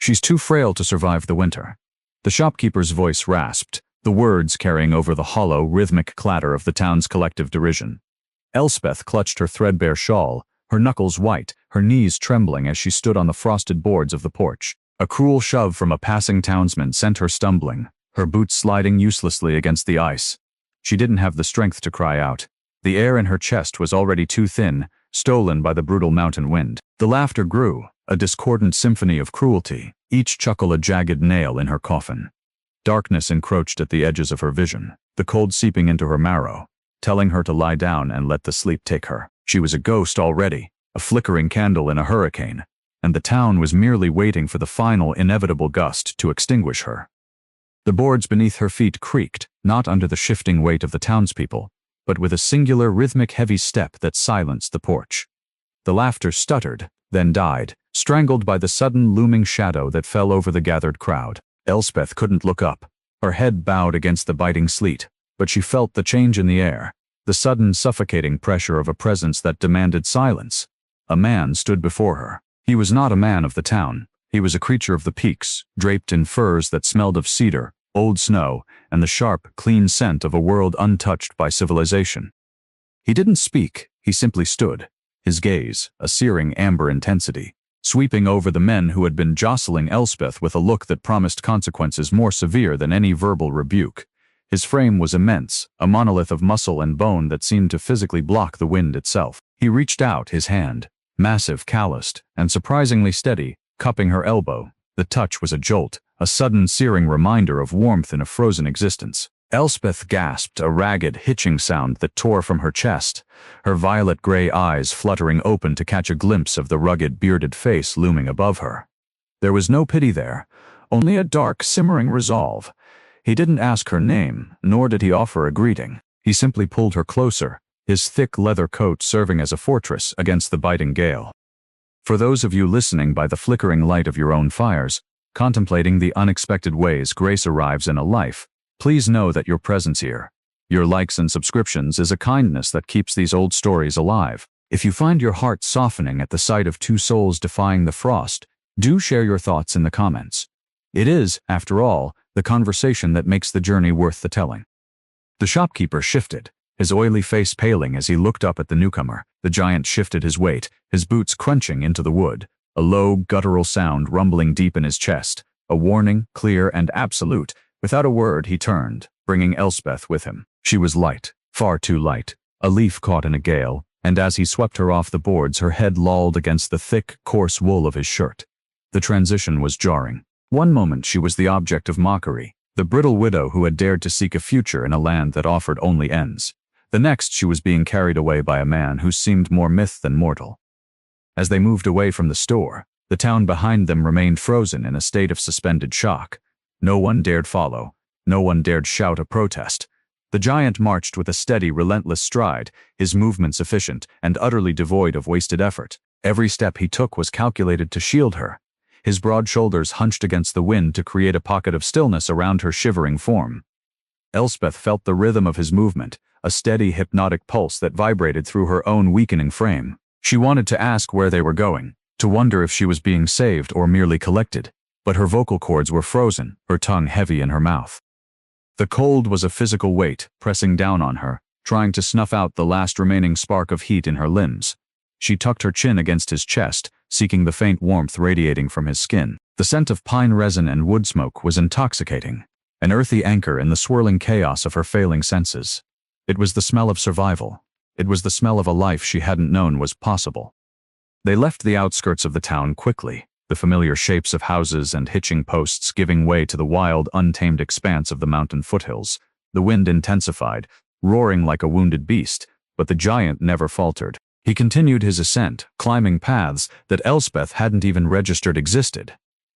She's too frail to survive the winter. The shopkeeper's voice rasped, the words carrying over the hollow, rhythmic clatter of the town's collective derision. Elspeth clutched her threadbare shawl, her knuckles white, her knees trembling as she stood on the frosted boards of the porch. A cruel shove from a passing townsman sent her stumbling, her boots sliding uselessly against the ice. She didn't have the strength to cry out. The air in her chest was already too thin, stolen by the brutal mountain wind. The laughter grew, a discordant symphony of cruelty, each chuckle a jagged nail in her coffin. Darkness encroached at the edges of her vision, the cold seeping into her marrow, telling her to lie down and let the sleep take her. She was a ghost already, a flickering candle in a hurricane, and the town was merely waiting for the final, inevitable gust to extinguish her. The boards beneath her feet creaked, not under the shifting weight of the townspeople, but with a singular rhythmic heavy step that silenced the porch. The laughter stuttered, then died, strangled by the sudden looming shadow that fell over the gathered crowd. Elspeth couldn't look up, her head bowed against the biting sleet, but she felt the change in the air, the sudden suffocating pressure of a presence that demanded silence. A man stood before her. He was not a man of the town. He was a creature of the peaks, draped in furs that smelled of cedar, old snow, and the sharp, clean scent of a world untouched by civilization. He didn't speak, he simply stood, his gaze, a searing amber intensity, sweeping over the men who had been jostling Elspeth with a look that promised consequences more severe than any verbal rebuke. His frame was immense, a monolith of muscle and bone that seemed to physically block the wind itself. He reached out his hand, massive, calloused, and surprisingly steady, cupping her elbow. The touch was a jolt, a sudden searing reminder of warmth in a frozen existence. Elspeth gasped, a ragged, hitching sound that tore from her chest, her violet-gray eyes fluttering open to catch a glimpse of the rugged, bearded face looming above her. There was no pity there, only a dark, simmering resolve. He didn't ask her name, nor did he offer a greeting. He simply pulled her closer, his thick leather coat serving as a fortress against the biting gale. For those of you listening by the flickering light of your own fires, contemplating the unexpected ways grace arrives in a life, please know that your presence here, your likes and subscriptions, is a kindness that keeps these old stories alive. If you find your heart softening at the sight of two souls defying the frost, do share your thoughts in the comments. It is, after all, the conversation that makes the journey worth the telling. The shopkeeper shifted, his oily face paling as he looked up at the newcomer. The giant shifted his weight, his boots crunching into the wood, a low, guttural sound rumbling deep in his chest, a warning, clear and absolute. Without a word, he turned, bringing Elspeth with him. She was light, far too light, a leaf caught in a gale, and as he swept her off the boards, her head lolled against the thick, coarse wool of his shirt. The transition was jarring. One moment she was the object of mockery, the brittle widow who had dared to seek a future in a land that offered only ends. The next she was being carried away by a man who seemed more myth than mortal. As they moved away from the store, the town behind them remained frozen in a state of suspended shock. No one dared follow. No one dared shout a protest. The giant marched with a steady, relentless stride, his movements efficient and utterly devoid of wasted effort. Every step he took was calculated to shield her. His broad shoulders hunched against the wind to create a pocket of stillness around her shivering form. Elspeth felt the rhythm of his movement, a steady, hypnotic pulse that vibrated through her own weakening frame. She wanted to ask where they were going, to wonder if she was being saved or merely collected, but her vocal cords were frozen, her tongue heavy in her mouth. The cold was a physical weight, pressing down on her, trying to snuff out the last remaining spark of heat in her limbs. She tucked her chin against his chest, seeking the faint warmth radiating from his skin. The scent of pine resin and wood smoke was intoxicating, an earthy anchor in the swirling chaos of her failing senses. It was the smell of survival. It was the smell of a life she hadn't known was possible. They left the outskirts of the town quickly, the familiar shapes of houses and hitching posts giving way to the wild, untamed expanse of the mountain foothills. The wind intensified, roaring like a wounded beast, but the giant never faltered. He continued his ascent, climbing paths that Elspeth hadn't even registered existed.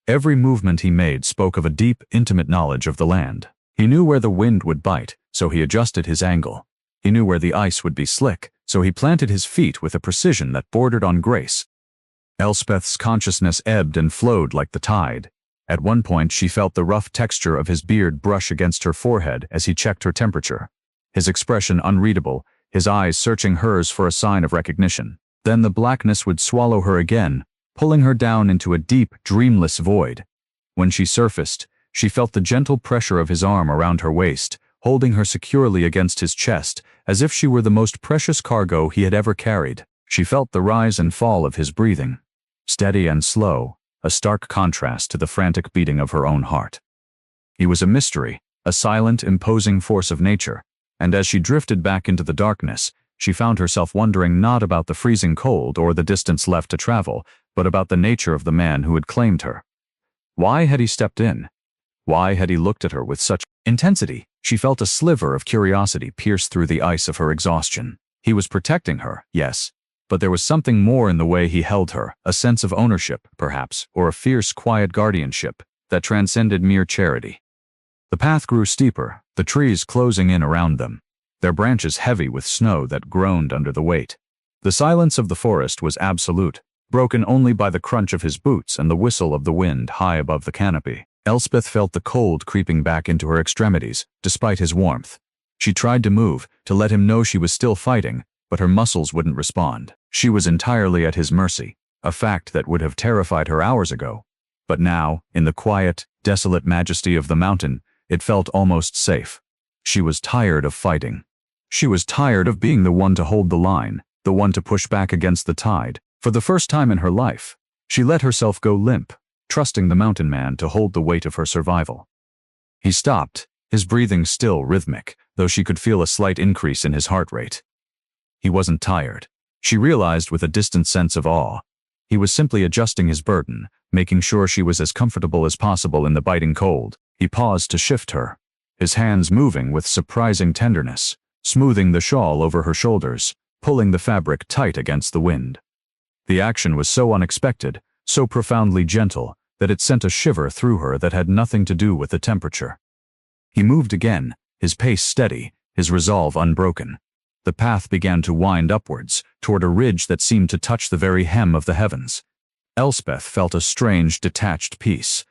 Every movement he made spoke of a deep, intimate knowledge of the land. He knew where the wind would bite, so he adjusted his angle. He knew where the ice would be slick, so he planted his feet with a precision that bordered on grace. Elspeth's consciousness ebbed and flowed like the tide. At one point she felt the rough texture of his beard brush against her forehead as he checked her temperature. His expression unreadable, his eyes searching hers for a sign of recognition. Then the blackness would swallow her again, pulling her down into a deep, dreamless void. When she surfaced, she felt the gentle pressure of his arm around her waist, holding her securely against his chest, as if she were the most precious cargo he had ever carried. She felt the rise and fall of his breathing, steady and slow, a stark contrast to the frantic beating of her own heart. He was a mystery, a silent, imposing force of nature, and as she drifted back into the darkness, she found herself wondering not about the freezing cold or the distance left to travel, but about the nature of the man who had claimed her. Why had he stepped in? Why had he looked at her with such intensity? She felt a sliver of curiosity pierce through the ice of her exhaustion. He was protecting her, yes, but there was something more in the way he held her, a sense of ownership, perhaps, or a fierce, quiet guardianship that transcended mere charity. The path grew steeper, the trees closing in around them, their branches heavy with snow that groaned under the weight. The silence of the forest was absolute, broken only by the crunch of his boots and the whistle of the wind high above the canopy. Elspeth felt the cold creeping back into her extremities, despite his warmth. She tried to move, to let him know she was still fighting, but her muscles wouldn't respond. She was entirely at his mercy, a fact that would have terrified her hours ago. But now, in the quiet, desolate majesty of the mountain, it felt almost safe. She was tired of fighting. She was tired of being the one to hold the line, the one to push back against the tide. For the first time in her life, she let herself go limp, trusting the mountain man to hold the weight of her survival. He stopped, his breathing still rhythmic, though she could feel a slight increase in his heart rate. He wasn't tired. She realized with a distant sense of awe. He was simply adjusting his burden, making sure she was as comfortable as possible in the biting cold. He paused to shift her, his hands moving with surprising tenderness, smoothing the shawl over her shoulders, pulling the fabric tight against the wind. The action was so unexpected, so profoundly gentle, that it sent a shiver through her that had nothing to do with the temperature. He moved again, his pace steady, his resolve unbroken. The path began to wind upwards, toward a ridge that seemed to touch the very hem of the heavens. Elspeth felt a strange, detached peace.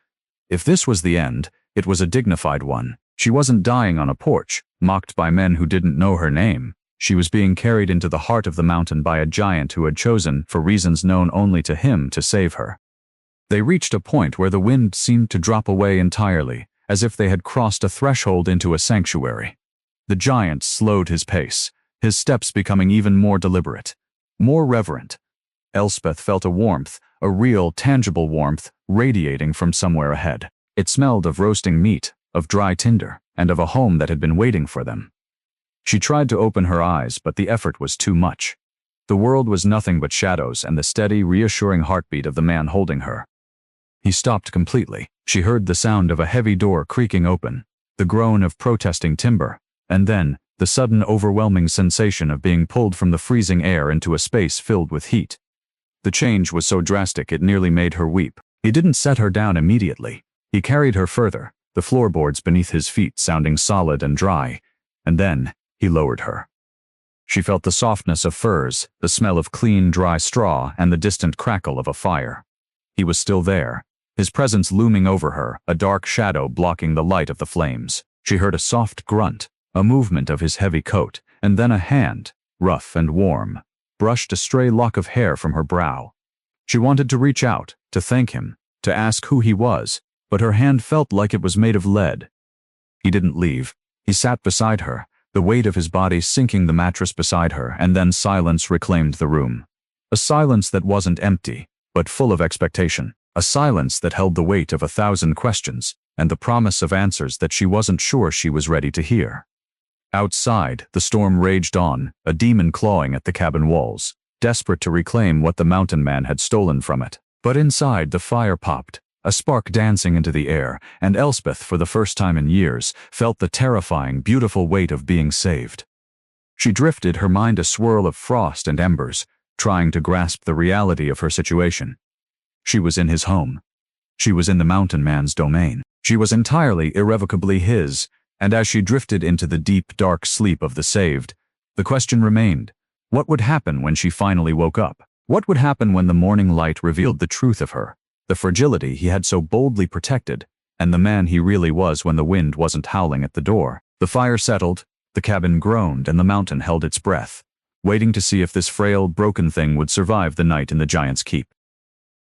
If this was the end, it was a dignified one. She wasn't dying on a porch, mocked by men who didn't know her name. She was being carried into the heart of the mountain by a giant who had chosen, for reasons known only to him, to save her. They reached a point where the wind seemed to drop away entirely, as if they had crossed a threshold into a sanctuary. The giant slowed his pace, his steps becoming even more deliberate, more reverent. Elspeth felt a warmth, a real, tangible warmth, radiating from somewhere ahead. It smelled of roasting meat, of dry tinder, and of a home that had been waiting for them. She tried to open her eyes, but the effort was too much. The world was nothing but shadows and the steady, reassuring heartbeat of the man holding her. He stopped completely. She heard the sound of a heavy door creaking open, the groan of protesting timber, and then the sudden overwhelming sensation of being pulled from the freezing air into a space filled with heat. The change was so drastic it nearly made her weep. He didn't set her down immediately. He carried her further, the floorboards beneath his feet sounding solid and dry, and then he lowered her. She felt the softness of furs, the smell of clean, dry straw, and the distant crackle of a fire. He was still there, his presence looming over her, a dark shadow blocking the light of the flames. She heard a soft grunt, a movement of his heavy coat, and then a hand, rough and warm, brushed a stray lock of hair from her brow. She wanted to reach out, to thank him, to ask who he was, but her hand felt like it was made of lead. He didn't leave. He sat beside her, the weight of his body sinking the mattress beside her, and then silence reclaimed the room. A silence that wasn't empty, but full of expectation. A silence that held the weight of 1,000 questions, and the promise of answers that she wasn't sure she was ready to hear. Outside, the storm raged on, a demon clawing at the cabin walls, desperate to reclaim what the mountain man had stolen from it. But inside, the fire popped, a spark dancing into the air, and Elspeth, for the first time in years, felt the terrifying, beautiful weight of being saved. She drifted, her mind a swirl of frost and embers, trying to grasp the reality of her situation. She was in his home. She was in the mountain man's domain. She was entirely, irrevocably his, and as she drifted into the deep, dark sleep of the saved, the question remained: what would happen when she finally woke up? What would happen when the morning light revealed the truth of her, the fragility he had so boldly protected, and the man he really was when the wind wasn't howling at the door? The fire settled, the cabin groaned, and the mountain held its breath, waiting to see if this frail, broken thing would survive the night in the giant's keep.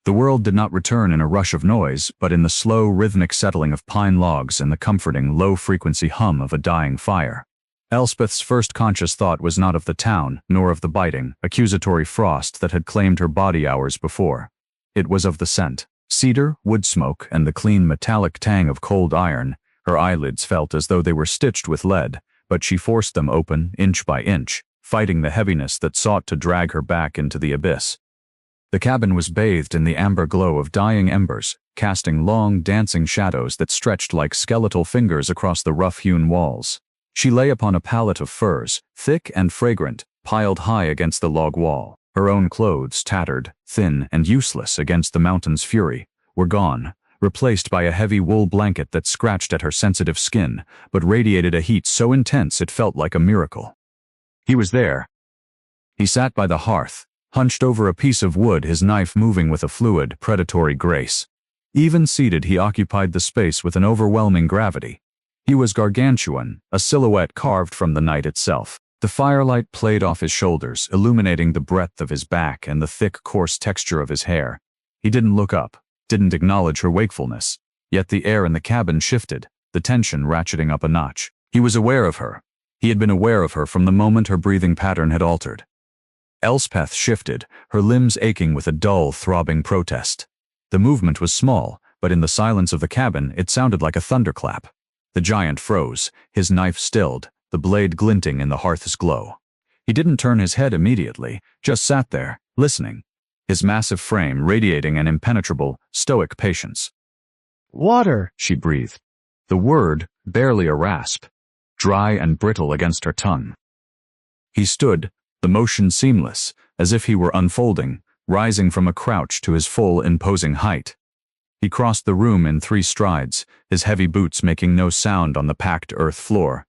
The world did not return in a rush of noise, but in the slow, rhythmic settling of pine logs and the comforting, low-frequency hum of a dying fire. Elspeth's first conscious thought was not of the town, nor of the biting, accusatory frost that had claimed her body hours before. It was of the scent. Cedar, wood smoke, and the clean metallic tang of cold iron. Her eyelids felt as though they were stitched with lead, but she forced them open, inch by inch, fighting the heaviness that sought to drag her back into the abyss. The cabin was bathed in the amber glow of dying embers, casting long, dancing shadows that stretched like skeletal fingers across the rough-hewn walls. She lay upon a pallet of furs, thick and fragrant, piled high against the log wall. Her own clothes, tattered, thin, and useless against the mountain's fury, were gone, replaced by a heavy wool blanket that scratched at her sensitive skin, but radiated a heat so intense it felt like a miracle. He was there. He sat by the hearth, hunched over a piece of wood, his knife moving with a fluid, predatory grace. Even seated, he occupied the space with an overwhelming gravity. He was gargantuan, a silhouette carved from the night itself. The firelight played off his shoulders, illuminating the breadth of his back and the thick, coarse texture of his hair. He didn't look up, didn't acknowledge her wakefulness. Yet the air in the cabin shifted, the tension ratcheting up a notch. He was aware of her. He had been aware of her from the moment her breathing pattern had altered. Elspeth shifted, her limbs aching with a dull, throbbing protest. The movement was small, but in the silence of the cabin it sounded like a thunderclap. The giant froze, his knife stilled, the blade glinting in the hearth's glow. He didn't turn his head immediately, just sat there, listening, his massive frame radiating an impenetrable, stoic patience. "Water," she breathed. The word, barely a rasp, dry and brittle against her tongue. He stood, the motion seamless, as if he were unfolding, rising from a crouch to his full, imposing height. He crossed the room in 3 strides, his heavy boots making no sound on the packed earth floor.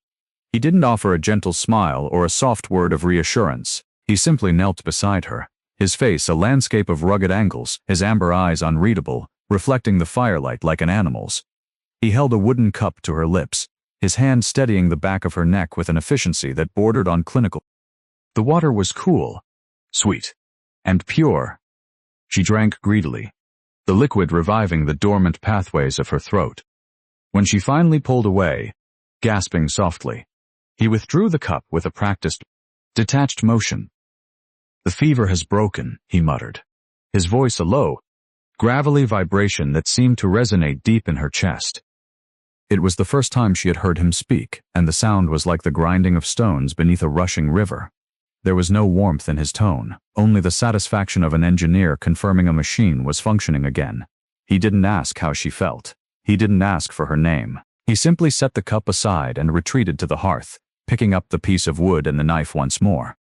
He didn't offer a gentle smile or a soft word of reassurance. He simply knelt beside her, his face a landscape of rugged angles, his amber eyes unreadable, reflecting the firelight like an animal's. He held a wooden cup to her lips, his hand steadying the back of her neck with an efficiency that bordered on clinical. The water was cool, sweet, and pure. She drank greedily, the liquid reviving the dormant pathways of her throat. When she finally pulled away, gasping softly, he withdrew the cup with a practiced, detached motion. "The fever has broken," he muttered, his voice a low, gravelly vibration that seemed to resonate deep in her chest. It was the first time she had heard him speak, and the sound was like the grinding of stones beneath a rushing river. There was no warmth in his tone, only the satisfaction of an engineer confirming a machine was functioning again. He didn't ask how she felt. He didn't ask for her name. He simply set the cup aside and retreated to the hearth, picking up the piece of wood and the knife once more.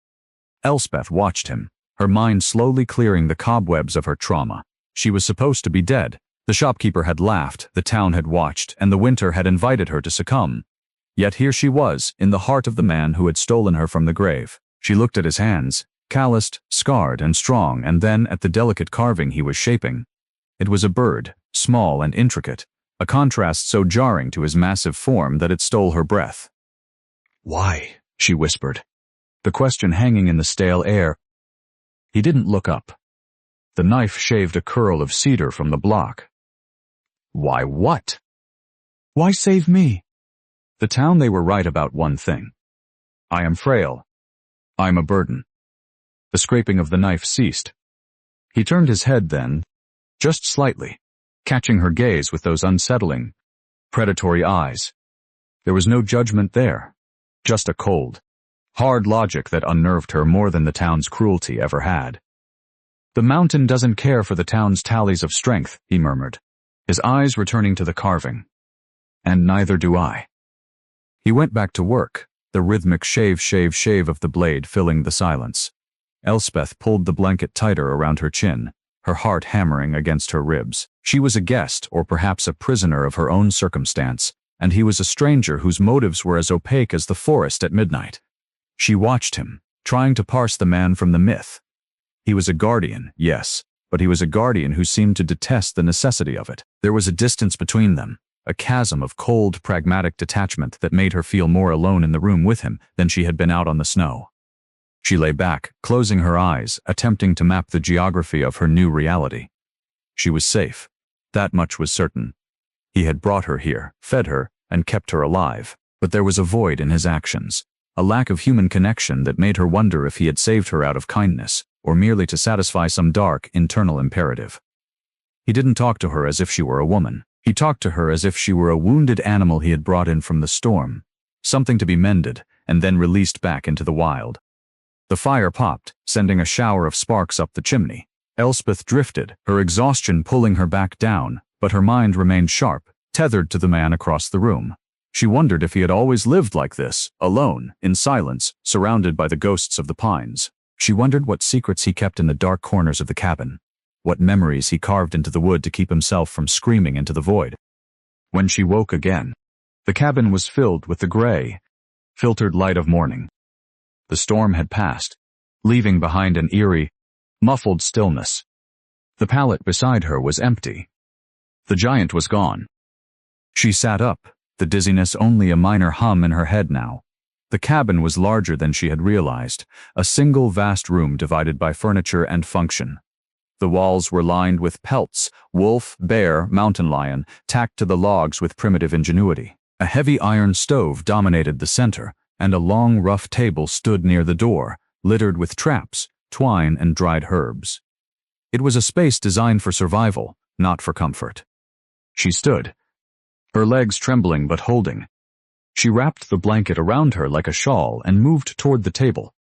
Elspeth watched him, her mind slowly clearing the cobwebs of her trauma. She was supposed to be dead. The shopkeeper had laughed, the town had watched, and the winter had invited her to succumb. Yet here she was, in the heart of the man who had stolen her from the grave. She looked at his hands, calloused, scarred, and strong, and then at the delicate carving he was shaping. It was a bird, small and intricate, a contrast so jarring to his massive form that it stole her breath. "Why?" she whispered, the question hanging in the stale air. He didn't look up. The knife shaved a curl of cedar from the block. "Why what?" "Why save me?" The town they were right about one thing. I am frail. I'm a burden. The scraping of the knife ceased. He turned his head then, just slightly, catching her gaze with those unsettling, predatory eyes. There was no judgment there, just a cold, hard logic that unnerved her more than the town's cruelty ever had. "The mountain doesn't care for the town's tallies of strength," he murmured, his eyes returning to the carving. "And neither do I." He went back to work, the rhythmic shave of the blade filling the silence. Elspeth pulled the blanket tighter around her chin, her heart hammering against her ribs. She was a guest, or perhaps a prisoner of her own circumstance, and he was a stranger whose motives were as opaque as the forest at midnight. She watched him, trying to parse the man from the myth. He was a guardian, yes, but he was a guardian who seemed to detest the necessity of it. There was a distance between them, a chasm of cold, pragmatic detachment that made her feel more alone in the room with him than she had been out on the snow. She lay back, closing her eyes, attempting to map the geography of her new reality. She was safe. That much was certain. He had brought her here, fed her, and kept her alive. But there was a void in his actions, a lack of human connection that made her wonder if he had saved her out of kindness, or merely to satisfy some dark, internal imperative. He didn't talk to her as if she were a woman. He talked to her as if she were a wounded animal he had brought in from the storm, something to be mended and then released back into the wild. The fire popped, sending a shower of sparks up the chimney. Elspeth drifted, her exhaustion pulling her back down, but her mind remained sharp, tethered to the man across the room. She wondered if he had always lived like this, alone, in silence, surrounded by the ghosts of the pines. She wondered what secrets he kept in the dark corners of the cabin, what memories he carved into the wood to keep himself from screaming into the void. When she woke again, the cabin was filled with the gray, filtered light of morning. The storm had passed, leaving behind an eerie, muffled stillness. The pallet beside her was empty. The giant was gone. She sat up, the dizziness only a minor hum in her head now. The cabin was larger than she had realized, a single vast room divided by furniture and function. The walls were lined with pelts, wolf, bear, mountain lion, tacked to the logs with primitive ingenuity. A heavy iron stove dominated the center, and a long, rough table stood near the door, littered with traps, twine, and dried herbs. It was a space designed for survival, not for comfort. She stood, her legs trembling but holding. She wrapped the blanket around her like a shawl and moved toward the table,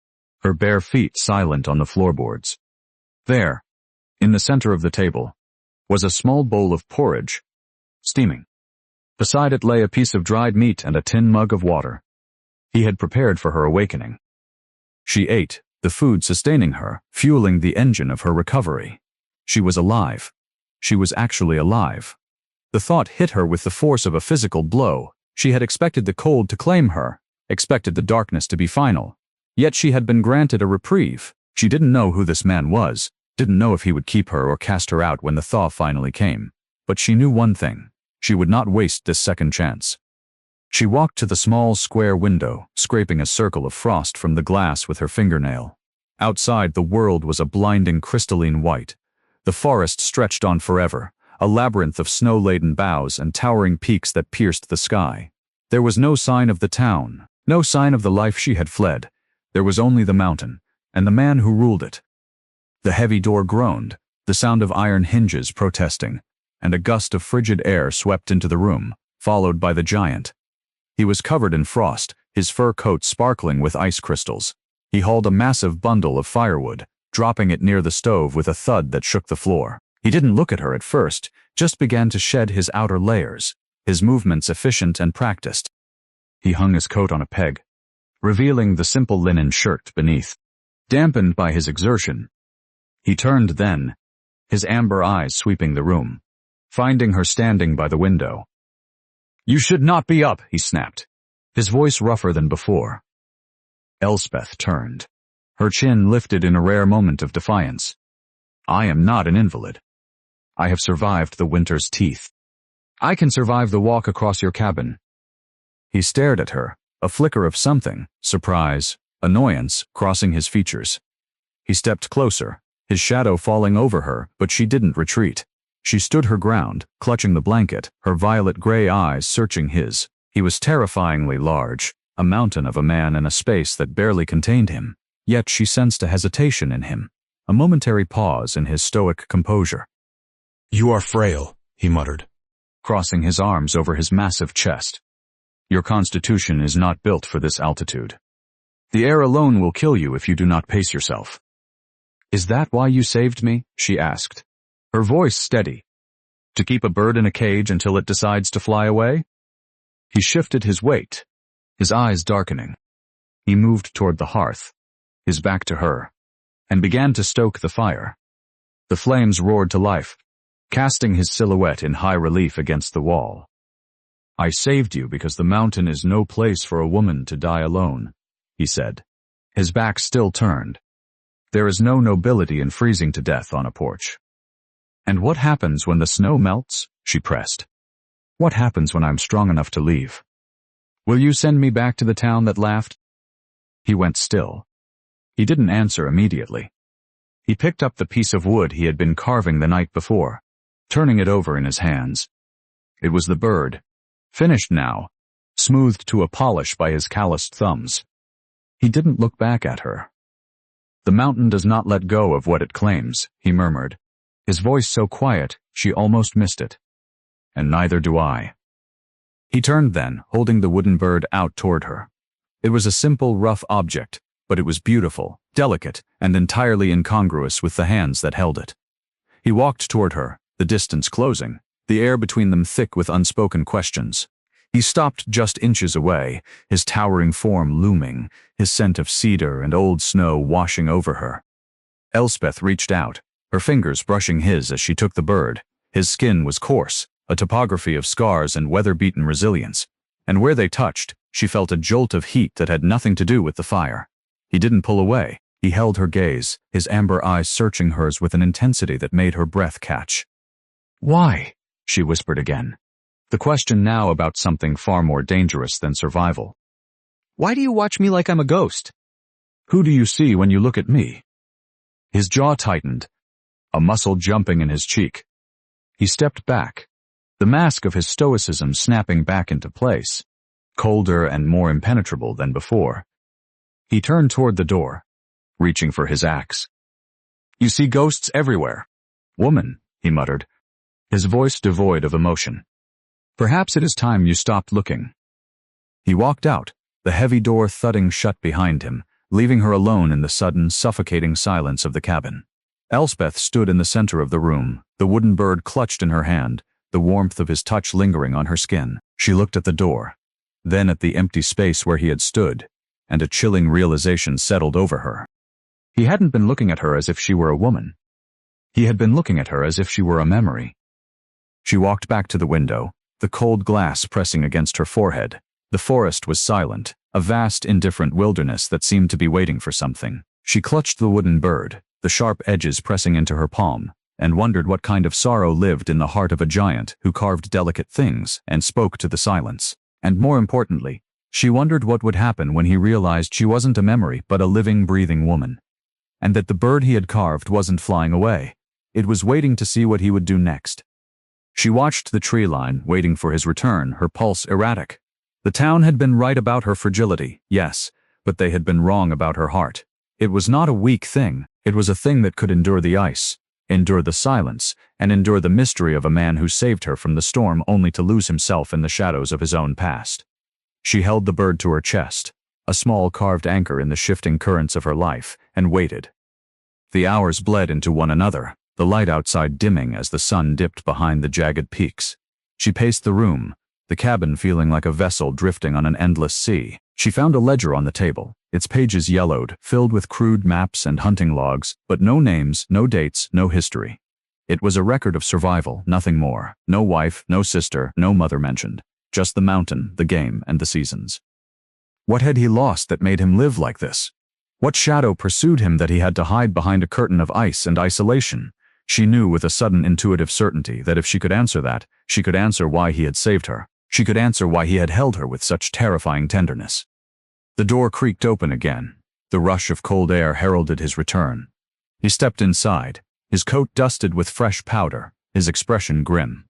her bare feet silent on the floorboards. There, in the center of the table, was a small bowl of porridge, steaming. Beside it lay a piece of dried meat and a tin mug of water. He had prepared for her awakening. She ate, the food sustaining her, fueling the engine of her recovery. She was alive. She was actually alive. The thought hit her with the force of a physical blow. She had expected the cold to claim her, expected the darkness to be final. Yet she had been granted a reprieve. She didn't know who this man was, didn't know if he would keep her or cast her out when the thaw finally came. But she knew one thing. She would not waste this second chance. She walked to the small square window, scraping a circle of frost from the glass with her fingernail. Outside, the world was a blinding crystalline white. The forest stretched on forever, a labyrinth of snow-laden boughs and towering peaks that pierced the sky. There was no sign of the town, no sign of the life she had fled. There was only the mountain, and the man who ruled it. The heavy door groaned, the sound of iron hinges protesting, and a gust of frigid air swept into the room, followed by the giant. He was covered in frost, his fur coat sparkling with ice crystals. He hauled a massive bundle of firewood, dropping it near the stove with a thud that shook the floor. He didn't look at her at first, just began to shed his outer layers, his movements efficient and practiced. He hung his coat on a peg, revealing the simple linen shirt beneath. Dampened by his exertion, he turned then, his amber eyes sweeping the room, finding her standing by the window. "You should not be up," he snapped, his voice rougher than before. Elspeth turned, her chin lifted in a rare moment of defiance. "I am not an invalid. I have survived the winter's teeth. I can survive the walk across your cabin." He stared at her, a flicker of something, surprise, annoyance, crossing his features. He stepped closer, his shadow falling over her, but she didn't retreat. She stood her ground, clutching the blanket, her violet-gray eyes searching his. He was terrifyingly large, a mountain of a man in a space that barely contained him. Yet she sensed a hesitation in him, a momentary pause in his stoic composure. "You are frail," he muttered, crossing his arms over his massive chest. "Your constitution is not built for this altitude. The air alone will kill you if you do not pace yourself." "Is that why you saved me?" she asked, her voice steady. "To keep a bird in a cage until it decides to fly away?" He shifted his weight, his eyes darkening. He moved toward the hearth, his back to her, and began to stoke the fire. The flames roared to life, casting his silhouette in high relief against the wall. "I saved you because the mountain is no place for a woman to die alone," he said, his back still turned. "There is no nobility in freezing to death on a porch." "And what happens when the snow melts?" she pressed. "What happens when I'm strong enough to leave? Will you send me back to the town that laughed?" He went still. He didn't answer immediately. He picked up the piece of wood he had been carving the night before, turning it over in his hands. It was the bird, finished now, smoothed to a polish by his calloused thumbs. He didn't look back at her. "The mountain does not let go of what it claims," he murmured, his voice so quiet she almost missed it. "And neither do I." He turned then, holding the wooden bird out toward her. It was a simple, rough object, but it was beautiful, delicate, and entirely incongruous with the hands that held it. He walked toward her, the distance closing, the air between them thick with unspoken questions. He stopped just inches away, his towering form looming, his scent of cedar and old snow washing over her. Elspeth reached out, her fingers brushing his as she took the bird. His skin was coarse, a topography of scars and weather-beaten resilience, and where they touched, she felt a jolt of heat that had nothing to do with the fire. He didn't pull away. He held her gaze, his amber eyes searching hers with an intensity that made her breath catch. "Why?" she whispered again. The question now about something far more dangerous than survival. "Why do you watch me like I'm a ghost?" "Who do you see when you look at me?" His jaw tightened, a muscle jumping in his cheek. He stepped back, the mask of his stoicism snapping back into place, colder and more impenetrable than before. He turned toward the door, reaching for his axe. "You see ghosts everywhere." "Woman," he muttered, his voice devoid of emotion. "Perhaps it is time you stopped looking." He walked out, the heavy door thudding shut behind him, leaving her alone in the sudden, suffocating silence of the cabin. Elspeth stood in the center of the room, the wooden bird clutched in her hand, the warmth of his touch lingering on her skin. She looked at the door, then at the empty space where he had stood, and a chilling realization settled over her. He hadn't been looking at her as if she were a woman. He had been looking at her as if she were a memory. She walked back to the window, the cold glass pressing against her forehead. The forest was silent, a vast, indifferent wilderness that seemed to be waiting for something. She clutched the wooden bird, the sharp edges pressing into her palm, and wondered what kind of sorrow lived in the heart of a giant who carved delicate things and spoke to the silence. And more importantly, she wondered what would happen when he realized she wasn't a memory but a living, breathing woman. And that the bird he had carved wasn't flying away. It was waiting to see what he would do next. She watched the tree line, waiting for his return, her pulse erratic. The town had been right about her fragility, yes, but they had been wrong about her heart. It was not a weak thing, it was a thing that could endure the ice, endure the silence, and endure the mystery of a man who saved her from the storm only to lose himself in the shadows of his own past. She held the bird to her chest, a small carved anchor in the shifting currents of her life, and waited. The hours bled into one another, the light outside dimming as the sun dipped behind the jagged peaks. She paced the room, the cabin feeling like a vessel drifting on an endless sea. She found a ledger on the table, its pages yellowed, filled with crude maps and hunting logs, but no names, no dates, no history. It was a record of survival, nothing more. No wife, no sister, no mother mentioned. Just the mountain, the game, and the seasons. What had he lost that made him live like this? What shadow pursued him that he had to hide behind a curtain of ice and isolation? She knew with a sudden intuitive certainty that if she could answer that, she could answer why he had saved her. She could answer why he had held her with such terrifying tenderness. The door creaked open again. The rush of cold air heralded his return. He stepped inside, his coat dusted with fresh powder, his expression grim.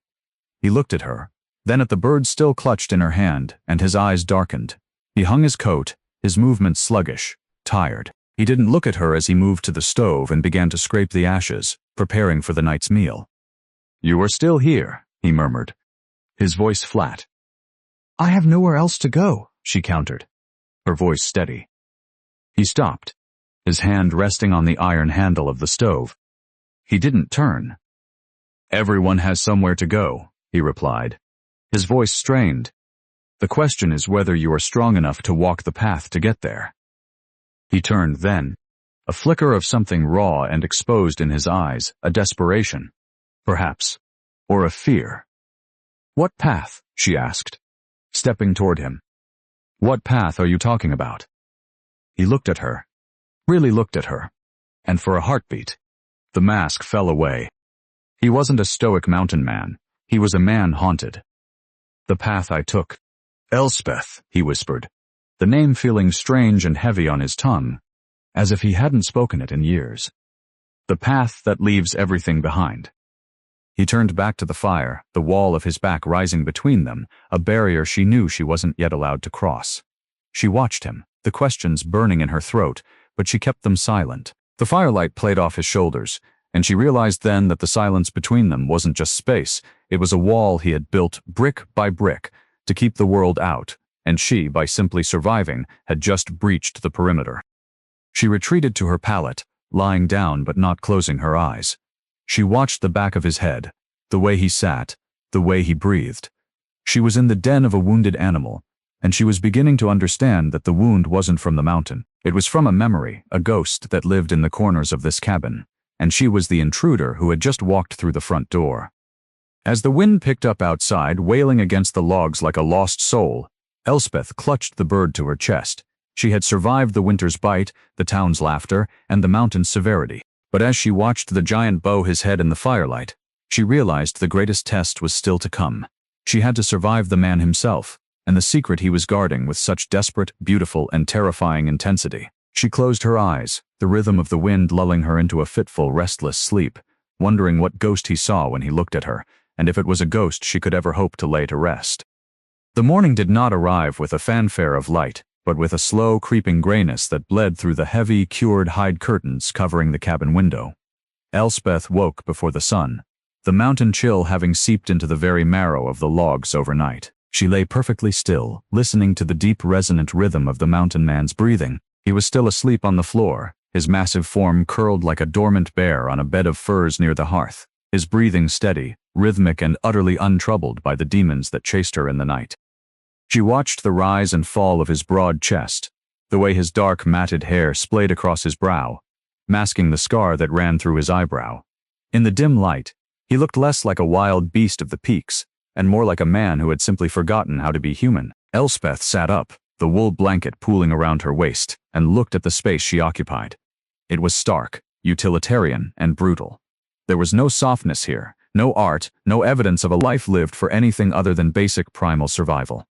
He looked at her, then at the bird still clutched in her hand, and his eyes darkened. He hung his coat, his movements sluggish, tired. He didn't look at her as he moved to the stove and began to scrape the ashes, preparing for the night's meal. "You are still here," he murmured, his voice flat. "I have nowhere else to go," she countered, her voice steady. He stopped, his hand resting on the iron handle of the stove. He didn't turn. "Everyone has somewhere to go," he replied, his voice strained. "The question is whether you are strong enough to walk the path to get there." He turned then, a flicker of something raw and exposed in his eyes, a desperation, perhaps, or a fear. "What path?" she asked, stepping toward him. "What path are you talking about?" He looked at her, really looked at her, and for a heartbeat, the mask fell away. He wasn't a stoic mountain man, he was a man haunted. "The path I took." "Elspeth," he whispered, the name feeling strange and heavy on his tongue, as if he hadn't spoken it in years. "The path that leaves everything behind." He turned back to the fire, the wall of his back rising between them, a barrier she knew she wasn't yet allowed to cross. She watched him, the questions burning in her throat, but she kept them silent. The firelight played off his shoulders, and she realized then that the silence between them wasn't just space, it was a wall he had built brick by brick to keep the world out, and she, by simply surviving, had just breached the perimeter. She retreated to her pallet, lying down but not closing her eyes. She watched the back of his head, the way he sat, the way he breathed. She was in the den of a wounded animal, and she was beginning to understand that the wound wasn't from the mountain. It was from a memory, a ghost that lived in the corners of this cabin, and she was the intruder who had just walked through the front door. As the wind picked up outside, wailing against the logs like a lost soul, Elspeth clutched the bird to her chest. She had survived the winter's bite, the town's laughter, and the mountain's severity. But as she watched the giant bow his head in the firelight, she realized the greatest test was still to come. She had to survive the man himself, and the secret he was guarding with such desperate, beautiful, and terrifying intensity. She closed her eyes, the rhythm of the wind lulling her into a fitful, restless sleep, wondering what ghost he saw when he looked at her, and if it was a ghost she could ever hope to lay to rest. The morning did not arrive with a fanfare of light, but with a slow, creeping grayness that bled through the heavy, cured hide curtains covering the cabin window. Elspeth woke before the sun, the mountain chill having seeped into the very marrow of the logs overnight. She lay perfectly still, listening to the deep, resonant rhythm of the mountain man's breathing. He was still asleep on the floor, his massive form curled like a dormant bear on a bed of furs near the hearth, his breathing steady, rhythmic, and utterly untroubled by the demons that chased her in the night. She watched the rise and fall of his broad chest, the way his dark, matted hair splayed across his brow, masking the scar that ran through his eyebrow. In the dim light, he looked less like a wild beast of the peaks, and more like a man who had simply forgotten how to be human. Elspeth sat up, the wool blanket pooling around her waist, and looked at the space she occupied. It was stark, utilitarian, and brutal. There was no softness here, no art, no evidence of a life lived for anything other than basic primal survival.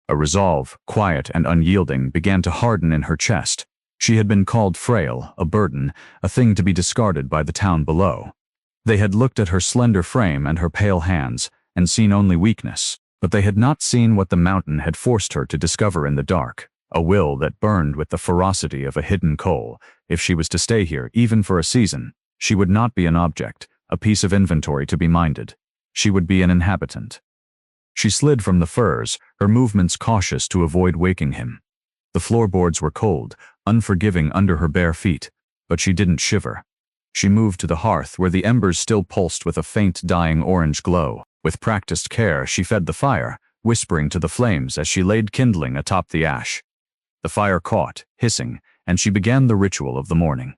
A resolve, quiet and unyielding, began to harden in her chest. She had been called frail, a burden, a thing to be discarded by the town below. They had looked at her slender frame and her pale hands, and seen only weakness, but they had not seen what the mountain had forced her to discover in the dark, a will that burned with the ferocity of a hidden coal. If she was to stay here, even for a season, she would not be an object, a piece of inventory to be minded. She would be an inhabitant. She slid from the furs, her movements cautious to avoid waking him. The floorboards were cold, unforgiving under her bare feet, but she didn't shiver. She moved to the hearth where the embers still pulsed with a faint, dying orange glow. With practiced care, she fed the fire, whispering to the flames as she laid kindling atop the ash. The fire caught, hissing, and she began the ritual of the morning.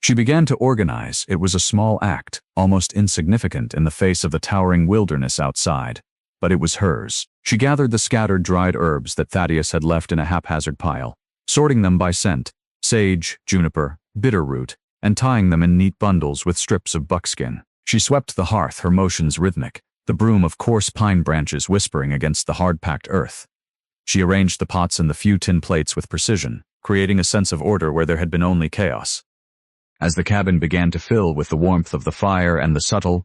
She began to organize. It was a small act, almost insignificant in the face of the towering wilderness outside. But it was hers. She gathered the scattered dried herbs that Thaddeus had left in a haphazard pile, sorting them by scent, sage, juniper, bitterroot, and tying them in neat bundles with strips of buckskin. She swept the hearth, her motions rhythmic, the broom of coarse pine branches whispering against the hard-packed earth. She arranged the pots and the few tin plates with precision, creating a sense of order where there had been only chaos. As the cabin began to fill with the warmth of the fire and the subtle,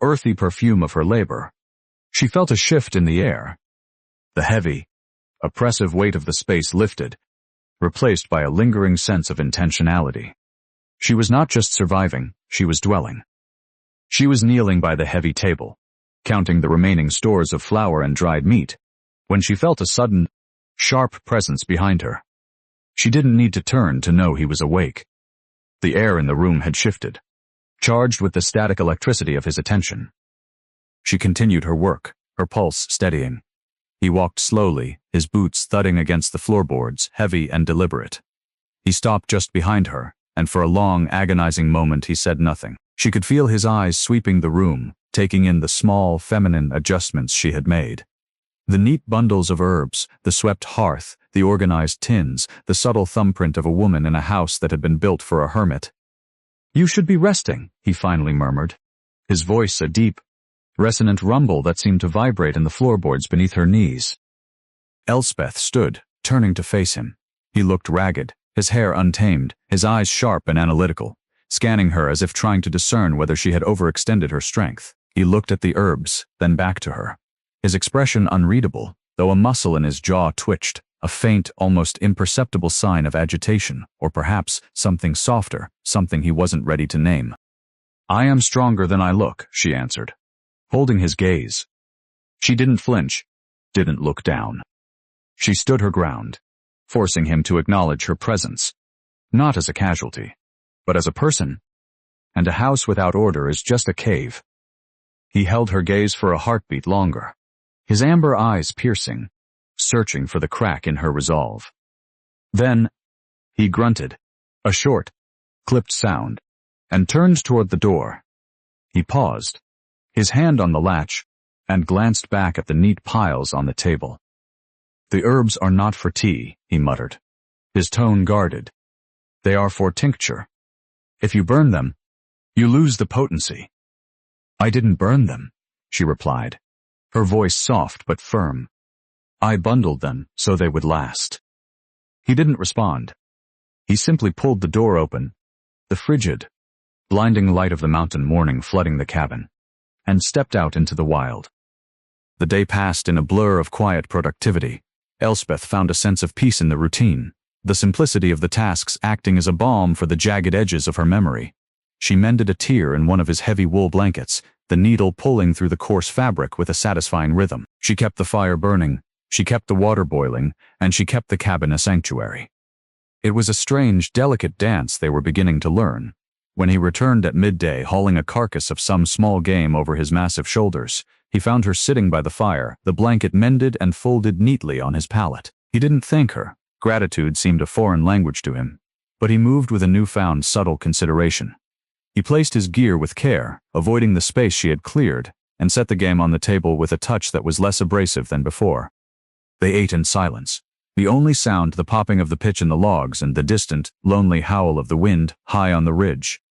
earthy perfume of her labor, she felt a shift in the air. The heavy, oppressive weight of the space lifted, replaced by a lingering sense of intentionality. She was not just surviving, she was dwelling. She was kneeling by the heavy table, counting the remaining stores of flour and dried meat, when she felt a sudden, sharp presence behind her. She didn't need to turn to know he was awake. The air in the room had shifted, charged with the static electricity of his attention. She continued her work, her pulse steadying. He walked slowly, his boots thudding against the floorboards, heavy and deliberate. He stopped just behind her, and for a long, agonizing moment he said nothing. She could feel his eyes sweeping the room, taking in the small, feminine adjustments she had made. The neat bundles of herbs, the swept hearth, the organized tins, the subtle thumbprint of a woman in a house that had been built for a hermit. "You should be resting," he finally murmured, his voice a deep, resonant rumble that seemed to vibrate in the floorboards beneath her knees. Elspeth stood, turning to face him. He looked ragged, his hair untamed, his eyes sharp and analytical, scanning her as if trying to discern whether she had overextended her strength. He looked at the herbs, then back to her. His expression unreadable, though a muscle in his jaw twitched, a faint, almost imperceptible sign of agitation, or perhaps something softer, something he wasn't ready to name. "I am stronger than I look," she answered, holding his gaze. She didn't flinch, didn't look down. She stood her ground, forcing him to acknowledge her presence, not as a casualty, but as a person. And a house without order is just a cave. He held her gaze for a heartbeat longer, his amber eyes piercing, searching for the crack in her resolve. Then, he grunted, a short, clipped sound, and turned toward the door. He paused, his hand on the latch, and glanced back at the neat piles on the table. "The herbs are not for tea," he muttered, his tone guarded. "They are for tincture. If you burn them, you lose the potency." "I didn't burn them," she replied, her voice soft but firm. "I bundled them so they would last." He didn't respond. He simply pulled the door open, the frigid, blinding light of the mountain morning flooding the cabin, and stepped out into the wild. The day passed in a blur of quiet productivity. Elspeth found a sense of peace in the routine, the simplicity of the tasks acting as a balm for the jagged edges of her memory. She mended a tear in one of his heavy wool blankets, the needle pulling through the coarse fabric with a satisfying rhythm. She kept the fire burning, she kept the water boiling, and she kept the cabin a sanctuary. It was a strange, delicate dance they were beginning to learn. When he returned at midday hauling a carcass of some small game over his massive shoulders, he found her sitting by the fire, the blanket mended and folded neatly on his pallet. He didn't thank her. Gratitude seemed a foreign language to him, but he moved with a newfound subtle consideration. He placed his gear with care, avoiding the space she had cleared, and set the game on the table with a touch that was less abrasive than before. They ate in silence, the only sound the popping of the pitch in the logs and the distant, lonely howl of the wind high on the ridge.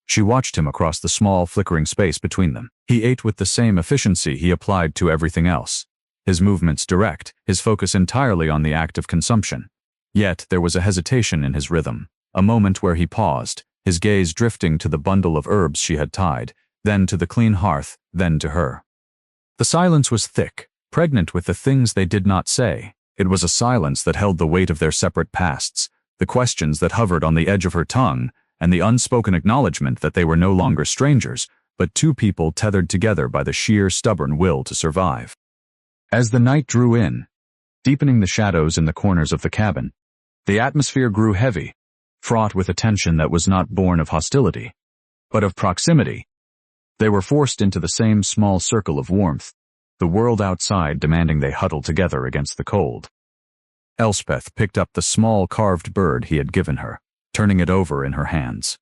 She watched him across the small, flickering space between them. He ate with the same efficiency he applied to everything else, his movements direct, his focus entirely on the act of consumption. Yet there was a hesitation in his rhythm, a moment where he paused, his gaze drifting to the bundle of herbs she had tied, then to the clean hearth, then to her. The silence was thick, pregnant with the things they did not say. It was a silence that held the weight of their separate pasts, the questions that hovered on the edge of her tongue, and the unspoken acknowledgement that they were no longer strangers, but two people tethered together by the sheer, stubborn will to survive. As the night drew in, deepening the shadows in the corners of the cabin, the atmosphere grew heavy, fraught with a tension that was not born of hostility, but of proximity. They were forced into the same small circle of warmth, the world outside demanding they huddle together against the cold. Elspeth picked up the small carved bird he had given her, turning it over in her hands.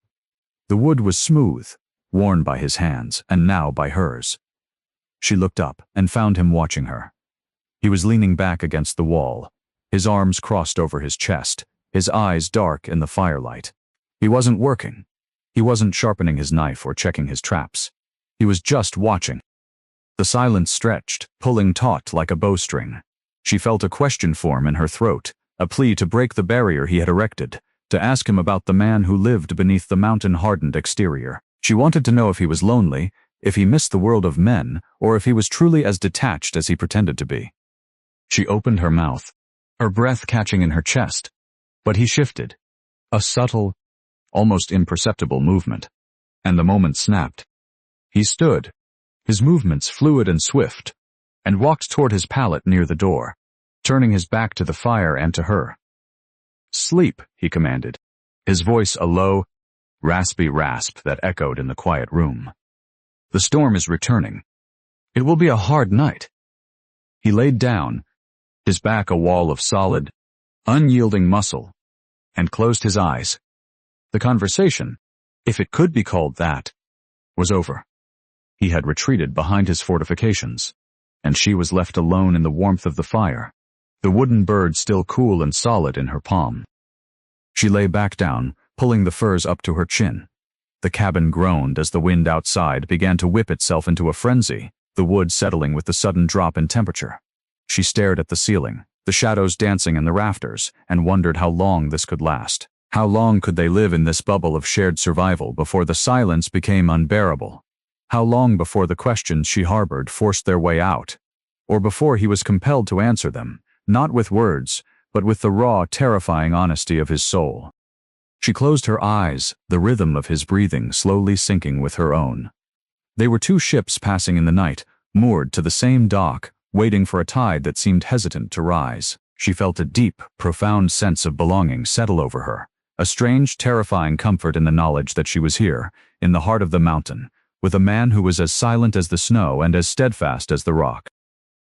The wood was smooth, worn by his hands, and now by hers. She looked up and found him watching her. He was leaning back against the wall, his arms crossed over his chest, his eyes dark in the firelight. He wasn't working. He wasn't sharpening his knife or checking his traps. He was just watching. The silence stretched, pulling taut like a bowstring. She felt a question form in her throat, a plea to break the barrier he had erected, to ask him about the man who lived beneath the mountain-hardened exterior. She wanted to know if he was lonely, if he missed the world of men, or if he was truly as detached as he pretended to be. She opened her mouth, her breath catching in her chest, but he shifted, a subtle, almost imperceptible movement, and the moment snapped. He stood, his movements fluid and swift, and walked toward his pallet near the door, turning his back to the fire and to her. "Sleep," he commanded, his voice a low, raspy rasp that echoed in the quiet room. "The storm is returning. It will be a hard night." He laid down, his back a wall of solid, unyielding muscle, and closed his eyes. The conversation, if it could be called that, was over. He had retreated behind his fortifications, and she was left alone in the warmth of the fire, the wooden bird still cool and solid in her palm. She lay back down, pulling the furs up to her chin. The cabin groaned as the wind outside began to whip itself into a frenzy, the wood settling with the sudden drop in temperature. She stared at the ceiling, the shadows dancing in the rafters, and wondered how long this could last. How long could they live in this bubble of shared survival before the silence became unbearable? How long before the questions she harbored forced their way out? Or before he was compelled to answer them, not with words, but with the raw, terrifying honesty of his soul? She closed her eyes, the rhythm of his breathing slowly syncing with her own. They were two ships passing in the night, moored to the same dock, waiting for a tide that seemed hesitant to rise. She felt a deep, profound sense of belonging settle over her, a strange, terrifying comfort in the knowledge that she was here, in the heart of the mountain, with a man who was as silent as the snow and as steadfast as the rock.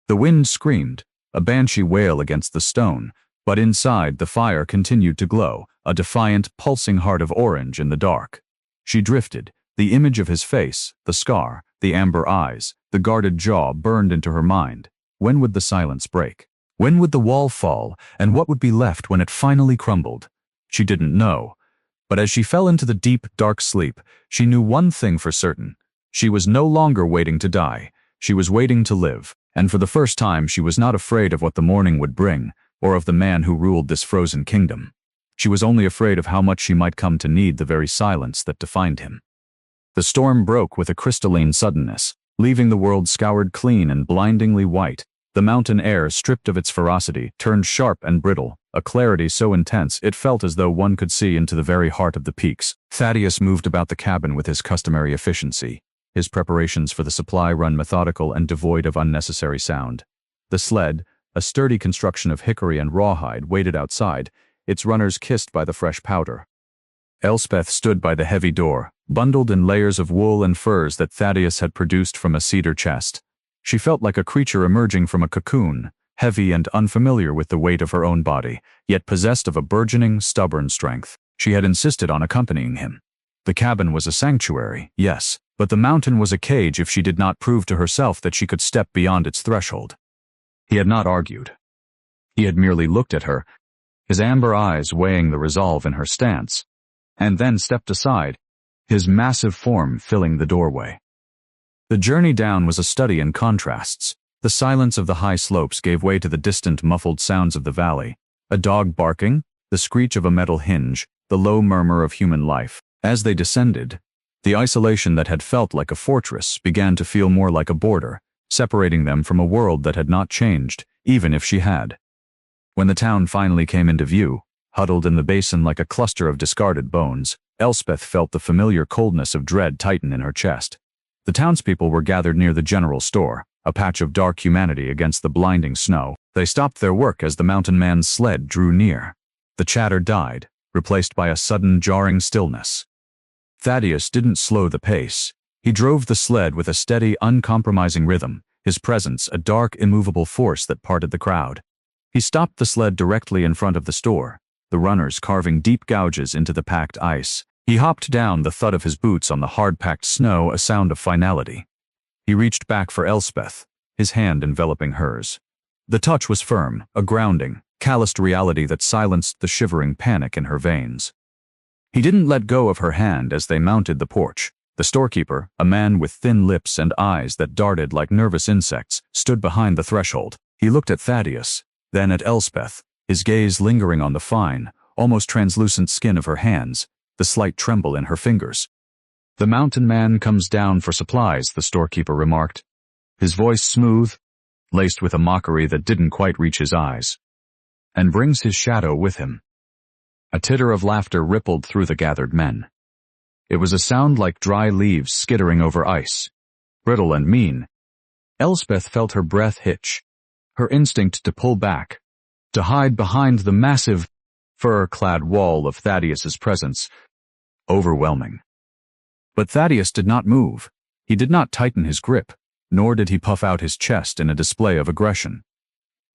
The wind screamed, a banshee wail against the stone, but inside the fire continued to glow, a defiant, pulsing heart of orange in the dark. She drifted, the image of his face, the scar, the amber eyes, the guarded jaw burned into her mind. When would the silence break? When would the wall fall, and what would be left when it finally crumbled? She didn't know. But as she fell into the deep, dark sleep, she knew one thing for certain. She was no longer waiting to die. She was waiting to live, and for the first time she was not afraid of what the morning would bring, or of the man who ruled this frozen kingdom. She was only afraid of how much she might come to need the very silence that defined him. The storm broke with a crystalline suddenness, leaving the world scoured clean and blindingly white. The mountain air, stripped of its ferocity, turned sharp and brittle, a clarity so intense it felt as though one could see into the very heart of the peaks. Thaddeus moved about the cabin with his customary efficiency, his preparations for the supply run methodical and devoid of unnecessary sound. The sled, a sturdy construction of hickory and rawhide, waited outside, its runners kissed by the fresh powder. Elspeth stood by the heavy door, bundled in layers of wool and furs that Thaddeus had produced from a cedar chest. She felt like a creature emerging from a cocoon, heavy and unfamiliar with the weight of her own body, yet possessed of a burgeoning, stubborn strength. She had insisted on accompanying him. The cabin was a sanctuary, yes, but the mountain was a cage if she did not prove to herself that she could step beyond its threshold. He had not argued. He had merely looked at her, his amber eyes weighing the resolve in her stance, and then stepped aside, his massive form filling the doorway. The journey down was a study in contrasts. The silence of the high slopes gave way to the distant, muffled sounds of the valley, a dog barking, the screech of a metal hinge, the low murmur of human life. As they descended, the isolation that had felt like a fortress began to feel more like a border, separating them from a world that had not changed, even if she had. When the town finally came into view, huddled in the basin like a cluster of discarded bones, Elspeth felt the familiar coldness of dread tighten in her chest. The townspeople were gathered near the general store, a patch of dark humanity against the blinding snow. They stopped their work as the mountain man's sled drew near. The chatter died, replaced by a sudden, jarring stillness. Thaddeus didn't slow the pace. He drove the sled with a steady, uncompromising rhythm, his presence a dark, immovable force that parted the crowd. He stopped the sled directly in front of the store, the runners carving deep gouges into the packed ice. He hopped down, the thud of his boots on the hard-packed snow a sound of finality. He reached back for Elspeth, his hand enveloping hers. The touch was firm, a grounding, calloused reality that silenced the shivering panic in her veins. He didn't let go of her hand as they mounted the porch. The storekeeper, a man with thin lips and eyes that darted like nervous insects, stood behind the threshold. He looked at Thaddeus, then at Elspeth, his gaze lingering on the fine, almost translucent skin of her hands, the slight tremble in her fingers. "The mountain man comes down for supplies," the storekeeper remarked, his voice smooth, laced with a mockery that didn't quite reach his eyes, "and brings his shadow with him." A titter of laughter rippled through the gathered men. It was a sound like dry leaves skittering over ice, brittle and mean. Elspeth felt her breath hitch, her instinct to pull back, to hide behind the massive, fur-clad wall of Thaddeus's presence, overwhelming. But Thaddeus did not move. He did not tighten his grip, nor did he puff out his chest in a display of aggression.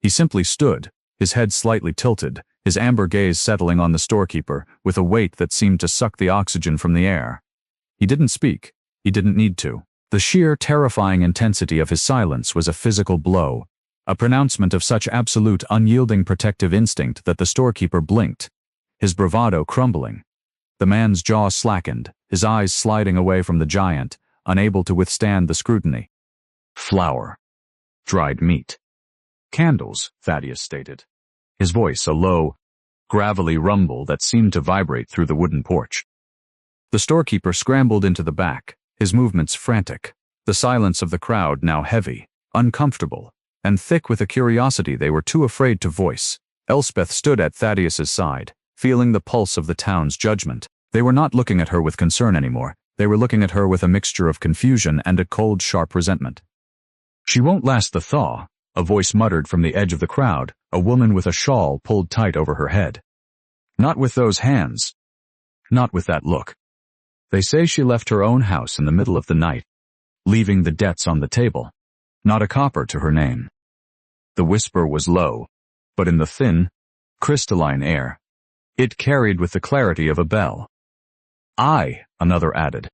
He simply stood, his head slightly tilted, his amber gaze settling on the storekeeper with a weight that seemed to suck the oxygen from the air. He didn't speak. He didn't need to. The sheer, terrifying intensity of his silence was a physical blow, a pronouncement of such absolute, unyielding protective instinct that the storekeeper blinked, his bravado crumbling. The man's jaw slackened, his eyes sliding away from the giant, unable to withstand the scrutiny. "Flour. Dried meat. Candles," Thaddeus stated, his voice a low, gravelly rumble that seemed to vibrate through the wooden porch. The storekeeper scrambled into the back, his movements frantic, the silence of the crowd now heavy, uncomfortable, and thick with a curiosity they were too afraid to voice. Elspeth stood at Thaddeus's side, feeling the pulse of the town's judgment. They were not looking at her with concern anymore. They were looking at her with a mixture of confusion and a cold, sharp resentment. "She won't last the thaw," a voice muttered from the edge of the crowd, a woman with a shawl pulled tight over her head. "Not with those hands. Not with that look. They say she left her own house in the middle of the night, leaving the debts on the table. Not a copper to her name." The whisper was low, but in the thin, crystalline air, it carried with the clarity of a bell. "I," another added,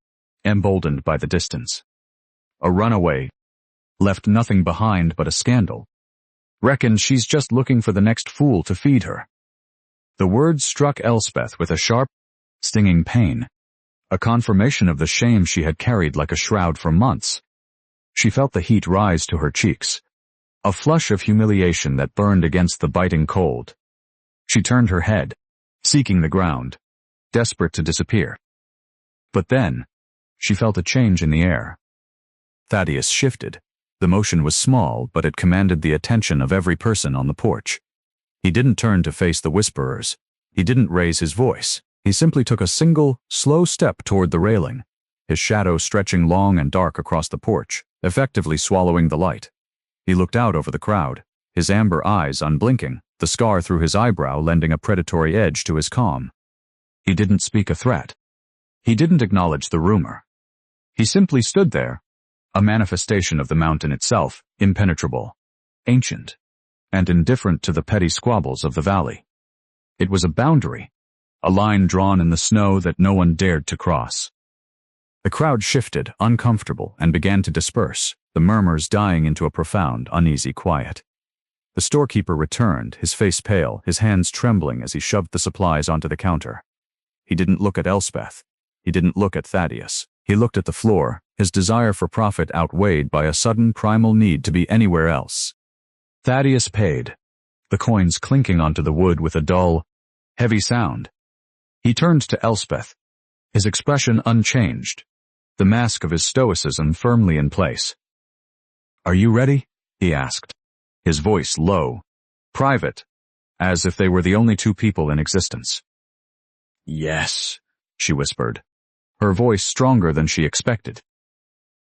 emboldened by the distance. "A runaway. Left nothing behind but a scandal. Reckons she's just looking for the next fool to feed her." The words struck Elspeth with a sharp, stinging pain, a confirmation of the shame she had carried like a shroud for months. She felt the heat rise to her cheeks, a flush of humiliation that burned against the biting cold. She turned her head, seeking the ground, desperate to disappear. But then, she felt a change in the air. Thaddeus shifted. The motion was small, but it commanded the attention of every person on the porch. He didn't turn to face the whisperers. He didn't raise his voice. He simply took a single, slow step toward the railing, his shadow stretching long and dark across the porch, effectively swallowing the light. He looked out over the crowd, his amber eyes unblinking, the scar through his eyebrow lending a predatory edge to his calm. He didn't speak a threat. He didn't acknowledge the rumor. He simply stood there, a manifestation of the mountain itself, impenetrable, ancient, and indifferent to the petty squabbles of the valley. It was a boundary, a line drawn in the snow that no one dared to cross. The crowd shifted, uncomfortable, and began to disperse, the murmurs dying into a profound, uneasy quiet. The storekeeper returned, his face pale, his hands trembling as he shoved the supplies onto the counter. He didn't look at Elspeth. He didn't look at Thaddeus. He looked at the floor, his desire for profit outweighed by a sudden primal need to be anywhere else. Thaddeus paid, the coins clinking onto the wood with a dull, heavy sound. He turned to Elspeth, his expression unchanged, the mask of his stoicism firmly in place. "Are you ready?" he asked, his voice low, private, as if they were the only two people in existence. "Yes," she whispered, her voice stronger than she expected.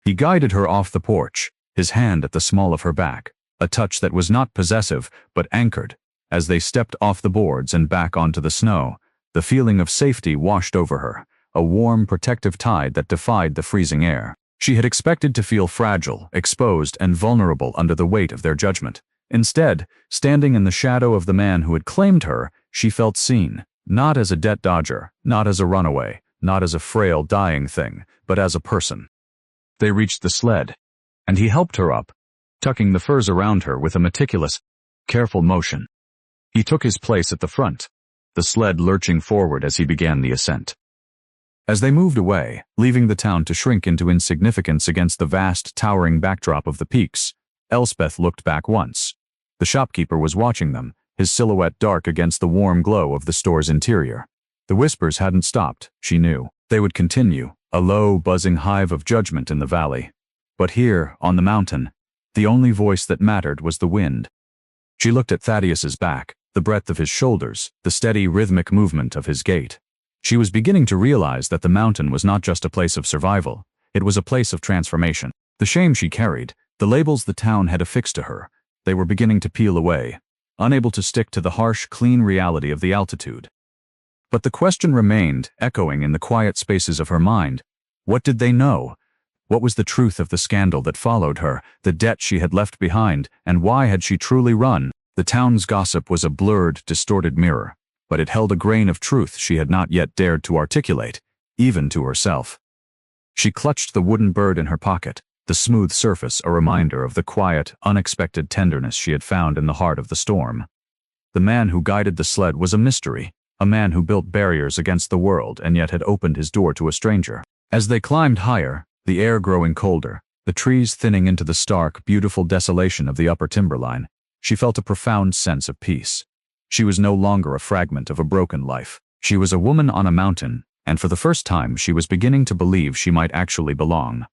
He guided her off the porch, his hand at the small of her back, a touch that was not possessive but anchored. As they stepped off the boards and back onto the snow, the feeling of safety washed over her, a warm, protective tide that defied the freezing air. She had expected to feel fragile, exposed, and vulnerable under the weight of their judgment. Instead, standing in the shadow of the man who had claimed her, she felt seen, not as a debt dodger, not as a runaway, not as a frail, dying thing, but as a person. They reached the sled, and he helped her up, tucking the furs around her with a meticulous, careful motion. He took his place at the front, the sled lurching forward as he began the ascent. As they moved away, leaving the town to shrink into insignificance against the vast, towering backdrop of the peaks, Elspeth looked back once. The shopkeeper was watching them, his silhouette dark against the warm glow of the store's interior. The whispers hadn't stopped, she knew. They would continue, a low, buzzing hive of judgment in the valley. But here, on the mountain, the only voice that mattered was the wind. She looked at Thaddeus's back, the breadth of his shoulders, the steady, rhythmic movement of his gait. She was beginning to realize that the mountain was not just a place of survival, it was a place of transformation. The shame she carried, the labels the town had affixed to her, they were beginning to peel away, unable to stick to the harsh, clean reality of the altitude. But the question remained, echoing in the quiet spaces of her mind. What did they know? What was the truth of the scandal that followed her, the debt she had left behind, and why had she truly run? The town's gossip was a blurred, distorted mirror, but it held a grain of truth she had not yet dared to articulate, even to herself. She clutched the wooden bird in her pocket, the smooth surface a reminder of the quiet, unexpected tenderness she had found in the heart of the storm. The man who guided the sled was a mystery, a man who built barriers against the world and yet had opened his door to a stranger. As they climbed higher, the air growing colder, the trees thinning into the stark, beautiful desolation of the upper timberline, she felt a profound sense of peace. She was no longer a fragment of a broken life. She was a woman on a mountain, and for the first time she was beginning to believe she might actually belong.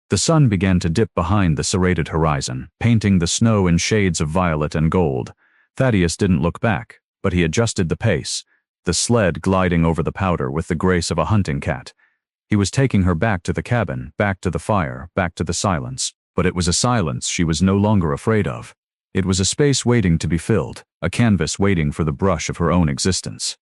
The sun began to dip behind the serrated horizon, painting the snow in shades of violet and gold. Thaddeus didn't look back, but he adjusted the pace, the sled gliding over the powder with the grace of a hunting cat. He was taking her back to the cabin, back to the fire, back to the silence. But it was a silence she was no longer afraid of. It was a space waiting to be filled, a canvas waiting for the brush of her own existence.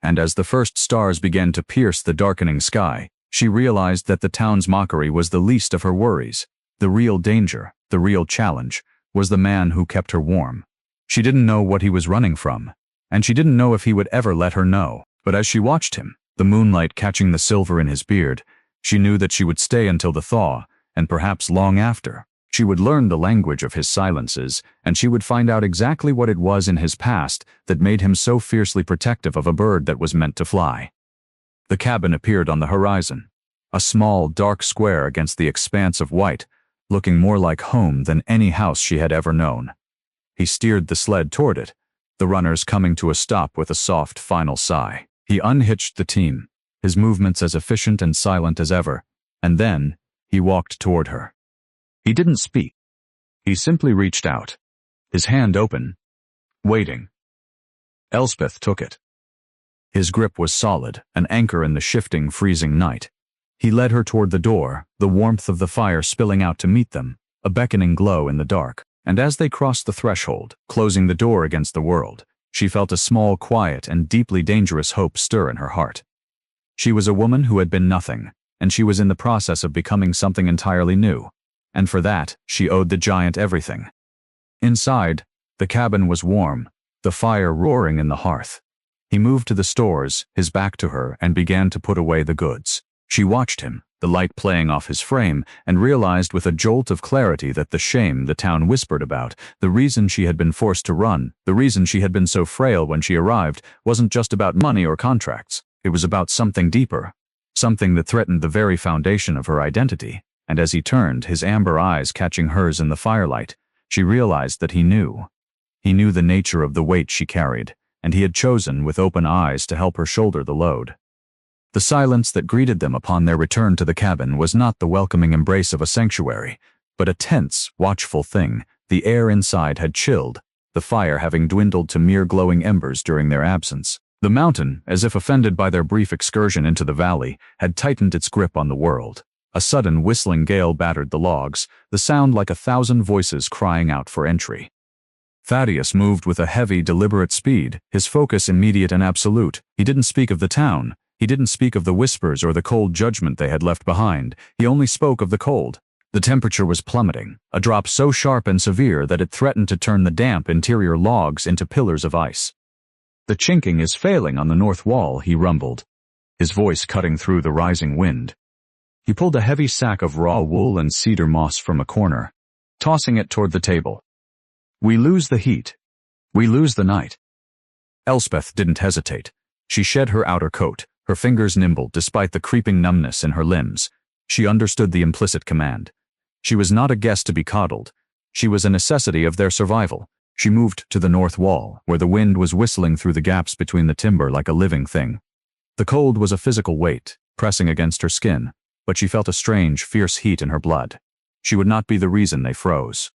And as the first stars began to pierce the darkening sky, she realized that the town's mockery was the least of her worries. The real danger, the real challenge, was the man who kept her warm. She didn't know what he was running from, and she didn't know if he would ever let her know. But as she watched him, the moonlight catching the silver in his beard, she knew that she would stay until the thaw, and perhaps long after. She would learn the language of his silences, and she would find out exactly what it was in his past that made him so fiercely protective of a bird that was meant to fly. The cabin appeared on the horizon, a small, dark square against the expanse of white, looking more like home than any house she had ever known. He steered the sled toward it, the runners coming to a stop with a soft, final sigh. He unhitched the team, his movements as efficient and silent as ever, and then he walked toward her. He didn't speak. He simply reached out, his hand open, waiting. Elspeth took it. His grip was solid, an anchor in the shifting, freezing night. He led her toward the door, the warmth of the fire spilling out to meet them, a beckoning glow in the dark. And as they crossed the threshold, closing the door against the world, she felt a small, quiet, and deeply dangerous hope stir in her heart. She was a woman who had been nothing, and she was in the process of becoming something entirely new. And for that, she owed the giant everything. Inside, the cabin was warm, the fire roaring in the hearth. He moved to the stores, his back to her, and began to put away the goods. She watched him, the light playing off his frame, and realized with a jolt of clarity that the shame the town whispered about, the reason she had been forced to run, the reason she had been so frail when she arrived, wasn't just about money or contracts. It was about something deeper, something that threatened the very foundation of her identity. And as he turned, his amber eyes catching hers in the firelight, she realized that he knew. He knew the nature of the weight she carried, and he had chosen with open eyes to help her shoulder the load. The silence that greeted them upon their return to the cabin was not the welcoming embrace of a sanctuary, but a tense, watchful thing. The air inside had chilled, the fire having dwindled to mere glowing embers during their absence. The mountain, as if offended by their brief excursion into the valley, had tightened its grip on the world. A sudden whistling gale battered the logs, the sound like 1,000 voices crying out for entry. Thaddeus moved with a heavy, deliberate speed, his focus immediate and absolute. He didn't speak of the town. He didn't speak of the whispers or the cold judgment they had left behind. He only spoke of the cold. The temperature was plummeting, a drop so sharp and severe that it threatened to turn the damp interior logs into pillars of ice. "The chinking is failing on the north wall," he rumbled, his voice cutting through the rising wind. He pulled a heavy sack of raw wool and cedar moss from a corner, tossing it toward the table. "We lose the heat. We lose the night." Elspeth didn't hesitate. She shed her outer coat, her fingers nimble despite the creeping numbness in her limbs. She understood the implicit command. She was not a guest to be coddled. She was a necessity of their survival. She moved to the north wall, where the wind was whistling through the gaps between the timber like a living thing. The cold was a physical weight, pressing against her skin, but she felt a strange, fierce heat in her blood. She would not be the reason they froze.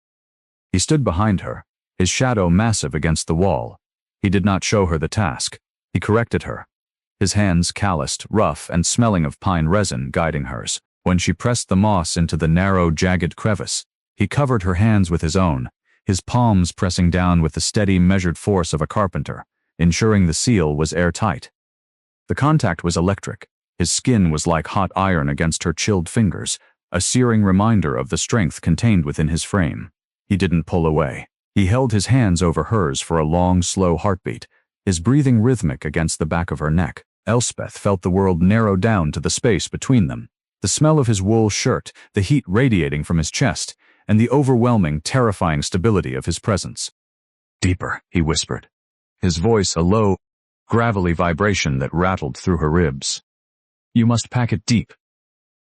He stood behind her, his shadow massive against the wall. He did not show her the task. He corrected her, his hands calloused, rough, and smelling of pine resin guiding hers. When she pressed the moss into the narrow, jagged crevice, he covered her hands with his own, his palms pressing down with the steady, measured force of a carpenter, ensuring the seal was airtight. The contact was electric. His skin was like hot iron against her chilled fingers, a searing reminder of the strength contained within his frame. He didn't pull away. He held his hands over hers for a long, slow heartbeat, his breathing rhythmic against the back of her neck. Elspeth felt the world narrow down to the space between them. The smell of his wool shirt, the heat radiating from his chest, and the overwhelming, terrifying stability of his presence. "Deeper," he whispered, his voice a low, gravelly vibration that rattled through her ribs. "You must pack it deep.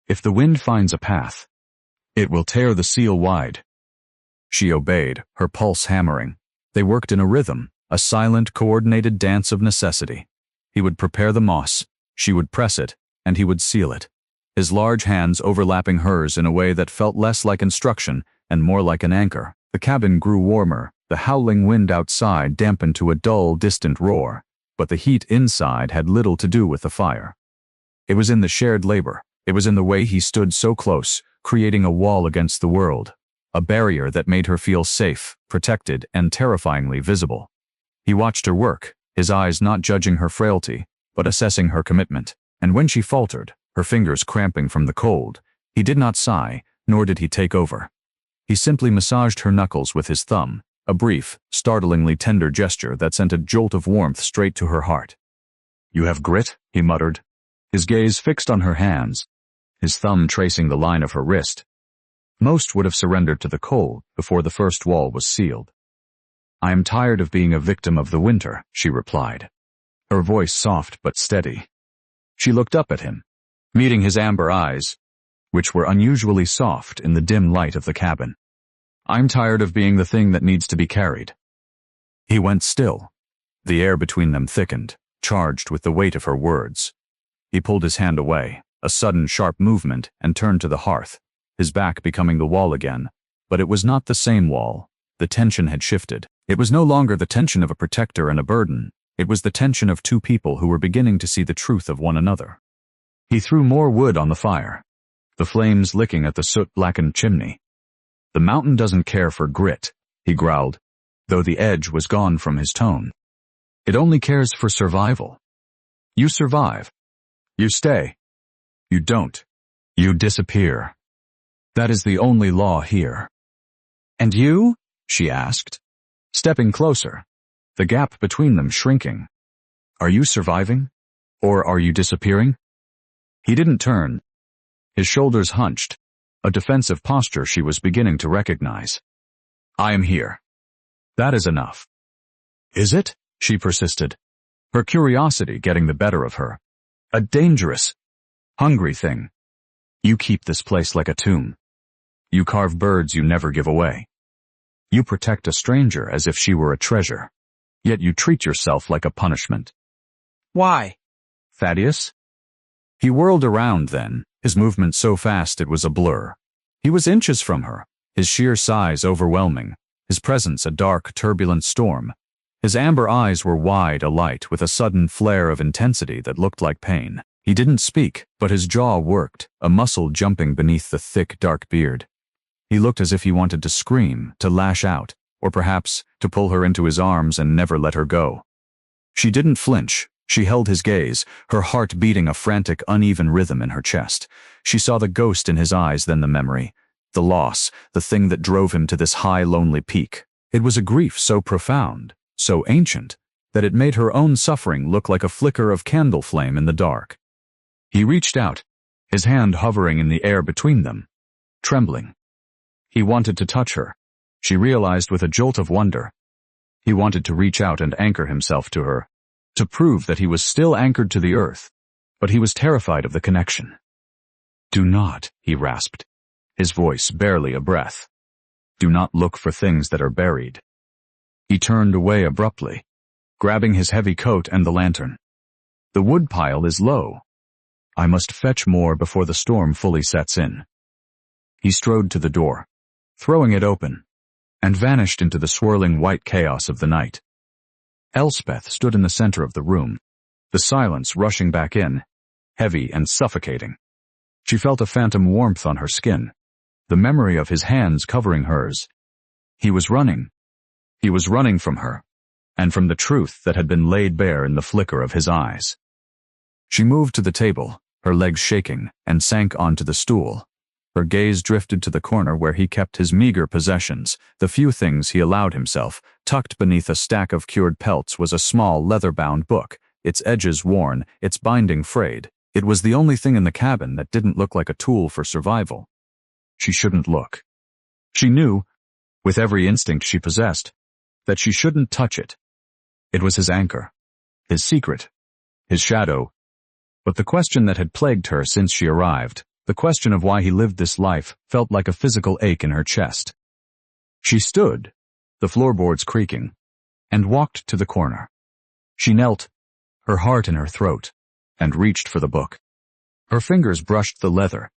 If the wind finds a path, it will tear the seal wide." She obeyed, her pulse hammering. They worked in a rhythm, a silent, coordinated dance of necessity. He would prepare the moss, She would press it, and he would seal it, his large hands overlapping hers in a way that felt less like instruction and more like an anchor. The cabin grew warmer, the howling wind outside dampened to a dull, distant roar, but the heat inside had little to do with the fire. It was in the shared labor. It was in the way he stood so close, creating a wall against the world, a barrier that made her feel safe, protected, and terrifyingly visible. He watched her work, his eyes not judging her frailty, but assessing her commitment, and when she faltered, her fingers cramping from the cold, he did not sigh, nor did he take over. He simply massaged her knuckles with his thumb, a brief, startlingly tender gesture that sent a jolt of warmth straight to her heart. "You have grit," he muttered, his gaze fixed on her hands, his thumb tracing the line of her wrist. Most would have surrendered to the cold before the first wall was sealed. "I am tired of being a victim of the winter," she replied, her voice soft but steady. She looked up at him, meeting his amber eyes, which were unusually soft in the dim light of the cabin. "I'm tired of being the thing that needs to be carried." He went still. The air between them thickened, charged with the weight of her words. He pulled his hand away, a sudden sharp movement, and turned to the hearth, his back becoming the wall again. But it was not the same wall. The tension had shifted. It was no longer the tension of a protector and a burden. It was the tension of two people who were beginning to see the truth of one another. He threw more wood on the fire, the flames licking at the soot-blackened chimney. "The mountain doesn't care for grit," he growled, though the edge was gone from his tone. "It only cares for survival. You survive. You stay. You don't. You disappear. That is the only law here." "And you?" she asked, stepping closer, the gap between them shrinking. "Are you surviving? Or are you disappearing?" He didn't turn. His shoulders hunched, a defensive posture she was beginning to recognize. "I am here. That is enough." "Is it?" she persisted, her curiosity getting the better of her. "A dangerous, hungry thing. You keep this place like a tomb. You carve birds you never give away. You protect a stranger as if she were a treasure. Yet you treat yourself like a punishment." "Why?" "Thaddeus?" He whirled around then, his movement so fast it was a blur. He was inches from her, his sheer size overwhelming, his presence a dark, turbulent storm. His amber eyes were wide alight with a sudden flare of intensity that looked like pain. He didn't speak, but his jaw worked, a muscle jumping beneath the thick, dark beard. He looked as if he wanted to scream, to lash out, or perhaps to pull her into his arms and never let her go. She didn't flinch. She held his gaze, her heart beating a frantic, uneven rhythm in her chest. She saw the ghost in his eyes, then the memory, the loss, the thing that drove him to this high, lonely peak. It was a grief so profound, so ancient, that it made her own suffering look like a flicker of candle flame in the dark. He reached out, his hand hovering in the air between them, trembling. He wanted to touch her, she realized with a jolt of wonder. He wanted to reach out and anchor himself to her, to prove that he was still anchored to the earth, but he was terrified of the connection. "Do not," he rasped, his voice barely a breath. "Do not look for things that are buried." He turned away abruptly, grabbing his heavy coat and the lantern. "The wood pile is low. I must fetch more before the storm fully sets in." He strode to the door, throwing it open, and vanished into the swirling white chaos of the night. Elspeth stood in the center of the room, the silence rushing back in, heavy and suffocating. She felt a phantom warmth on her skin, the memory of his hands covering hers. He was running. He was running from her, and from the truth that had been laid bare in the flicker of his eyes. She moved to the table, her legs shaking, and sank onto the stool. Her gaze drifted to the corner where he kept his meager possessions, the few things he allowed himself. Tucked beneath a stack of cured pelts was a small leather-bound book, its edges worn, its binding frayed. It was the only thing in the cabin that didn't look like a tool for survival. She shouldn't look. She knew, with every instinct she possessed, that she shouldn't touch it. It was his anchor, his secret, his shadow. But the question that had plagued her since she arrived, the question of why he lived this life, felt like a physical ache in her chest. She stood, the floorboards creaking, and walked to the corner. She knelt, her heart in her throat, and reached for the book. Her fingers brushed the leather,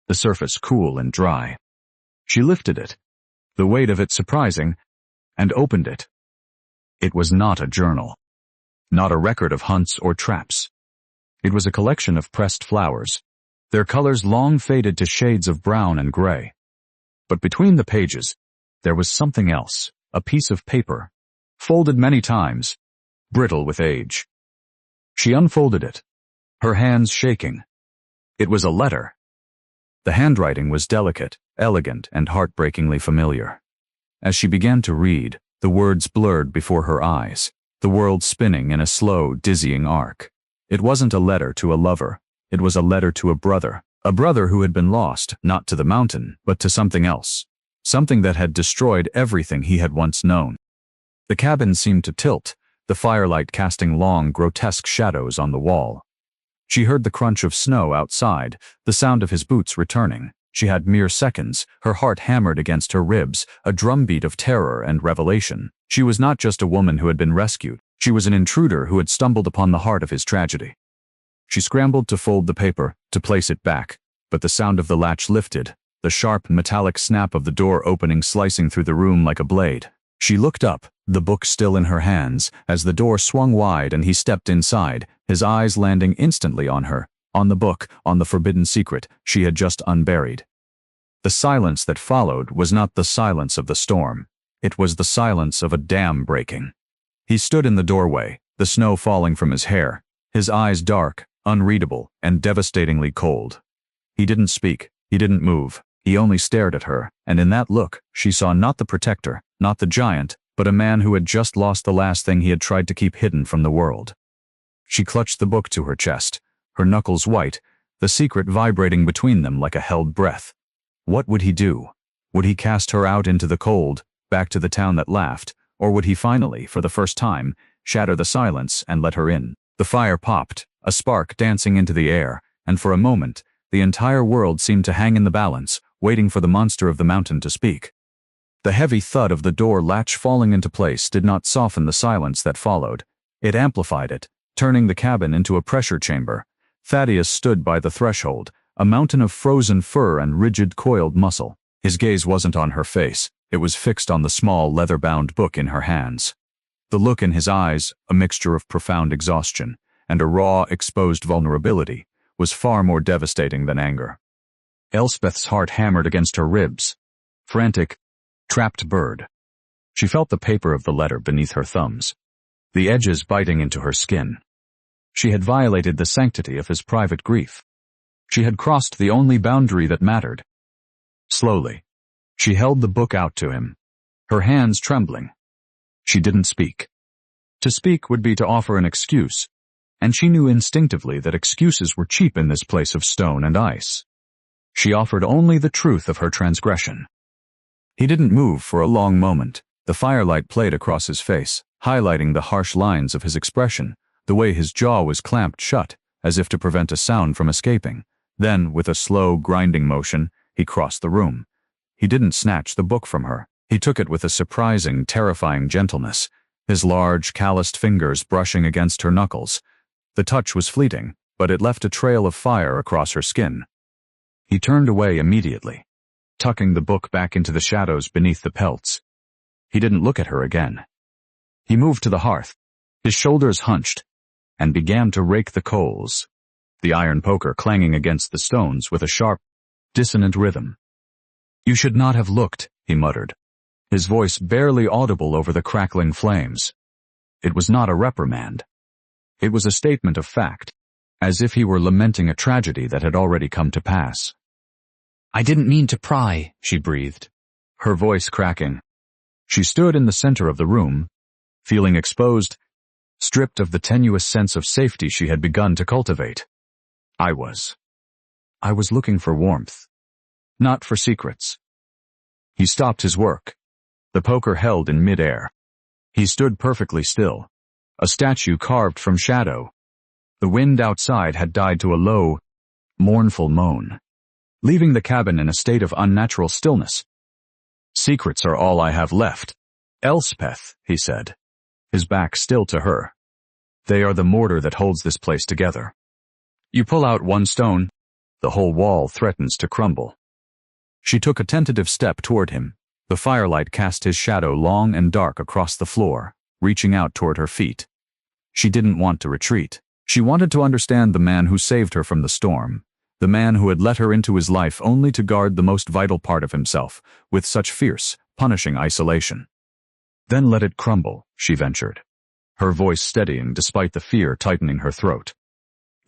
the surface cool and dry. She lifted it, the weight of it surprising, and opened it. It was not a journal, not a record of hunts or traps. It was a collection of pressed flowers, their colors long faded to shades of brown and gray. But between the pages, there was something else, a piece of paper, folded many times, brittle with age. She unfolded it, her hands shaking. It was a letter. The handwriting was delicate, elegant, and heartbreakingly familiar. As she began to read, the words blurred before her eyes, the world spinning in a slow, dizzying arc. It wasn't a letter to a lover. It was a letter to a brother who had been lost, not to the mountain, but to something else, something that had destroyed everything he had once known. The cabin seemed to tilt, the firelight casting long, grotesque shadows on the wall. She heard the crunch of snow outside, the sound of his boots returning. She had mere seconds, her heart hammered against her ribs, a drumbeat of terror and revelation. She was not just a woman who had been rescued. She was an intruder who had stumbled upon the heart of his tragedy. She scrambled to fold the paper, to place it back, but the sound of the latch lifted, the sharp metallic snap of the door opening slicing through the room like a blade. She looked up, the book still in her hands, as the door swung wide and he stepped inside, his eyes landing instantly on her, on the book, on the forbidden secret she had just unburied. The silence that followed was not the silence of the storm. It was the silence of a dam breaking. He stood in the doorway, the snow falling from his hair, his eyes dark, unreadable, and devastatingly cold. He didn't speak, he didn't move, he only stared at her, and in that look, she saw not the protector, not the giant, but a man who had just lost the last thing he had tried to keep hidden from the world. She clutched the book to her chest, her knuckles white, the secret vibrating between them like a held breath. What would he do? Would he cast her out into the cold, back to the town that laughed, or would he finally, for the first time, shatter the silence and let her in? The fire popped, a spark dancing into the air, and for a moment, the entire world seemed to hang in the balance, waiting for the monster of the mountain to speak. The heavy thud of the door latch falling into place did not soften the silence that followed. It amplified it, turning the cabin into a pressure chamber. Thaddeus stood by the threshold, a mountain of frozen fur and rigid coiled muscle. His gaze wasn't on her face, it was fixed on the small leather-bound book in her hands. The look in his eyes, a mixture of profound exhaustion and a raw, exposed vulnerability, was far more devastating than anger. Elspeth's heart hammered against her ribs. Frantic, trapped bird. She felt the paper of the letter beneath her thumbs, the edges biting into her skin. She had violated the sanctity of his private grief. She had crossed the only boundary that mattered. Slowly, she held the book out to him, her hands trembling. She didn't speak. To speak would be to offer an excuse, and she knew instinctively that excuses were cheap in this place of stone and ice. She offered only the truth of her transgression. He didn't move for a long moment. The firelight played across his face, highlighting the harsh lines of his expression, the way his jaw was clamped shut, as if to prevent a sound from escaping. Then, with a slow, grinding motion, he crossed the room. He didn't snatch the book from her. He took it with a surprising, terrifying gentleness, his large, calloused fingers brushing against her knuckles. The touch was fleeting, but it left a trail of fire across her skin. He turned away immediately, tucking the book back into the shadows beneath the pelts. He didn't look at her again. He moved to the hearth, his shoulders hunched, and began to rake the coals, the iron poker clanging against the stones with a sharp, dissonant rhythm. "You should not have looked," he muttered, his voice barely audible over the crackling flames. It was not a reprimand. It was a statement of fact, as if he were lamenting a tragedy that had already come to pass. "I didn't mean to pry," she breathed, her voice cracking. She stood in the center of the room, feeling exposed, stripped of the tenuous sense of safety she had begun to cultivate. I was looking for warmth, not for secrets." He stopped his work, the poker held in midair. He stood perfectly still, a statue carved from shadow. The wind outside had died to a low, mournful moan, leaving the cabin in a state of unnatural stillness. "Secrets are all I have left, Elspeth," he said, his back still to her. "They are the mortar that holds this place together." You pull out one stone, the whole wall threatens to crumble. She took a tentative step toward him. The firelight cast his shadow long and dark across the floor, reaching out toward her feet. She didn't want to retreat. She wanted to understand the man who saved her from the storm, the man who had let her into his life only to guard the most vital part of himself, with such fierce, punishing isolation. Then let it crumble, she ventured, her voice steadying despite the fear tightening her throat.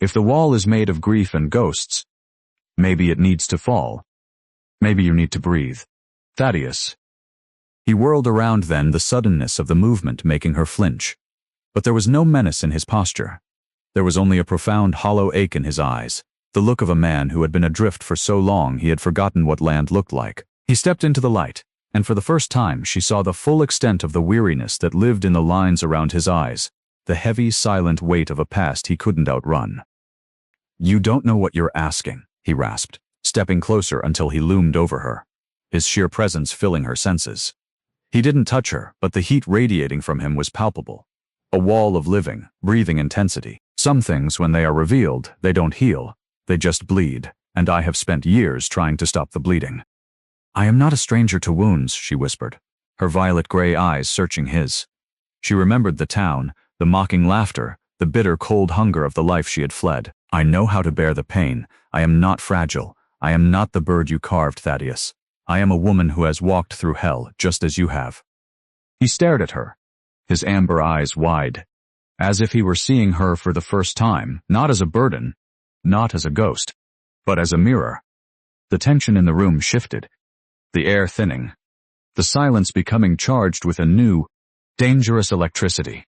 If the wall is made of grief and ghosts, maybe it needs to fall. Maybe you need to breathe. Thaddeus. He whirled around then, the suddenness of the movement making her flinch. But there was no menace in his posture. There was only a profound hollow ache in his eyes, the look of a man who had been adrift for so long he had forgotten what land looked like. He stepped into the light, and for the first time she saw the full extent of the weariness that lived in the lines around his eyes, the heavy, silent weight of a past he couldn't outrun. You don't know what you're asking, he rasped, stepping closer until he loomed over her, his sheer presence filling her senses. He didn't touch her, but the heat radiating from him was palpable. A wall of living, breathing intensity. Some things, when they are revealed, they don't heal, they just bleed, and I have spent years trying to stop the bleeding. I am not a stranger to wounds, she whispered, her violet-gray eyes searching his. She remembered the town, the mocking laughter, the bitter cold hunger of the life she had fled. I know how to bear the pain. I am not fragile. I am not the bird you carved, Thaddeus. I am a woman who has walked through hell, just as you have. He stared at her, his amber eyes wide, as if he were seeing her for the first time, not as a burden, not as a ghost, but as a mirror. The tension in the room shifted, the air thinning, the silence becoming charged with a new, dangerous electricity.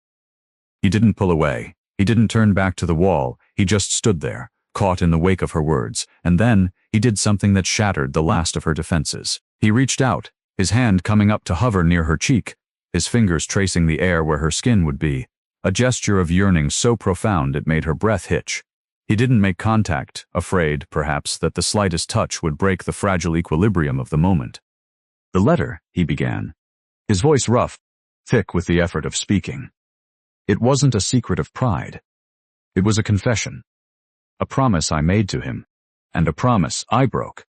He didn't pull away. He didn't turn back to the wall. He just stood there, caught in the wake of her words, and then he did something that shattered the last of her defenses. He reached out, his hand coming up to hover near her cheek, his fingers tracing the air where her skin would be, a gesture of yearning so profound it made her breath hitch. He didn't make contact, afraid, perhaps, that the slightest touch would break the fragile equilibrium of the moment. The letter, he began, his voice rough, thick with the effort of speaking. It wasn't a secret of pride. It was a confession. A promise I made to him, and a promise I broke.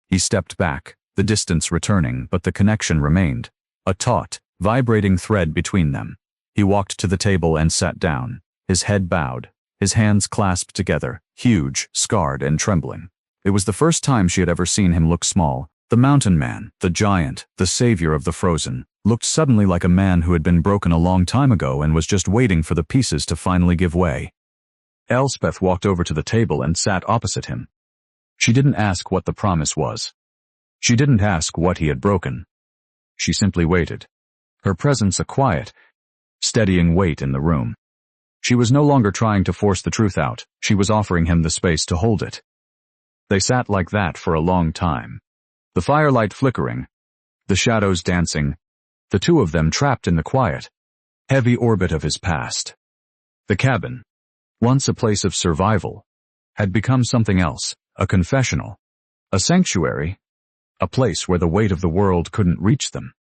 He stepped back, the distance returning, but the connection remained, a taut, vibrating thread between them. He walked to the table and sat down, his head bowed, his hands clasped together, huge, scarred, and trembling. It was the first time she had ever seen him look small. The mountain man, the giant, the savior of the frozen, looked suddenly like a man who had been broken a long time ago and was just waiting for the pieces to finally give way. Elspeth walked over to the table and sat opposite him. She didn't ask what the promise was. She didn't ask what he had broken. She simply waited, her presence a quiet, steadying weight in the room. She was no longer trying to force the truth out. She was offering him the space to hold it. They sat like that for a long time. The firelight flickering, the shadows dancing, the two of them trapped in the quiet, heavy orbit of his past. The cabin, once a place of survival, had become something else, a confessional, a sanctuary, a place where the weight of the world couldn't reach them.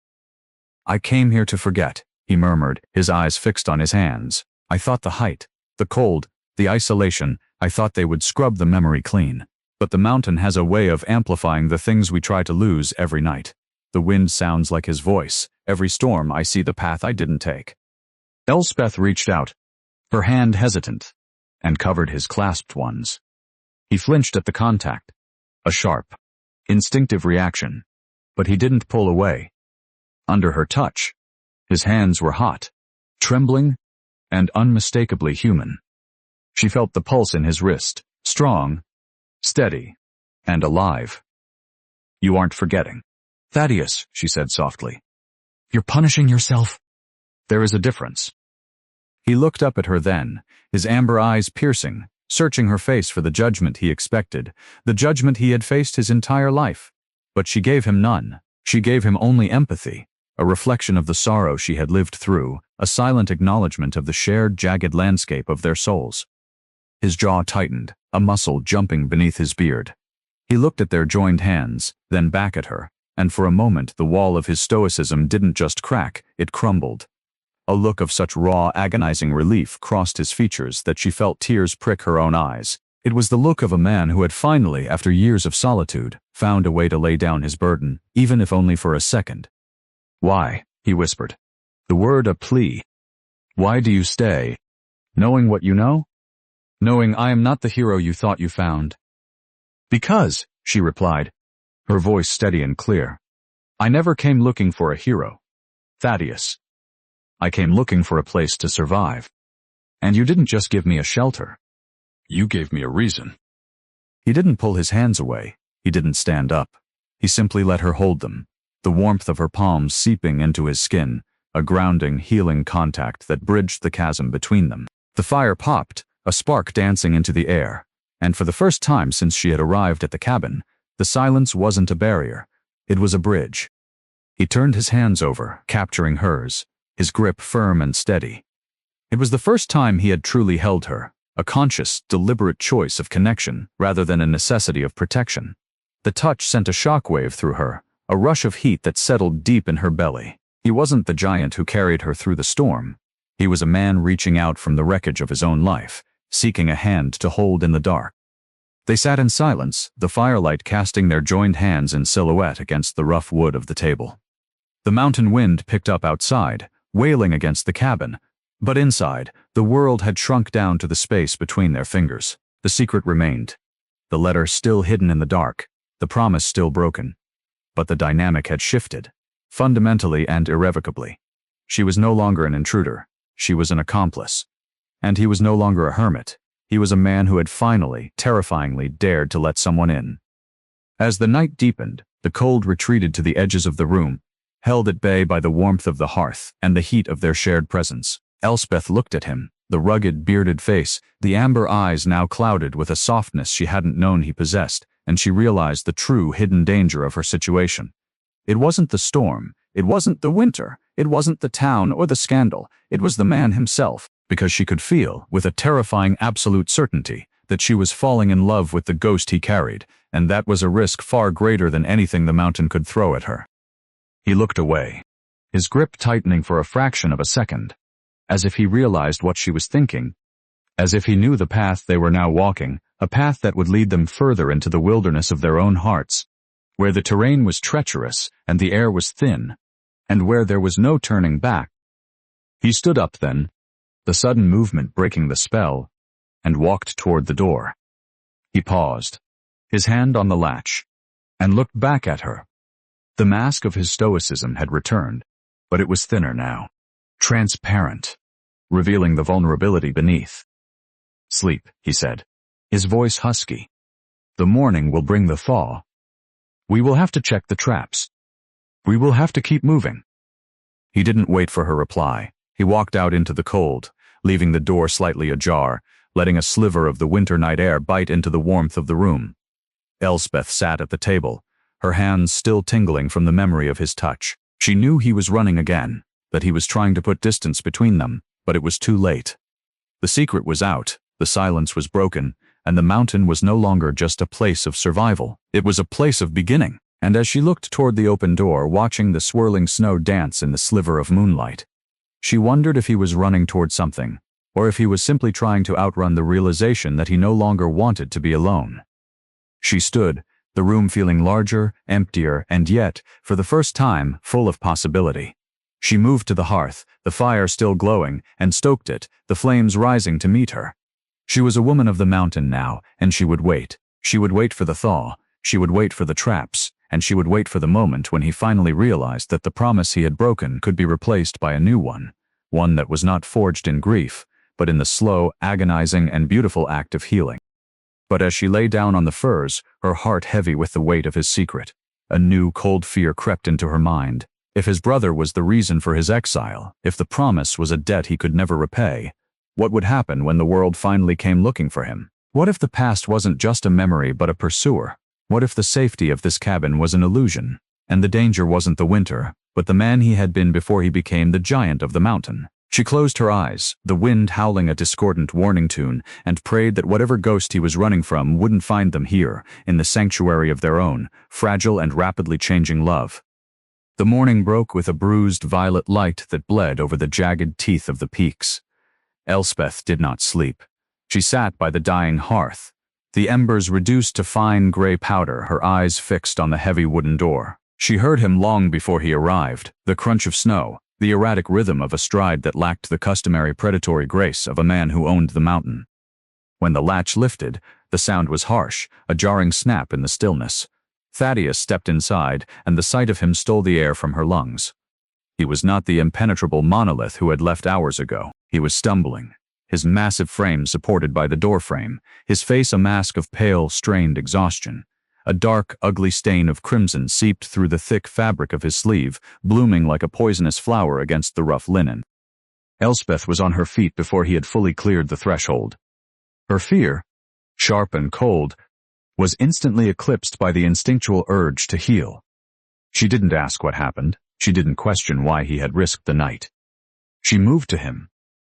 I came here to forget, he murmured, his eyes fixed on his hands. I thought the height, the cold, the isolation, I thought they would scrub the memory clean. But the mountain has a way of amplifying the things we try to lose every night. The wind sounds like his voice. Every storm I see the path I didn't take. Elspeth reached out, her hand hesitant, and covered his clasped ones. He flinched at the contact, a sharp, instinctive reaction, but he didn't pull away. Under her touch, his hands were hot, trembling, and unmistakably human. She felt the pulse in his wrist, strong, steady, and alive. You aren't forgetting. Thaddeus, she said softly. You're punishing yourself? There is a difference. He looked up at her then, his amber eyes piercing, searching her face for the judgment he expected, the judgment he had faced his entire life. But she gave him none. She gave him only empathy, a reflection of the sorrow she had lived through, a silent acknowledgement of the shared jagged landscape of their souls. His jaw tightened, a muscle jumping beneath his beard. He looked at their joined hands, then back at her, and for a moment the wall of his stoicism didn't just crack, it crumbled. A look of such raw, agonizing relief crossed his features that she felt tears prick her own eyes. It was the look of a man who had finally, after years of solitude, found a way to lay down his burden, even if only for a second. "Why?" he whispered. The word a plea. "Why do you stay? Knowing what you know? Knowing I am not the hero you thought you found?" "Because," she replied, her voice steady and clear. "I never came looking for a hero, Thaddeus. I came looking for a place to survive. And you didn't just give me a shelter. You gave me a reason." He didn't pull his hands away. He didn't stand up. He simply let her hold them, the warmth of her palms seeping into his skin, a grounding, healing contact that bridged the chasm between them. The fire popped, a spark dancing into the air, and for the first time since she had arrived at the cabin, the silence wasn't a barrier. It was a bridge. He turned his hands over, capturing hers, his grip firm and steady. It was the first time he had truly held her, a conscious, deliberate choice of connection rather than a necessity of protection. The touch sent a shockwave through her, a rush of heat that settled deep in her belly. He wasn't the giant who carried her through the storm. He was a man reaching out from the wreckage of his own life, seeking a hand to hold in the dark. They sat in silence, the firelight casting their joined hands in silhouette against the rough wood of the table. The mountain wind picked up outside, wailing against the cabin, but inside, the world had shrunk down to the space between their fingers. The secret remained. The letter still hidden in the dark, the promise still broken. But the dynamic had shifted, fundamentally and irrevocably. She was no longer an intruder. She was an accomplice. And he was no longer a hermit. He was a man who had finally, terrifyingly dared to let someone in. As the night deepened, the cold retreated to the edges of the room, held at bay by the warmth of the hearth and the heat of their shared presence. Elspeth looked at him, the rugged, bearded face, the amber eyes now clouded with a softness she hadn't known he possessed, and she realized the true hidden danger of her situation. It wasn't the storm, it wasn't the winter, it wasn't the town or the scandal, it was the man himself, because she could feel, with a terrifying absolute certainty, that she was falling in love with the ghost he carried, and that was a risk far greater than anything the mountain could throw at her. He looked away, his grip tightening for a fraction of a second, as if he realized what she was thinking, as if he knew the path they were now walking, a path that would lead them further into the wilderness of their own hearts, where the terrain was treacherous and the air was thin, and where there was no turning back. He stood up then, the sudden movement breaking the spell, and walked toward the door. He paused, his hand on the latch, and looked back at her. The mask of his stoicism had returned, but it was thinner now, transparent, revealing the vulnerability beneath. "Sleep," he said, his voice husky. "The morning will bring the thaw. We will have to check the traps. We will have to keep moving." He didn't wait for her reply. He walked out into the cold, leaving the door slightly ajar, letting a sliver of the winter night air bite into the warmth of the room. Elspeth sat at the table, her hands still tingling from the memory of his touch. She knew he was running again, that he was trying to put distance between them, but it was too late. The secret was out, the silence was broken, and the mountain was no longer just a place of survival. It was a place of beginning. And as she looked toward the open door, watching the swirling snow dance in the sliver of moonlight, she wondered if he was running toward something, or if he was simply trying to outrun the realization that he no longer wanted to be alone. She stood, the room feeling larger, emptier, and yet, for the first time, full of possibility. She moved to the hearth, the fire still glowing, and stoked it, the flames rising to meet her. She was a woman of the mountain now, and she would wait. She would wait for the thaw, she would wait for the traps, and she would wait for the moment when he finally realized that the promise he had broken could be replaced by a new one that was not forged in grief, but in the slow, agonizing, and beautiful act of healing. But as she lay down on the furs, her heart heavy with the weight of his secret, a new cold fear crept into her mind. If his brother was the reason for his exile, if the promise was a debt he could never repay, what would happen when the world finally came looking for him? What if the past wasn't just a memory but a pursuer? What if the safety of this cabin was an illusion, and the danger wasn't the winter, but the man he had been before he became the giant of the mountain? She closed her eyes, the wind howling a discordant warning tune, and prayed that whatever ghost he was running from wouldn't find them here, in the sanctuary of their own, fragile and rapidly changing love. The morning broke with a bruised violet light that bled over the jagged teeth of the peaks. Elspeth did not sleep. She sat by the dying hearth, the embers reduced to fine gray powder, her eyes fixed on the heavy wooden door. She heard him long before he arrived, the crunch of snow, the erratic rhythm of a stride that lacked the customary predatory grace of a man who owned the mountain. When the latch lifted, the sound was harsh, a jarring snap in the stillness. Thaddeus stepped inside, and the sight of him stole the air from her lungs. He was not the impenetrable monolith who had left hours ago. He was stumbling, his massive frame supported by the doorframe, his face a mask of pale, strained exhaustion. A dark, ugly stain of crimson seeped through the thick fabric of his sleeve, blooming like a poisonous flower against the rough linen. Elspeth was on her feet before he had fully cleared the threshold. Her fear, sharp and cold, was instantly eclipsed by the instinctual urge to heal. She didn't ask what happened. She didn't question why he had risked the night. She moved to him,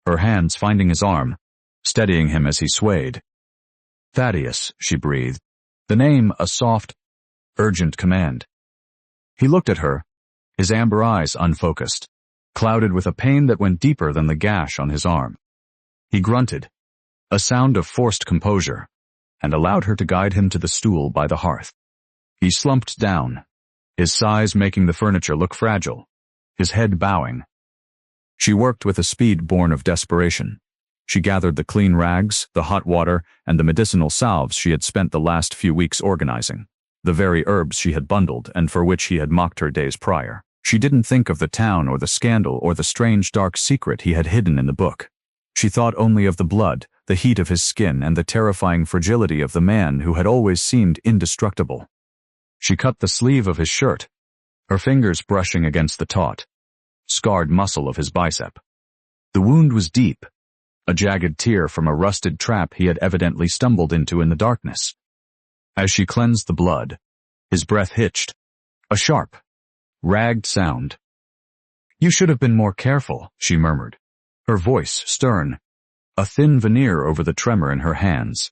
her hands finding his arm, steadying him as he swayed. "Thaddeus," she breathed, the name a soft, urgent command. He looked at her, his amber eyes unfocused, clouded with a pain that went deeper than the gash on his arm. He grunted, a sound of forced composure, and allowed her to guide him to the stool by the hearth. He slumped down, his size making the furniture look fragile, his head bowing. She worked with a speed born of desperation. She gathered the clean rags, the hot water, and the medicinal salves she had spent the last few weeks organizing, the very herbs she had bundled and for which he had mocked her days prior. She didn't think of the town or the scandal or the strange dark secret he had hidden in the book. She thought only of the blood, the heat of his skin, and the terrifying fragility of the man who had always seemed indestructible. She cut the sleeve of his shirt, her fingers brushing against the taut, scarred muscle of his bicep. The wound was deep, a jagged tear from a rusted trap he had evidently stumbled into in the darkness. As she cleansed the blood, his breath hitched, a sharp, ragged sound. "You should have been more careful," she murmured, her voice stern, a thin veneer over the tremor in her hands.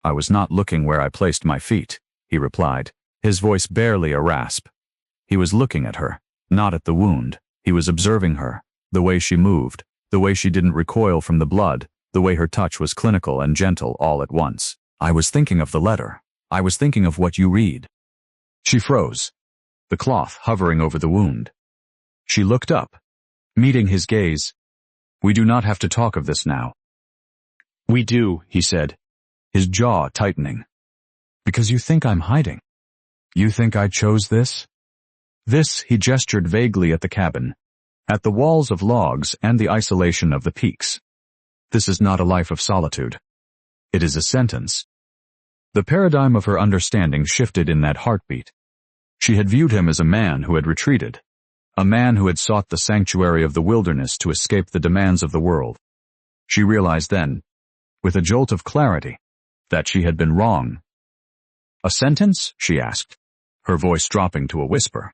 "I was not looking where I placed my feet," he replied, his voice barely a rasp. He was looking at her, not at the wound. He was observing her, the way she moved, the way she didn't recoil from the blood, the way her touch was clinical and gentle all at once. "I was thinking of the letter. I was thinking of what you read." She froze, the cloth hovering over the wound. She looked up, meeting his gaze. "We do not have to talk of this now." "We do," he said, his jaw tightening. "Because you think I'm hiding. You think I chose this?" This, he gestured vaguely at the cabin, at the walls of logs and the isolation of the peaks. "This is not a life of solitude. It is a sentence." The paradigm of her understanding shifted in that heartbeat. She had viewed him as a man who had retreated, a man who had sought the sanctuary of the wilderness to escape the demands of the world. She realized then, with a jolt of clarity, that she had been wrong. "A sentence?" she asked, her voice dropping to a whisper.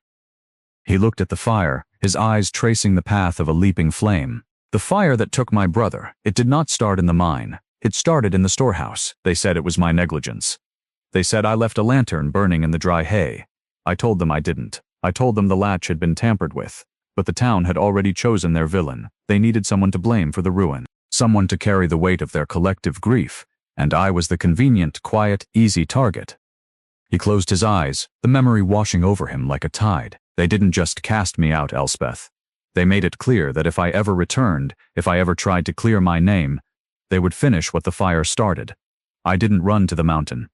He looked at the fire, his eyes tracing the path of a leaping flame. "The fire that took my brother, it did not start in the mine. It started in the storehouse. They said it was my negligence. They said I left a lantern burning in the dry hay. I told them I didn't. I told them the latch had been tampered with. But the town had already chosen their villain. They needed someone to blame for the ruin, someone to carry the weight of their collective grief, and I was the convenient, quiet, easy target." He closed his eyes, the memory washing over him like a tide. "They didn't just cast me out, Elspeth. They made it clear that if I ever returned, if I ever tried to clear my name, they would finish what the fire started. I didn't run to the mountain.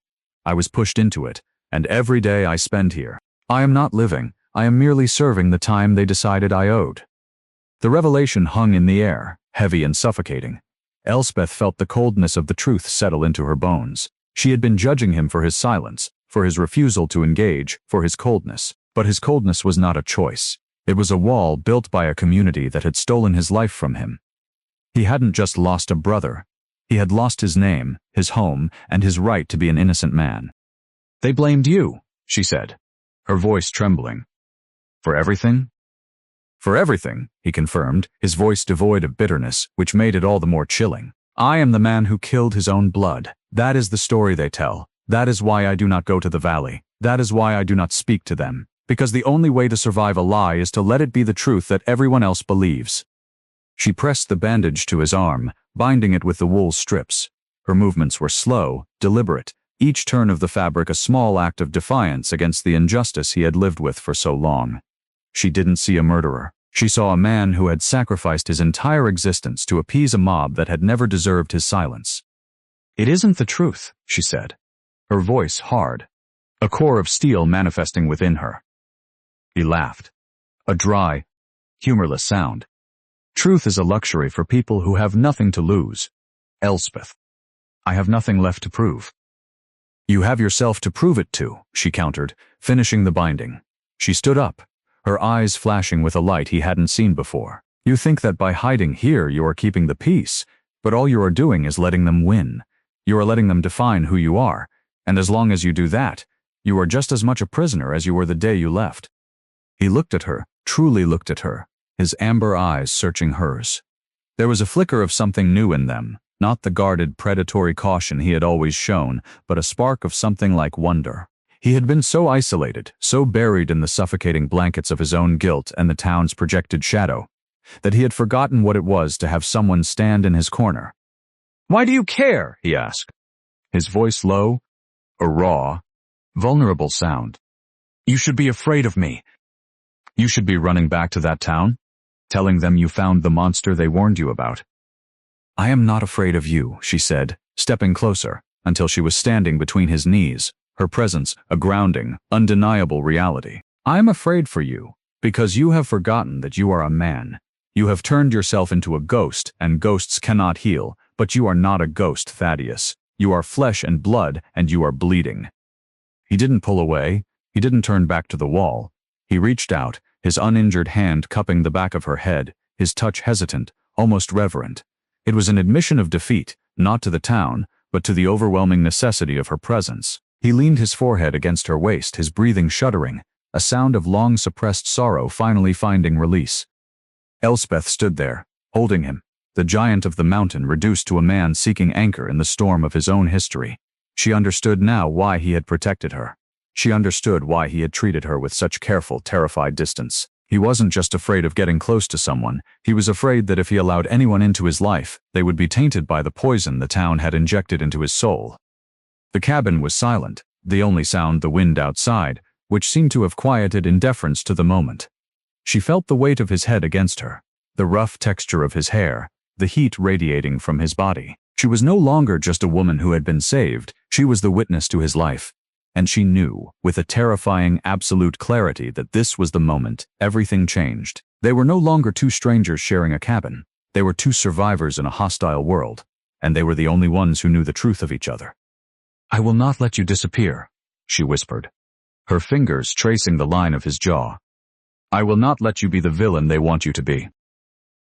I was pushed into it, and every day I spend here, I am not living, I am merely serving the time they decided I owed." The revelation hung in the air, heavy and suffocating. Elspeth felt the coldness of the truth settle into her bones. She had been judging him for his silence, for his refusal to engage, for his coldness. But his coldness was not a choice. It was a wall built by a community that had stolen his life from him. He hadn't just lost a brother. He had lost his name, his home, and his right to be an innocent man. "They blamed you," she said, her voice trembling. "For everything?" "For everything," he confirmed, his voice devoid of bitterness, which made it all the more chilling. "I am the man who killed his own blood. That is the story they tell. That is why I do not go to the valley. That is why I do not speak to them. Because the only way to survive a lie is to let it be the truth that everyone else believes." She pressed the bandage to his arm, binding it with the wool strips. Her movements were slow, deliberate, each turn of the fabric a small act of defiance against the injustice he had lived with for so long. She didn't see a murderer. She saw a man who had sacrificed his entire existence to appease a mob that had never deserved his silence. "It isn't the truth," she said, her voice hard, a core of steel manifesting within her. He laughed, a dry, humorless sound. "Truth is a luxury for people who have nothing to lose. Elspeth, I have nothing left to prove." "You have yourself to prove it to," she countered, finishing the binding. She stood up, her eyes flashing with a light he hadn't seen before. "You think that by hiding here you are keeping the peace, but all you are doing is letting them win. You are letting them define who you are, and as long as you do that, you are just as much a prisoner as you were the day you left." He looked at her, truly looked at her, his amber eyes searching hers. There was a flicker of something new in them, not the guarded, predatory caution he had always shown, but a spark of something like wonder. He had been so isolated, so buried in the suffocating blankets of his own guilt and the town's projected shadow, that he had forgotten what it was to have someone stand in his corner. "Why do you care?" he asked, his voice low, a raw, vulnerable sound. "You should be afraid of me. You should be running back to that town, telling them you found the monster they warned you about." "I am not afraid of you," she said, stepping closer, until she was standing between his knees, her presence a grounding, undeniable reality. "I am afraid for you, because you have forgotten that you are a man. You have turned yourself into a ghost, and ghosts cannot heal, but you are not a ghost, Thaddeus. You are flesh and blood, and you are bleeding." He didn't pull away, he didn't turn back to the wall. He reached out, his uninjured hand cupping the back of her head, his touch hesitant, almost reverent. It was an admission of defeat, not to the town, but to the overwhelming necessity of her presence. He leaned his forehead against her waist, his breathing shuddering, a sound of long-suppressed sorrow finally finding release. Elspeth stood there, holding him, the giant of the mountain reduced to a man seeking anchor in the storm of his own history. She understood now why he had protected her. She understood why he had treated her with such careful, terrified distance. He wasn't just afraid of getting close to someone, he was afraid that if he allowed anyone into his life, they would be tainted by the poison the town had injected into his soul. The cabin was silent, the only sound the wind outside, which seemed to have quieted in deference to the moment. She felt the weight of his head against her, the rough texture of his hair, the heat radiating from his body. She was no longer just a woman who had been saved, she was the witness to his life. And she knew, with a terrifying, absolute clarity, that this was the moment everything changed. They were no longer two strangers sharing a cabin. They were two survivors in a hostile world, and they were the only ones who knew the truth of each other. "I will not let you disappear," she whispered, her fingers tracing the line of his jaw. "I will not let you be the villain they want you to be."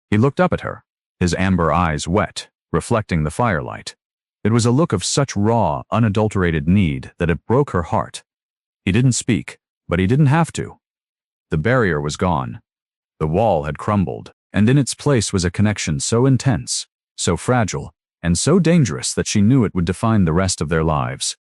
He looked up at her, his amber eyes wet, reflecting the firelight. It was a look of such raw, unadulterated need that it broke her heart. He didn't speak, but he didn't have to. The barrier was gone. The wall had crumbled, and in its place was a connection so intense, so fragile, and so dangerous that she knew it would define the rest of their lives.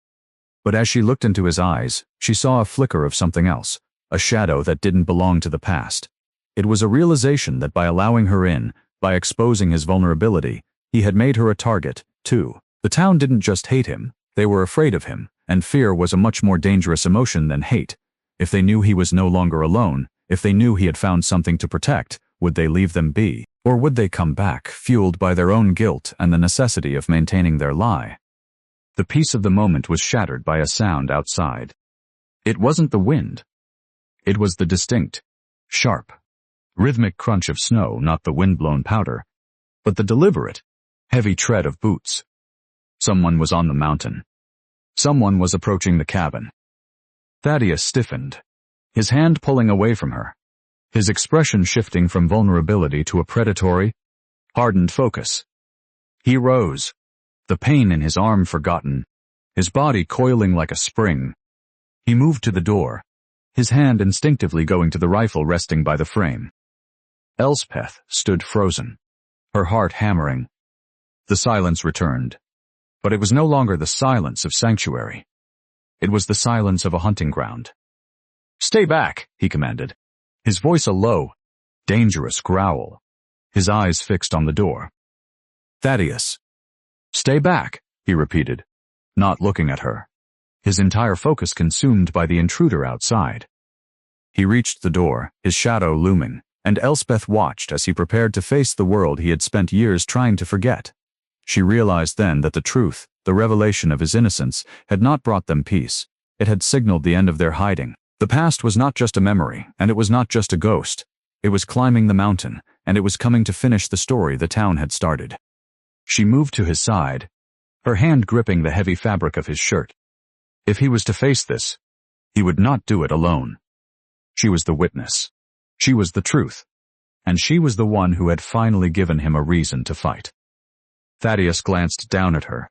But as she looked into his eyes, she saw a flicker of something else, a shadow that didn't belong to the past. It was a realization that by allowing her in, by exposing his vulnerability, he had made her a target, too. The town didn't just hate him, they were afraid of him, and fear was a much more dangerous emotion than hate. If they knew he was no longer alone, if they knew he had found something to protect, would they leave them be? Or would they come back, fueled by their own guilt and the necessity of maintaining their lie? The peace of the moment was shattered by a sound outside. It wasn't the wind. It was the distinct, sharp, rhythmic crunch of snow, not the wind-blown powder, but the deliberate, heavy tread of boots. Someone was on the mountain. Someone was approaching the cabin. Thaddeus stiffened, his hand pulling away from her, his expression shifting from vulnerability to a predatory, hardened focus. He rose, the pain in his arm forgotten, his body coiling like a spring. He moved to the door, his hand instinctively going to the rifle resting by the frame. Elspeth stood frozen, her heart hammering. The silence returned, but it was no longer the silence of sanctuary. It was the silence of a hunting ground. "Stay back," he commanded, his voice a low, dangerous growl, his eyes fixed on the door. "Thaddeus, stay back," he repeated, not looking at her, his entire focus consumed by the intruder outside. He reached the door, his shadow looming, and Elspeth watched as he prepared to face the world he had spent years trying to forget. She realized then that the truth, the revelation of his innocence, had not brought them peace. It had signaled the end of their hiding. The past was not just a memory, and it was not just a ghost. It was climbing the mountain, and it was coming to finish the story the town had started. She moved to his side, her hand gripping the heavy fabric of his shirt. If he was to face this, he would not do it alone. She was the witness. She was the truth. And she was the one who had finally given him a reason to fight. Thaddeus glanced down at her,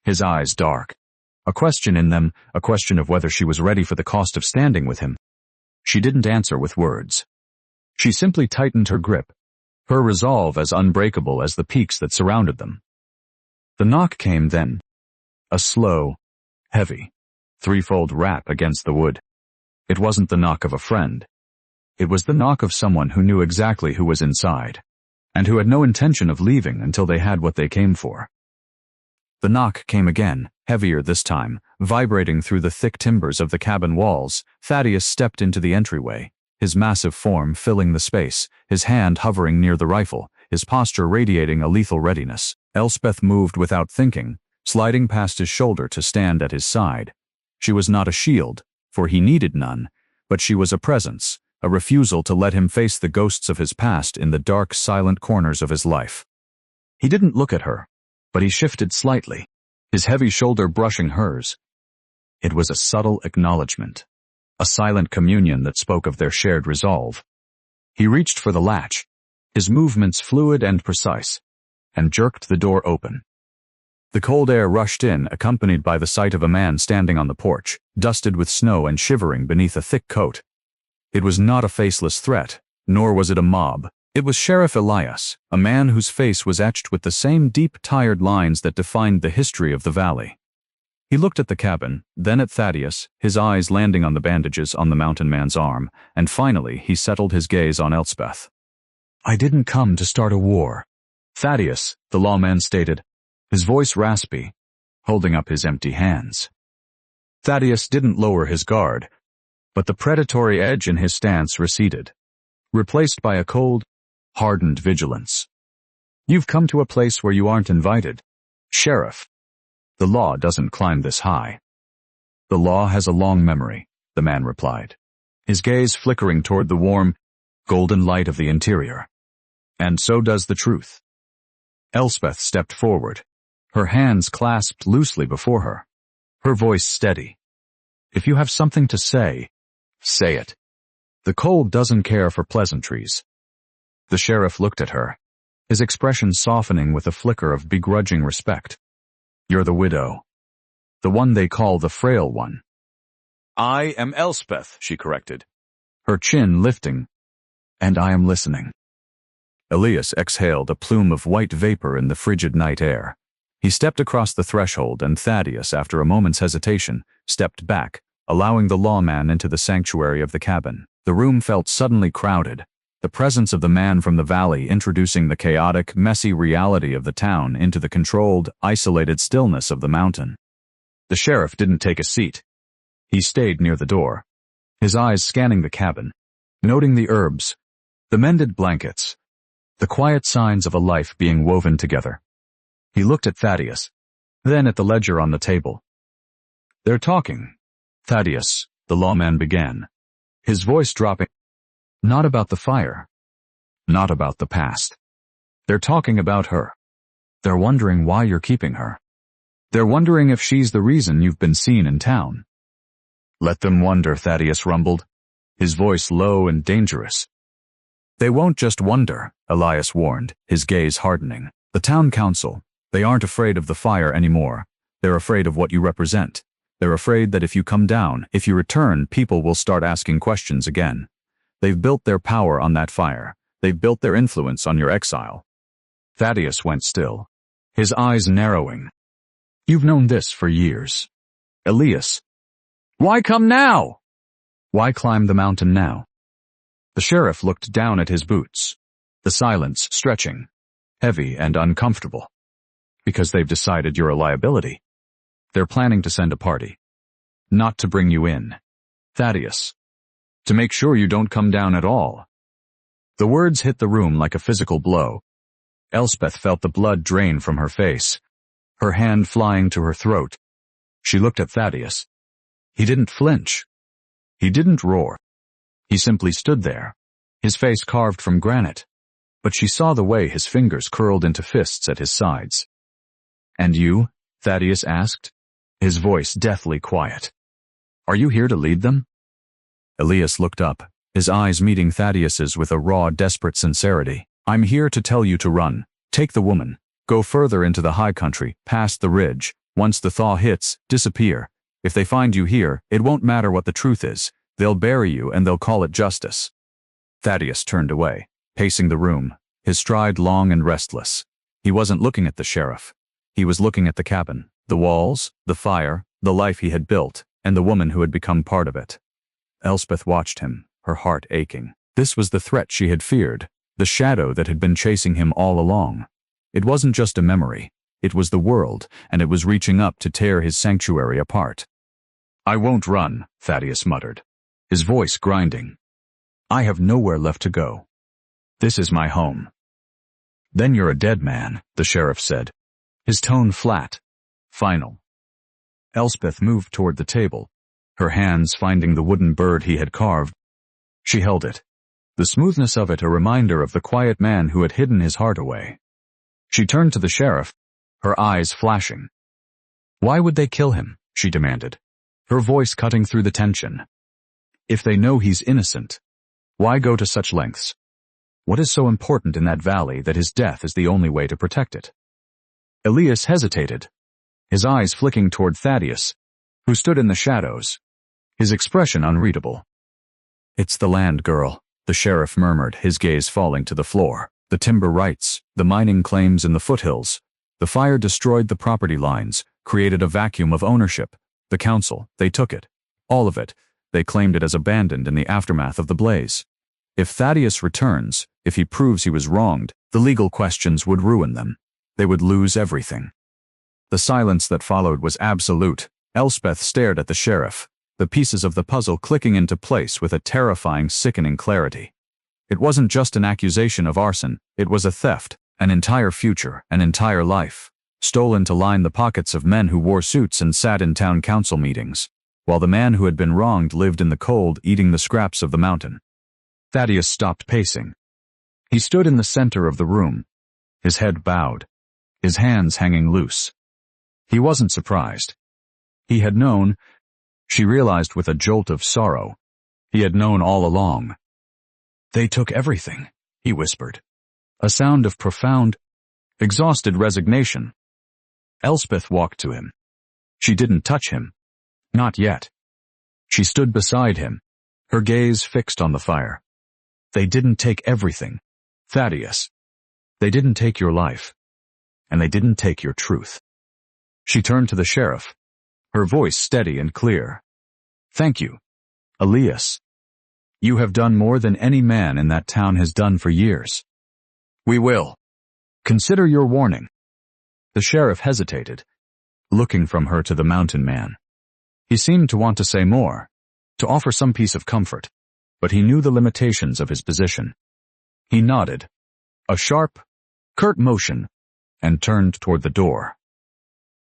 his eyes dark. A question in them, a question of whether she was ready for the cost of standing with him. She didn't answer with words. She simply tightened her grip, her resolve as unbreakable as the peaks that surrounded them. The knock came then, a slow, heavy, threefold rap against the wood. It wasn't the knock of a friend. It was the knock of someone who knew exactly who was inside, and who had no intention of leaving until they had what they came for. The knock came again, heavier this time, vibrating through the thick timbers of the cabin walls. Thaddeus stepped into the entryway, his massive form filling the space, his hand hovering near the rifle, his posture radiating a lethal readiness. Elspeth moved without thinking, sliding past his shoulder to stand at his side. She was not a shield, for he needed none, but she was a presence, a refusal to let him face the ghosts of his past in the dark, silent corners of his life. He didn't look at her, but he shifted slightly, his heavy shoulder brushing hers. It was a subtle acknowledgement, a silent communion that spoke of their shared resolve. He reached for the latch, his movements fluid and precise, and jerked the door open. The cold air rushed in, accompanied by the sight of a man standing on the porch, dusted with snow and shivering beneath a thick coat. It was not a faceless threat, nor was it a mob. It was Sheriff Elias, a man whose face was etched with the same deep, tired lines that defined the history of the valley. He looked at the cabin, then at Thaddeus, his eyes landing on the bandages on the mountain man's arm, and finally he settled his gaze on Elspeth. "I didn't come to start a war," Thaddeus, the lawman stated, his voice raspy, holding up his empty hands. Thaddeus didn't lower his guard, but the predatory edge in his stance receded, replaced by a cold, hardened vigilance. "You've come to a place where you aren't invited, Sheriff. The law doesn't climb this high." "The law has a long memory," the man replied, his gaze flickering toward the warm, golden light of the interior. "And so does the truth." Elspeth stepped forward, her hands clasped loosely before her, her voice steady. "If you have something to say, say it. The cold doesn't care for pleasantries." The sheriff looked at her, his expression softening with a flicker of begrudging respect. "You're the widow. The one they call the frail one." "I am Elspeth," she corrected, her chin lifting. "And I am listening." Elias exhaled a plume of white vapor in the frigid night air. He stepped across the threshold, and Thaddeus, after a moment's hesitation, stepped back, allowing the lawman into the sanctuary of the cabin. The room felt suddenly crowded, the presence of the man from the valley introducing the chaotic, messy reality of the town into the controlled, isolated stillness of the mountain. The sheriff didn't take a seat. He stayed near the door, his eyes scanning the cabin, noting the herbs, the mended blankets, the quiet signs of a life being woven together. He looked at Thaddeus, then at the ledger on the table. "They're talking," Thaddeus, the lawman began, his voice dropping. "Not about the fire. Not about the past. They're talking about her. They're wondering why you're keeping her. They're wondering if she's the reason you've been seen in town." "Let them wonder," Thaddeus rumbled, his voice low and dangerous. "They won't just wonder," Elias warned, his gaze hardening. "The town council, they aren't afraid of the fire anymore. They're afraid of what you represent. They're afraid that if you come down, if you return, people will start asking questions again. They've built their power on that fire. They've built their influence on your exile." Thaddeus went still, his eyes narrowing. "You've known this for years." "Elias, why come now? Why climb the mountain now?" The sheriff looked down at his boots, the silence stretching, heavy and uncomfortable. Because they've decided you're a liability. They're planning to send a party. Not to bring you in. Thaddeus. To make sure you don't come down at all. The words hit the room like a physical blow. Elspeth felt the blood drain from her face, her hand flying to her throat. She looked at Thaddeus. He didn't flinch. He didn't roar. He simply stood there, his face carved from granite. But she saw the way his fingers curled into fists at his sides. "And you?" Thaddeus asked, his voice deathly quiet. "Are you here to lead them?" Elias looked up, his eyes meeting Thaddeus's with a raw, desperate sincerity. "I'm here to tell you to run. Take the woman. Go further into the high country, past the ridge. Once the thaw hits, disappear. If they find you here, it won't matter what the truth is. They'll bury you and they'll call it justice." Thaddeus turned away, pacing the room, his stride long and restless. He wasn't looking at the sheriff. He was looking at the cabin, the walls, the fire, the life he had built, and the woman who had become part of it. Elspeth watched him, her heart aching. This was the threat she had feared, the shadow that had been chasing him all along. It wasn't just a memory. It was the world, and it was reaching up to tear his sanctuary apart. "I won't run," Thaddeus muttered, his voice grinding. "I have nowhere left to go. This is my home." "Then you're a dead man," the sheriff said, his tone flat, final. Elspeth moved toward the table, her hands finding the wooden bird he had carved. She held it, the smoothness of it a reminder of the quiet man who had hidden his heart away. She turned to the sheriff, her eyes flashing. "Why would they kill him?" she demanded, her voice cutting through the tension. "If they know he's innocent, why go to such lengths? What is so important in that valley that his death is the only way to protect it?" Elias hesitated, his eyes flicking toward Thaddeus, who stood in the shadows, his expression unreadable. "It's the land, girl," the sheriff murmured, his gaze falling to the floor. "The timber rights, the mining claims in the foothills. The fire destroyed the property lines, created a vacuum of ownership. The council, they took it. All of it. They claimed it as abandoned in the aftermath of the blaze. If Thaddeus returns, if he proves he was wronged, the legal questions would ruin them. They would lose everything." The silence that followed was absolute. Elspeth stared at the sheriff, the pieces of the puzzle clicking into place with a terrifying, sickening clarity. It wasn't just an accusation of arson, it was a theft, an entire future, an entire life, stolen to line the pockets of men who wore suits and sat in town council meetings, while the man who had been wronged lived in the cold eating the scraps of the mountain. Thaddeus stopped pacing. He stood in the center of the room, his head bowed, his hands hanging loose. He wasn't surprised. He had known, she realized with a jolt of sorrow, he had known all along. "They took everything," he whispered, a sound of profound, exhausted resignation. Elspeth walked to him. She didn't touch him. Not yet. She stood beside him, her gaze fixed on the fire. "They didn't take everything, Thaddeus. They didn't take your life. And they didn't take your truth." She turned to the sheriff, her voice steady and clear. "Thank you, Elias. You have done more than any man in that town has done for years. We will. Consider your warning." The sheriff hesitated, looking from her to the mountain man. He seemed to want to say more, to offer some piece of comfort, but he knew the limitations of his position. He nodded, a sharp, curt motion, and turned toward the door.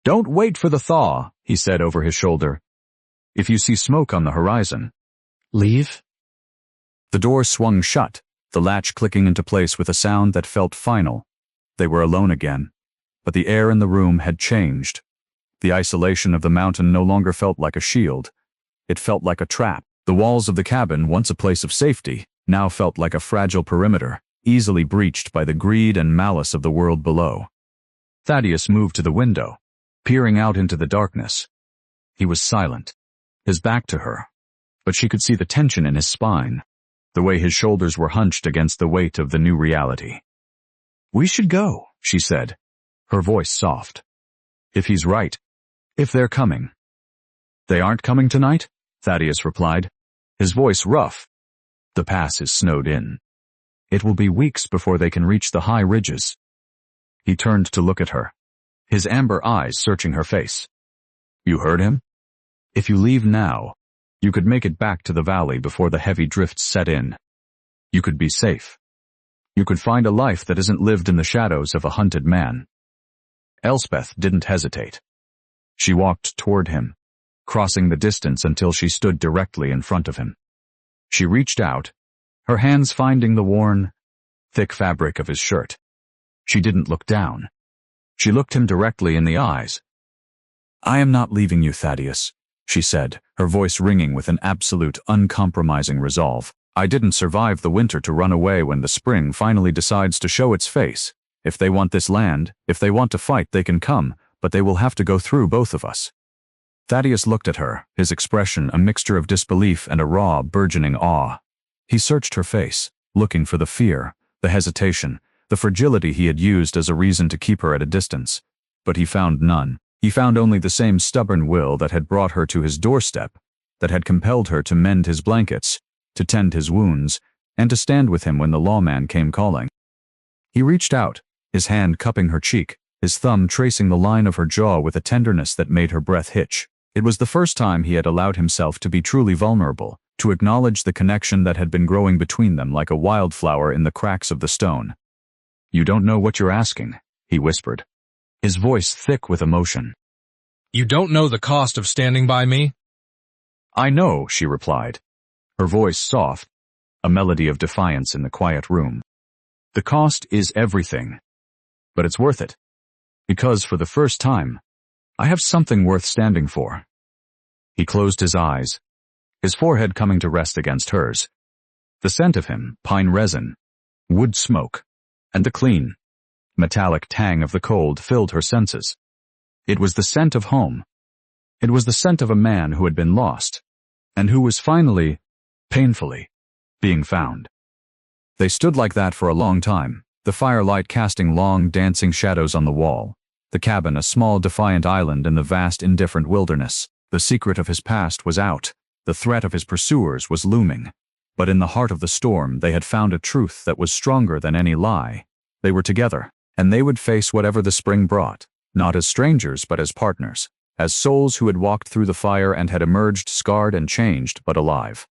"Don't wait for the thaw," he said over his shoulder. "If you see smoke on the horizon, leave." The door swung shut, the latch clicking into place with a sound that felt final. They were alone again, but the air in the room had changed. The isolation of the mountain no longer felt like a shield. It felt like a trap. The walls of the cabin, once a place of safety, now felt like a fragile perimeter, easily breached by the greed and malice of the world below. Thaddeus moved to the window, peering out into the darkness. He was silent, his back to her, but she could see the tension in his spine, the way his shoulders were hunched against the weight of the new reality. "We should go," she said, her voice soft. "If he's right, if they're coming." "They aren't coming tonight?" Thaddeus replied, his voice rough. "The pass is snowed in. It will be weeks before they can reach the high ridges." He turned to look at her, his amber eyes searching her face. "You heard him? If you leave now, you could make it back to the valley before the heavy drifts set in. You could be safe. You could find a life that isn't lived in the shadows of a hunted man." Elspeth didn't hesitate. She walked toward him, crossing the distance until she stood directly in front of him. She reached out, her hands finding the worn, thick fabric of his shirt. She didn't look down. She looked him directly in the eyes. "I am not leaving you, Thaddeus," she said, her voice ringing with an absolute, uncompromising resolve. "I didn't survive the winter to run away when the spring finally decides to show its face. If they want this land, if they want to fight, they can come, but they will have to go through both of us." Thaddeus looked at her, his expression a mixture of disbelief and a raw, burgeoning awe. He searched her face, looking for the fear, the hesitation, the fragility he had used as a reason to keep her at a distance. But he found none. He found only the same stubborn will that had brought her to his doorstep, that had compelled her to mend his blankets, to tend his wounds, and to stand with him when the lawman came calling. He reached out, his hand cupping her cheek, his thumb tracing the line of her jaw with a tenderness that made her breath hitch. It was the first time he had allowed himself to be truly vulnerable, to acknowledge the connection that had been growing between them like a wildflower in the cracks of the stone. "You don't know what you're asking," he whispered, his voice thick with emotion. "You don't know the cost of standing by me?" "I know," she replied, her voice soft, a melody of defiance in the quiet room. "The cost is everything. But it's worth it. Because for the first time, I have something worth standing for." He closed his eyes, his forehead coming to rest against hers. The scent of him, pine resin, wood smoke, and the clean, metallic tang of the cold filled her senses. It was the scent of home. It was the scent of a man who had been lost, and who was finally, painfully, being found. They stood like that for a long time, the firelight casting long, dancing shadows on the wall, the cabin a small, defiant island in the vast, indifferent wilderness. The secret of his past was out, the threat of his pursuers was looming. But in the heart of the storm, they had found a truth that was stronger than any lie. They were together, and they would face whatever the spring brought, not as strangers but as partners, as souls who had walked through the fire and had emerged scarred and changed but alive.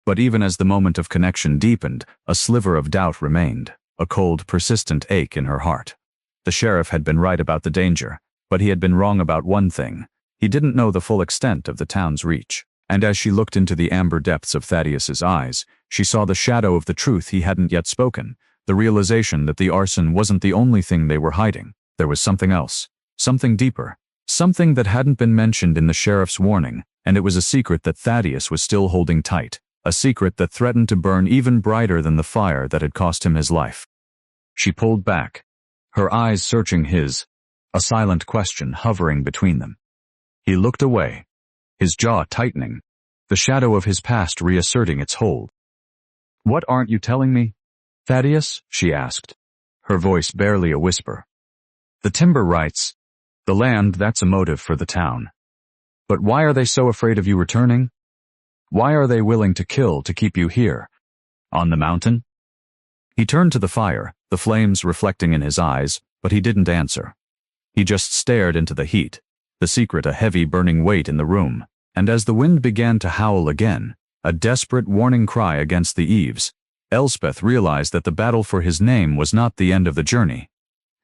But even as the moment of connection deepened, a sliver of doubt remained, a cold, persistent ache in her heart. The sheriff had been right about the danger, but he had been wrong about one thing. He didn't know the full extent of the town's reach. And as she looked into the amber depths of Thaddeus's eyes, she saw the shadow of the truth he hadn't yet spoken, the realization that the arson wasn't the only thing they were hiding. There was something else, something deeper, something that hadn't been mentioned in the sheriff's warning, and it was a secret that Thaddeus was still holding tight, a secret that threatened to burn even brighter than the fire that had cost him his life. She pulled back, her eyes searching his, a silent question hovering between them. He looked away, his jaw tightening, the shadow of his past reasserting its hold. "What aren't you telling me, Thaddeus?" she asked, her voice barely a whisper. "The timber rights, the land, that's a motive for the town. But why are they so afraid of you returning? Why are they willing to kill to keep you here, on the mountain?" He turned to the fire, the flames reflecting in his eyes, but he didn't answer. He just stared into the heat, the secret a heavy burning weight in the room, and as the wind began to howl again, a desperate warning cry against the eaves, Elspeth realized that the battle for his name was not the end of the journey.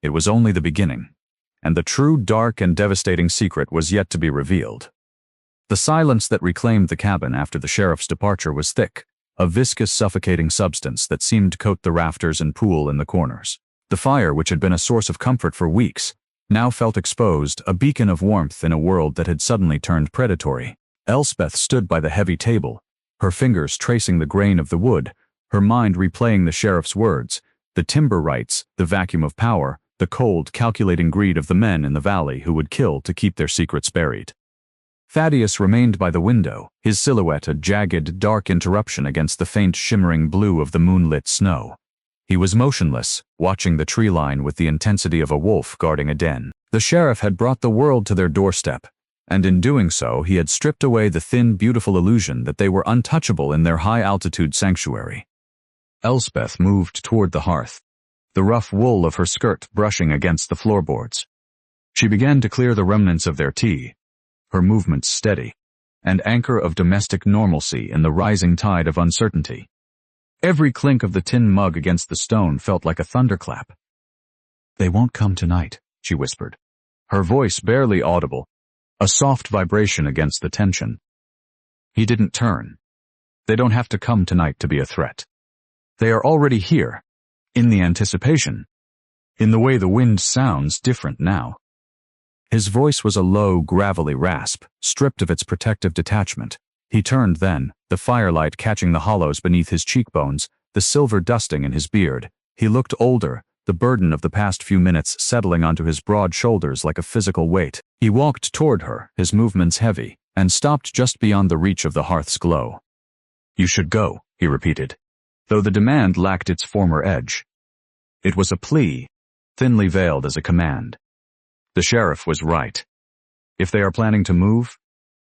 It was only the beginning, and the true dark and devastating secret was yet to be revealed. The silence that reclaimed the cabin after the sheriff's departure was thick, a viscous, suffocating substance that seemed to coat the rafters and pool in the corners. The fire, which had been a source of comfort for weeks, now felt exposed, a beacon of warmth in a world that had suddenly turned predatory. Elspeth stood by the heavy table, her fingers tracing the grain of the wood, her mind replaying the sheriff's words, the timber rights, the vacuum of power, the cold, calculating greed of the men in the valley who would kill to keep their secrets buried. Thaddeus remained by the window, his silhouette a jagged, dark interruption against the faint, shimmering blue of the moonlit snow. He was motionless, watching the tree line with the intensity of a wolf guarding a den. The sheriff had brought the world to their doorstep, and in doing so he had stripped away the thin, beautiful illusion that they were untouchable in their high-altitude sanctuary. Elspeth moved toward the hearth, the rough wool of her skirt brushing against the floorboards. She began to clear the remnants of their tea, her movements steady, an anchor of domestic normalcy in the rising tide of uncertainty. Every clink of the tin mug against the stone felt like a thunderclap. "They won't come tonight," she whispered, her voice barely audible, a soft vibration against the tension. He didn't turn. "They don't have to come tonight to be a threat. They are already here, in the anticipation, in the way the wind sounds different now." His voice was a low, gravelly rasp, stripped of its protective detachment. He turned then, the firelight catching the hollows beneath his cheekbones, the silver dusting in his beard. He looked older, the burden of the past few minutes settling onto his broad shoulders like a physical weight. He walked toward her, his movements heavy, and stopped just beyond the reach of the hearth's glow. "You should go," he repeated, though the demand lacked its former edge. It was a plea, thinly veiled as a command. The sheriff was right. If they are planning to move,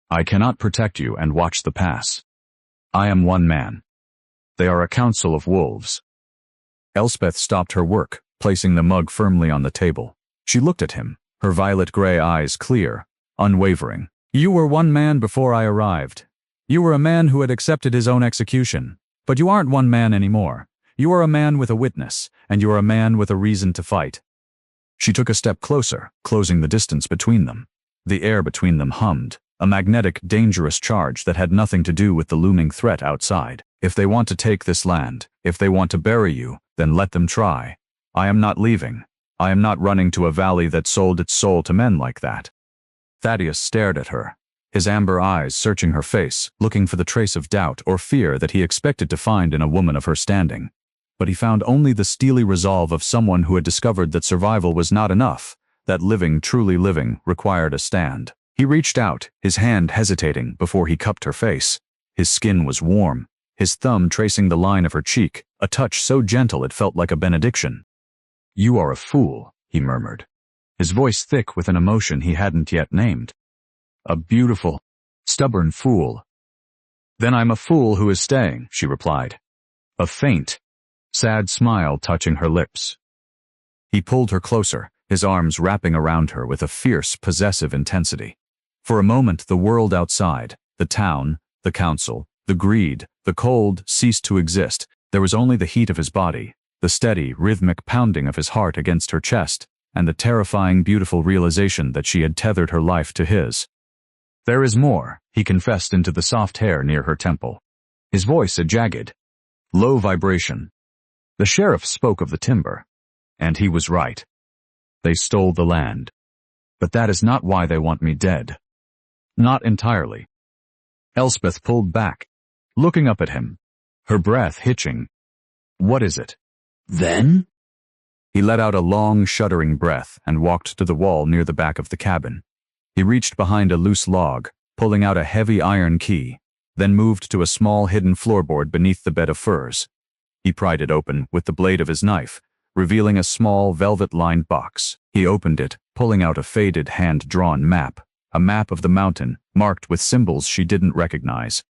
I cannot protect you and watch the pass. I am one man. They are a council of wolves. Elspeth stopped her work, placing the mug firmly on the table. She looked at him, her violet-gray eyes clear, unwavering. "You were one man before I arrived. You were a man who had accepted his own execution. But you aren't one man anymore. You are a man with a witness, and you are a man with a reason to fight." She took a step closer, closing the distance between them. The air between them hummed, a magnetic, dangerous charge that had nothing to do with the looming threat outside. "If they want to take this land, if they want to bury you, then let them try. I am not leaving. I am not running to a valley that sold its soul to men like that." Thaddeus stared at her, his amber eyes searching her face, looking for the trace of doubt or fear that he expected to find in a woman of her standing. But he found only the steely resolve of someone who had discovered that survival was not enough, that living, truly living, required a stand. He reached out, his hand hesitating before he cupped her face. His skin was warm, his thumb tracing the line of her cheek, a touch so gentle it felt like a benediction. "You are a fool," he murmured, his voice thick with an emotion he hadn't yet named. "A beautiful, stubborn fool." "Then I'm a fool who is staying," she replied, a faint, sad smile touching her lips. He pulled her closer, his arms wrapping around her with a fierce, possessive intensity. For a moment the world outside, the town, the council, the greed, the cold, ceased to exist. There was only the heat of his body, the steady, rhythmic pounding of his heart against her chest, and the terrifying, beautiful realization that she had tethered her life to his. "There is more," he confessed into the soft hair near her temple, his voice a jagged, low vibration. "The sheriff spoke of the timber, and he was right. They stole the land. But that is not why they want me dead. Not entirely." Elspeth pulled back, looking up at him, her breath hitching. "What is it?" "Then?" He let out a long, shuddering breath and walked to the wall near the back of the cabin. He reached behind a loose log, pulling out a heavy iron key, then moved to a small hidden floorboard beneath the bed of furs. He pried it open with the blade of his knife, revealing a small, velvet-lined box. He opened it, pulling out a faded, hand-drawn map, a map of the mountain, marked with symbols she didn't recognize.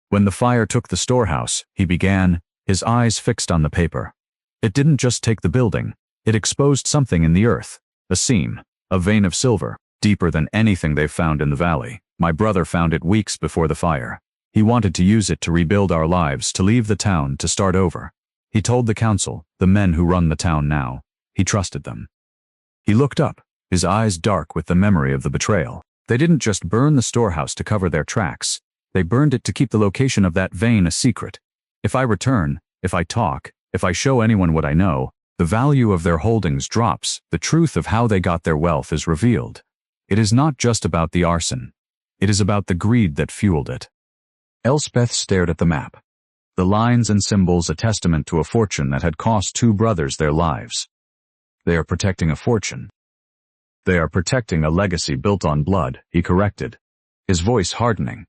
When the fire took the storehouse, he began, his eyes fixed on the paper. It didn't just take the building, it exposed something in the earth, a seam, a vein of silver, deeper than anything they've found in the valley. My brother found it weeks before the fire. He wanted to use it to rebuild our lives, to leave the town, to start over. He told the council, the men who run the town now. He trusted them. He looked up, his eyes dark with the memory of the betrayal. They didn't just burn the storehouse to cover their tracks. They burned it to keep the location of that vein a secret. If I return, if I talk, if I show anyone what I know, the value of their holdings drops, the truth of how they got their wealth is revealed. It is not just about the arson. It is about the greed that fueled it. Elspeth stared at the map. The lines and symbols a testament to a fortune that had cost two brothers their lives. They are protecting a fortune. They are protecting a legacy built on blood, he corrected, his voice hardening.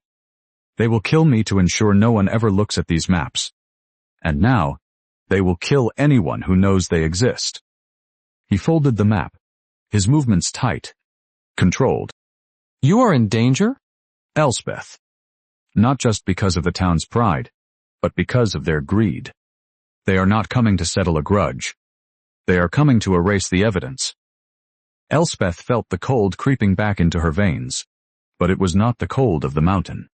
They will kill me to ensure no one ever looks at these maps. And now, they will kill anyone who knows they exist. He folded the map, his movements tight, controlled. "You are in danger?" Elspeth. Not just because of the town's pride, but because of their greed. They are not coming to settle a grudge. They are coming to erase the evidence. Elspeth felt the cold creeping back into her veins. But it was not the cold of the mountain.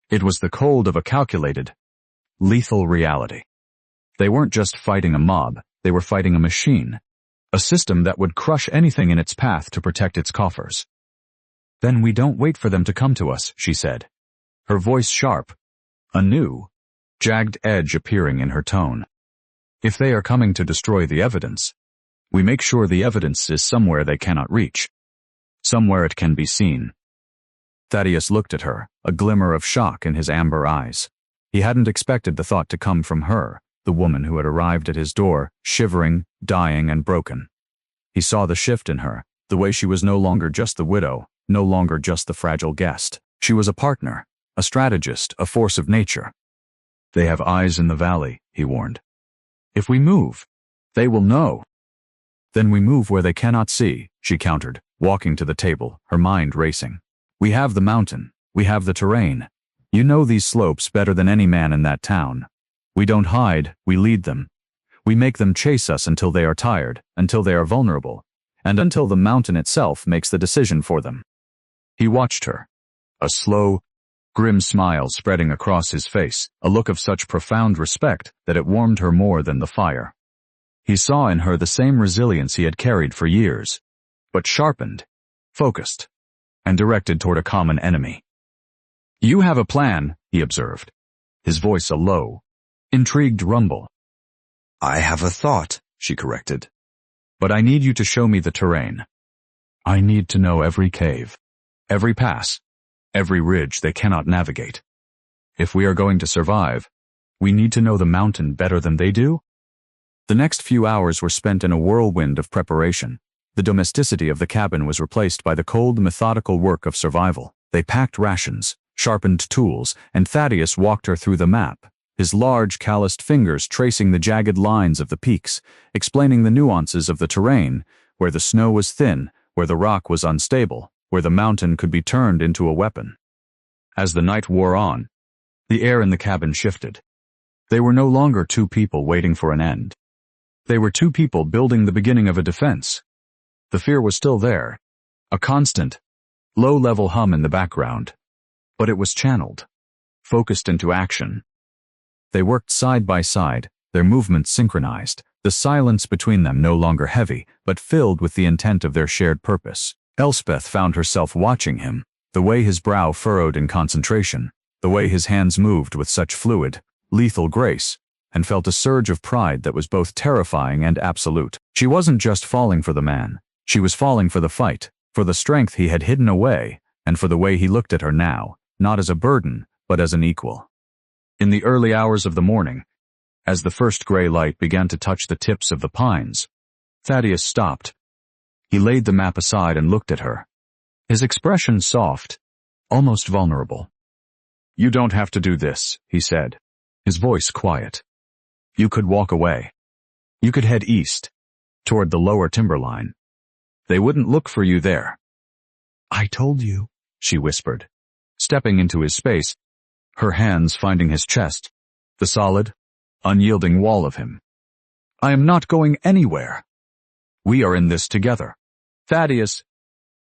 It was the cold of a calculated, lethal reality. They weren't just fighting a mob, they were fighting a machine. A system that would crush anything in its path to protect its coffers. "Then we don't wait for them to come to us," she said. Her voice sharp, a new, jagged edge appearing in her tone. "If they are coming to destroy the evidence, we make sure the evidence is somewhere they cannot reach. Somewhere it can be seen." Thaddeus looked at her, a glimmer of shock in his amber eyes. He hadn't expected the thought to come from her, the woman who had arrived at his door, shivering, dying, and broken. He saw the shift in her, the way she was no longer just the widow, no longer just the fragile guest. She was a partner, a strategist, a force of nature. "They have eyes in the valley," he warned. "If we move, they will know." "Then we move where they cannot see," she countered, walking to the table, her mind racing. "We have the mountain. We have the terrain. You know these slopes better than any man in that town. We don't hide, we lead them. We make them chase us until they are tired, until they are vulnerable, and until the mountain itself makes the decision for them." He watched her, a slow, grim smile spreading across his face, a look of such profound respect that it warmed her more than the fire. He saw in her the same resilience he had carried for years, but sharpened, focused, and directed toward a common enemy. "You have a plan," he observed, his voice a low, intrigued rumble. "I have a thought," she corrected. "But I need you to show me the terrain. I need to know every cave, every pass, every ridge they cannot navigate. If we are going to survive, we need to know the mountain better than they do." The next few hours were spent in a whirlwind of preparation. The domesticity of the cabin was replaced by the cold, methodical work of survival. They packed rations, sharpened tools, and Thaddeus walked her through the map, his large, calloused fingers tracing the jagged lines of the peaks, explaining the nuances of the terrain, where the snow was thin, where the rock was unstable, where the mountain could be turned into a weapon. As the night wore on, the air in the cabin shifted. They were no longer two people waiting for an end. They were two people building the beginning of a defense. The fear was still there, a constant, low-level hum in the background, but it was channeled, focused into action. They worked side by side, their movements synchronized, the silence between them no longer heavy, but filled with the intent of their shared purpose. Elspeth found herself watching him, the way his brow furrowed in concentration, the way his hands moved with such fluid, lethal grace, and felt a surge of pride that was both terrifying and absolute. She wasn't just falling for the man. She was falling for the fight, for the strength he had hidden away, and for the way he looked at her now, not as a burden, but as an equal. In the early hours of the morning, as the first gray light began to touch the tips of the pines, Thaddeus stopped. He laid the map aside and looked at her, his expression soft, almost vulnerable. "You don't have to do this," he said, his voice quiet. "You could walk away. You could head east, toward the lower timberline. They wouldn't look for you there." "I told you," she whispered, stepping into his space, her hands finding his chest, the solid, unyielding wall of him. "I am not going anywhere. We are in this together. Thaddeus,"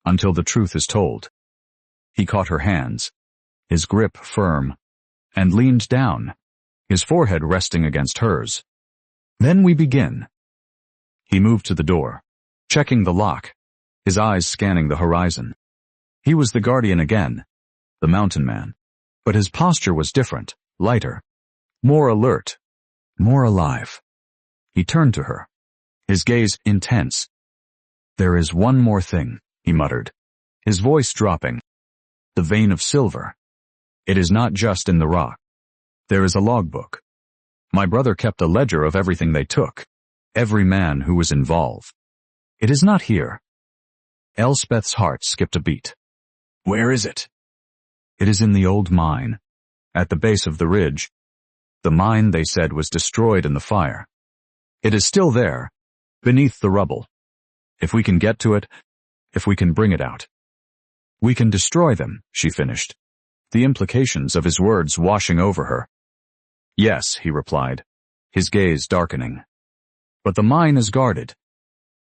until the truth is told. He caught her hands, his grip firm, and leaned down, his forehead resting against hers. "Then we begin." He moved to the door, checking the lock, his eyes scanning the horizon. He was the guardian again, the mountain man, but his posture was different, lighter, more alert, more alive. He turned to her, his gaze intense. "There is one more thing," he muttered, his voice dropping. "The vein of silver. It is not just in the rock. There is a logbook. My brother kept a ledger of everything they took, every man who was involved. It is not here." Elspeth's heart skipped a beat. "Where is it?" "It is in the old mine, at the base of the ridge. The mine, they said, was destroyed in the fire. It is still there, beneath the rubble. If we can get to it, if we can bring it out. We can destroy them," she finished, the implications of his words washing over her. "Yes," he replied, his gaze darkening. "But the mine is guarded.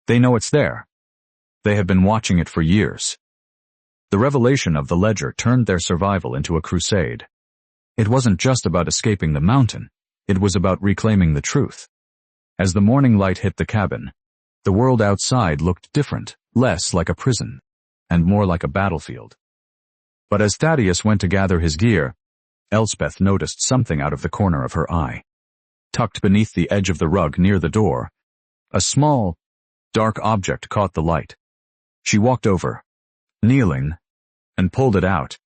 They know it's there. They had been watching it for years. The revelation of the ledger turned their survival into a crusade. It wasn't just about escaping the mountain, it was about reclaiming the truth. As the morning light hit the cabin, the world outside looked different, less like a prison, and more like a battlefield. But as Thaddeus went to gather his gear, Elspeth noticed something out of the corner of her eye. Tucked beneath the edge of the rug near the door, a small, dark object caught the light. She walked over, kneeling, and pulled it out.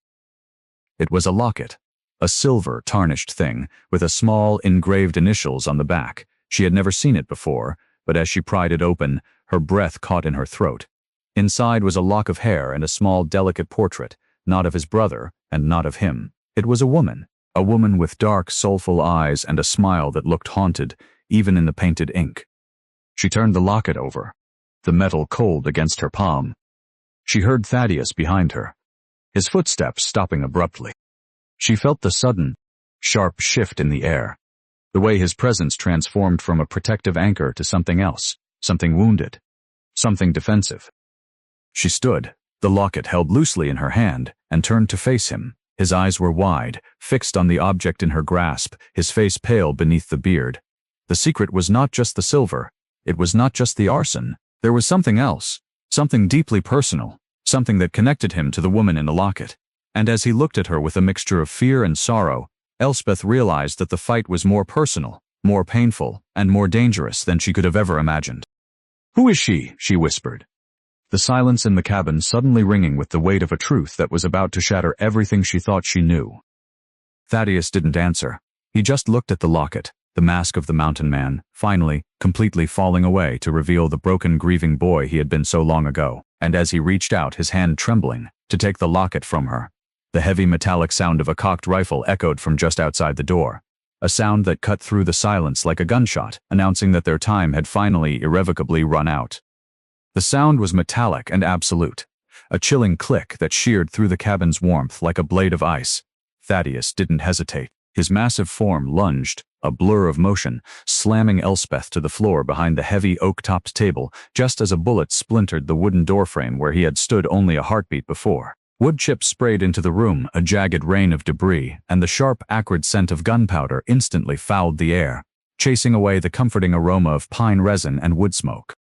It was a locket, a silver, tarnished thing with a small, engraved initials on the back. She had never seen it before, but as she pried it open, her breath caught in her throat. Inside was a lock of hair and a small, delicate portrait, not of his brother and not of him. It was a woman with dark, soulful eyes and a smile that looked haunted, even in the painted ink. She turned the locket over, the metal cold against her palm. She heard Thaddeus behind her, his footsteps stopping abruptly. She felt the sudden, sharp shift in the air, the way his presence transformed from a protective anchor to something else, something wounded, something defensive. She stood, the locket held loosely in her hand, and turned to face him. His eyes were wide, fixed on the object in her grasp, his face pale beneath the beard. The secret was not just the silver, it was not just the arson. There was something else, something deeply personal, something that connected him to the woman in the locket. And as he looked at her with a mixture of fear and sorrow, Elspeth realized that the fight was more personal, more painful, and more dangerous than she could have ever imagined. "Who is she?" she whispered, the silence in the cabin suddenly ringing with the weight of a truth that was about to shatter everything she thought she knew. Thaddeus didn't answer. He just looked at the locket, the mask of the mountain man, finally, completely falling away to reveal the broken, grieving boy he had been so long ago. And as he reached out, his hand trembling, to take the locket from her, the heavy metallic sound of a cocked rifle echoed from just outside the door, a sound that cut through the silence like a gunshot, announcing that their time had finally irrevocably run out. The sound was metallic and absolute, a chilling click that sheared through the cabin's warmth like a blade of ice. Thaddeus didn't hesitate. His massive form lunged, a blur of motion, slamming Elspeth to the floor behind the heavy oak-topped table just as a bullet splintered the wooden doorframe where he had stood only a heartbeat before. Wood chips sprayed into the room, a jagged rain of debris, and the sharp, acrid scent of gunpowder instantly fouled the air, chasing away the comforting aroma of pine resin and wood smoke.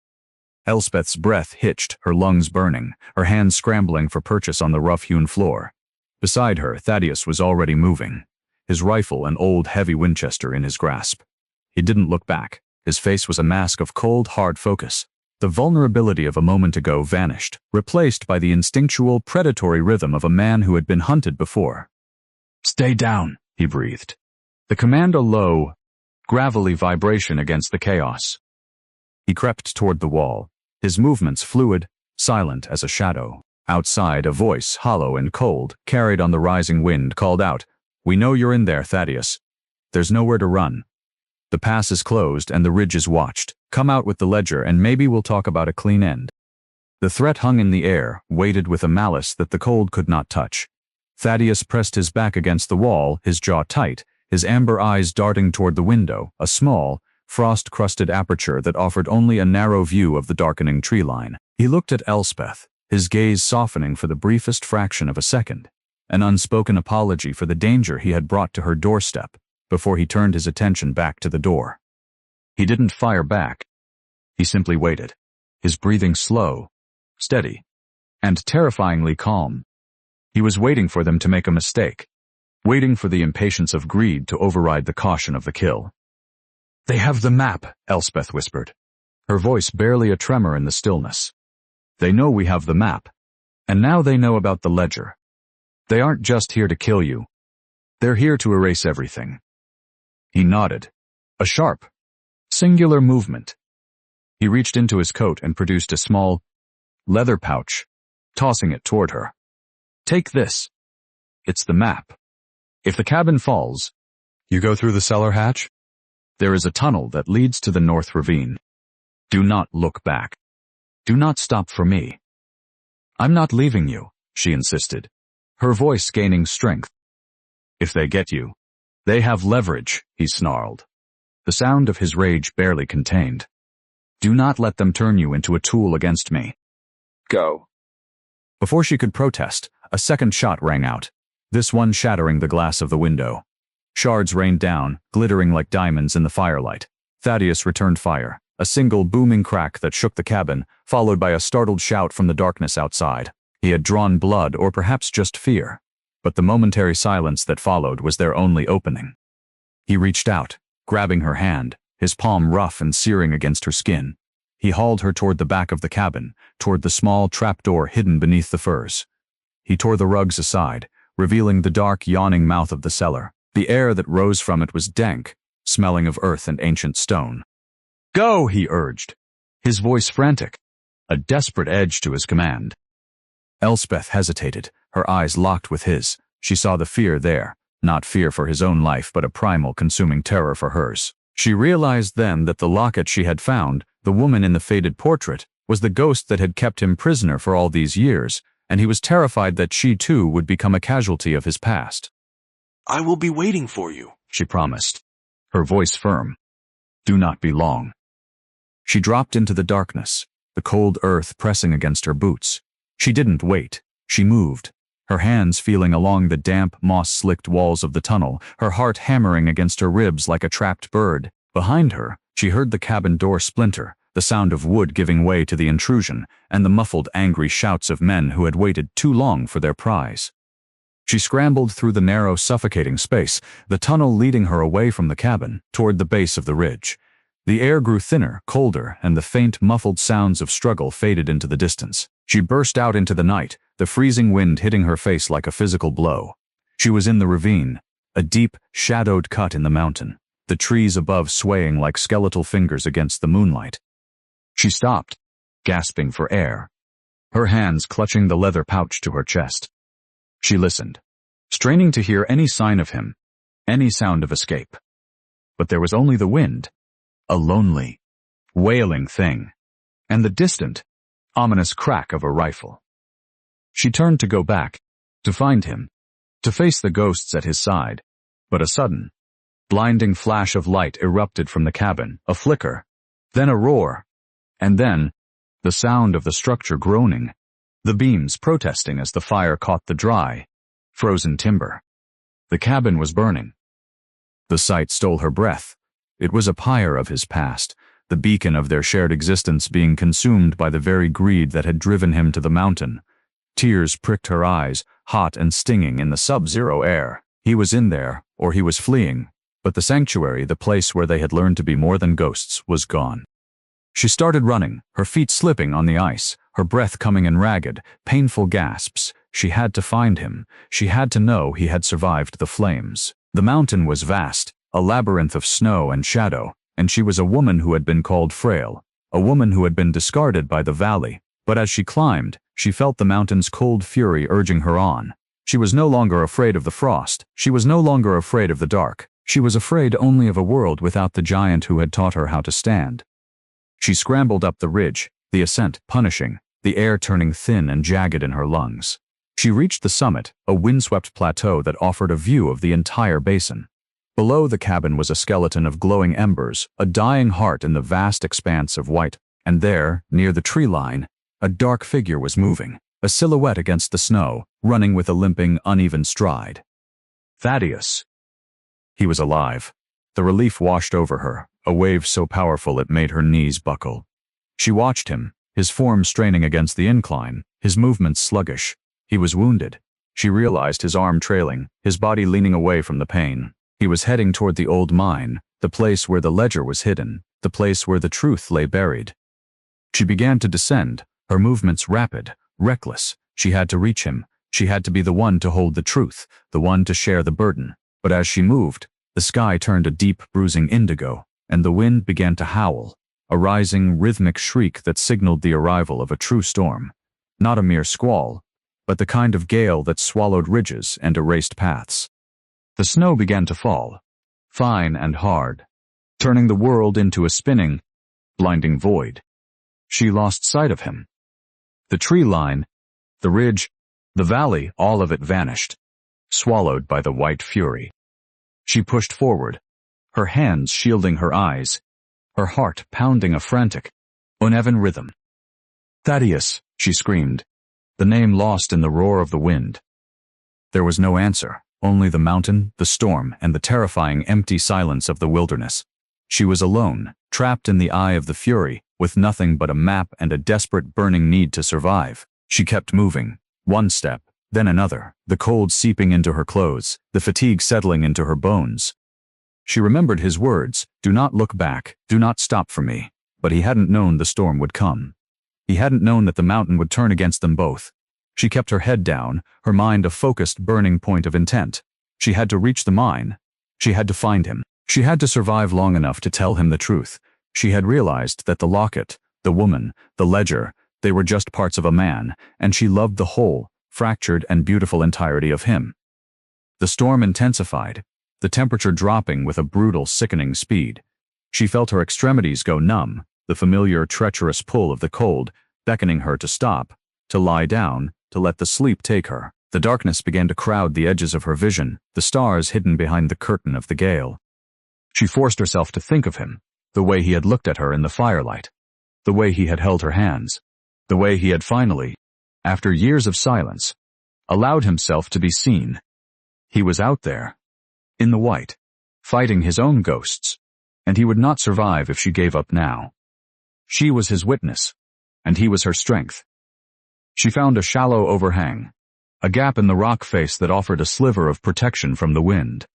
Elspeth's breath hitched, her lungs burning, her hands scrambling for purchase on the rough-hewn floor. Beside her, Thaddeus was already moving, his rifle and old heavy Winchester in his grasp. He didn't look back. His face was a mask of cold, hard focus. The vulnerability of a moment ago vanished, replaced by the instinctual, predatory rhythm of a man who had been hunted before. "Stay down," he breathed. The command a low, gravelly vibration against the chaos. He crept toward the wall, his movements fluid, silent as a shadow. Outside, a voice, hollow and cold, carried on the rising wind, called out, "We know you're in there, Thaddeus. There's nowhere to run. The pass is closed and the ridge is watched. Come out with the ledger and maybe we'll talk about a clean end." The threat hung in the air, weighted with a malice that the cold could not touch. Thaddeus pressed his back against the wall, his jaw tight, his amber eyes darting toward the window, a small, frost-crusted aperture that offered only a narrow view of the darkening tree line. He looked at Elspeth, his gaze softening for the briefest fraction of a second, an unspoken apology for the danger he had brought to her doorstep, before he turned his attention back to the door. He didn't fire back. He simply waited, his breathing slow, steady, and terrifyingly calm. He was waiting for them to make a mistake, waiting for the impatience of greed to override the caution of the kill. "They have the map," Elspeth whispered, her voice barely a tremor in the stillness. "They know we have the map, and now they know about the ledger. They aren't just here to kill you. They're here to erase everything." He nodded, a sharp, singular movement. He reached into his coat and produced a small, leather pouch, tossing it toward her. "Take this. It's the map. If the cabin falls, You go through the cellar hatch? there is a tunnel that leads to the North Ravine. Do not look back. Do not stop for me." "I'm not leaving you," she insisted, her voice gaining strength. "If they get you, they have leverage," he snarled, the sound of his rage barely contained. "Do not let them turn you into a tool against me." Go. Before she could protest, a second shot rang out, this one shattering the glass of the window. Shards rained down, glittering like diamonds in the firelight. Thaddeus returned fire, a single booming crack that shook the cabin, followed by a startled shout from the darkness outside. He had drawn blood, or perhaps just fear. But the momentary silence that followed was their only opening. He reached out, grabbing her hand, his palm rough and searing against her skin. He hauled her toward the back of the cabin, toward the small trapdoor hidden beneath the furs. He tore the rugs aside, revealing the dark, yawning mouth of the cellar. The air that rose from it was dank, smelling of earth and ancient stone. "Go," he urged, his voice frantic, a desperate edge to his command. Elspeth hesitated, her eyes locked with his. She saw the fear there, not fear for his own life but a primal, consuming terror for hers. She realized then that the locket she had found, the woman in the faded portrait, was the ghost that had kept him prisoner for all these years, and he was terrified that she too would become a casualty of his past. "I will be waiting for you," she promised, her voice firm. "Do not be long." She dropped into the darkness, the cold earth pressing against her boots. She didn't wait. She moved, her hands feeling along the damp, moss-slicked walls of the tunnel, her heart hammering against her ribs like a trapped bird. Behind her, she heard the cabin door splinter, the sound of wood giving way to the intrusion, and the muffled, angry shouts of men who had waited too long for their prize. She scrambled through the narrow, suffocating space, the tunnel leading her away from the cabin, toward the base of the ridge. The air grew thinner, colder, and the faint, muffled sounds of struggle faded into the distance. She burst out into the night, the freezing wind hitting her face like a physical blow. She was in the ravine, a deep, shadowed cut in the mountain, the trees above swaying like skeletal fingers against the moonlight. She stopped, gasping for air, her hands clutching the leather pouch to her chest. She listened, straining to hear any sign of him, any sound of escape. But there was only the wind, a lonely, wailing thing, and the distant, ominous crack of a rifle. She turned to go back, to find him, to face the ghosts at his side, but a sudden, blinding flash of light erupted from the cabin, a flicker, then a roar, and then the sound of the structure groaning, the beams protesting as the fire caught the dry, frozen timber. The cabin was burning. The sight stole her breath. It was a pyre of his past, the beacon of their shared existence being consumed by the very greed that had driven him to the mountain. Tears pricked her eyes, hot and stinging in the sub-zero air. He was in there, or he was fleeing, but the sanctuary, the place where they had learned to be more than ghosts, was gone. She started running, her feet slipping on the ice, her breath coming in ragged, painful gasps. She had to find him. She had to know he had survived the flames. The mountain was vast, a labyrinth of snow and shadow, and she was a woman who had been called frail, a woman who had been discarded by the valley. But as she climbed, she felt the mountain's cold fury urging her on. She was no longer afraid of the frost. She was no longer afraid of the dark. She was afraid only of a world without the giant who had taught her how to stand. She scrambled up the ridge, the ascent punishing, the air turning thin and jagged in her lungs. She reached the summit, a windswept plateau that offered a view of the entire basin. Below the cabin was a skeleton of glowing embers, a dying heart in the vast expanse of white, and there, near the tree line, a dark figure was moving, a silhouette against the snow, running with a limping, uneven stride. Thaddeus. He was alive. The relief washed over her, a wave so powerful it made her knees buckle. She watched him, his form straining against the incline, his movements sluggish. He was wounded. She realized his arm trailing, his body leaning away from the pain. He was heading toward the old mine, the place where the ledger was hidden, the place where the truth lay buried. She began to descend, her movements rapid, reckless. She had to reach him. She had to be the one to hold the truth, the one to share the burden. But as she moved, the sky turned a deep, bruising indigo, and the wind began to howl, a rising, rhythmic shriek that signaled the arrival of a true storm. Not a mere squall, but the kind of gale that swallowed ridges and erased paths. The snow began to fall, fine and hard, turning the world into a spinning, blinding void. She lost sight of him. The tree line, the ridge, the valley, all of it vanished, swallowed by the white fury. She pushed forward, her hands shielding her eyes, her heart pounding a frantic, uneven rhythm. "Thaddeus," she screamed, the name lost in the roar of the wind. There was no answer, only the mountain, the storm, and the terrifying empty silence of the wilderness. She was alone, trapped in the eye of the fury, with nothing but a map and a desperate burning need to survive. She kept moving, one step, then another, the cold seeping into her clothes, the fatigue settling into her bones. She remembered his words, do not look back, do not stop for me, but he hadn't known the storm would come. He hadn't known that the mountain would turn against them both. She kept her head down, her mind a focused, burning point of intent. She had to reach the mine. She had to find him. She had to survive long enough to tell him the truth. She had realized that the locket, the woman, the ledger, they were just parts of a man, and she loved the whole, fractured and beautiful entirety of him. The storm intensified, the temperature dropping with a brutal, sickening speed. She felt her extremities go numb, the familiar, treacherous pull of the cold, beckoning her to stop, to lie down, to let the sleep take her. The darkness began to crowd the edges of her vision, the stars hidden behind the curtain of the gale. She forced herself to think of him, the way he had looked at her in the firelight, the way he had held her hands, the way he had finally, after years of silence, allowed himself to be seen. He was out there, in the white, fighting his own ghosts, and he would not survive if she gave up now. She was his witness, and he was her strength. She found a shallow overhang, a gap in the rock face that offered a sliver of protection from the wind.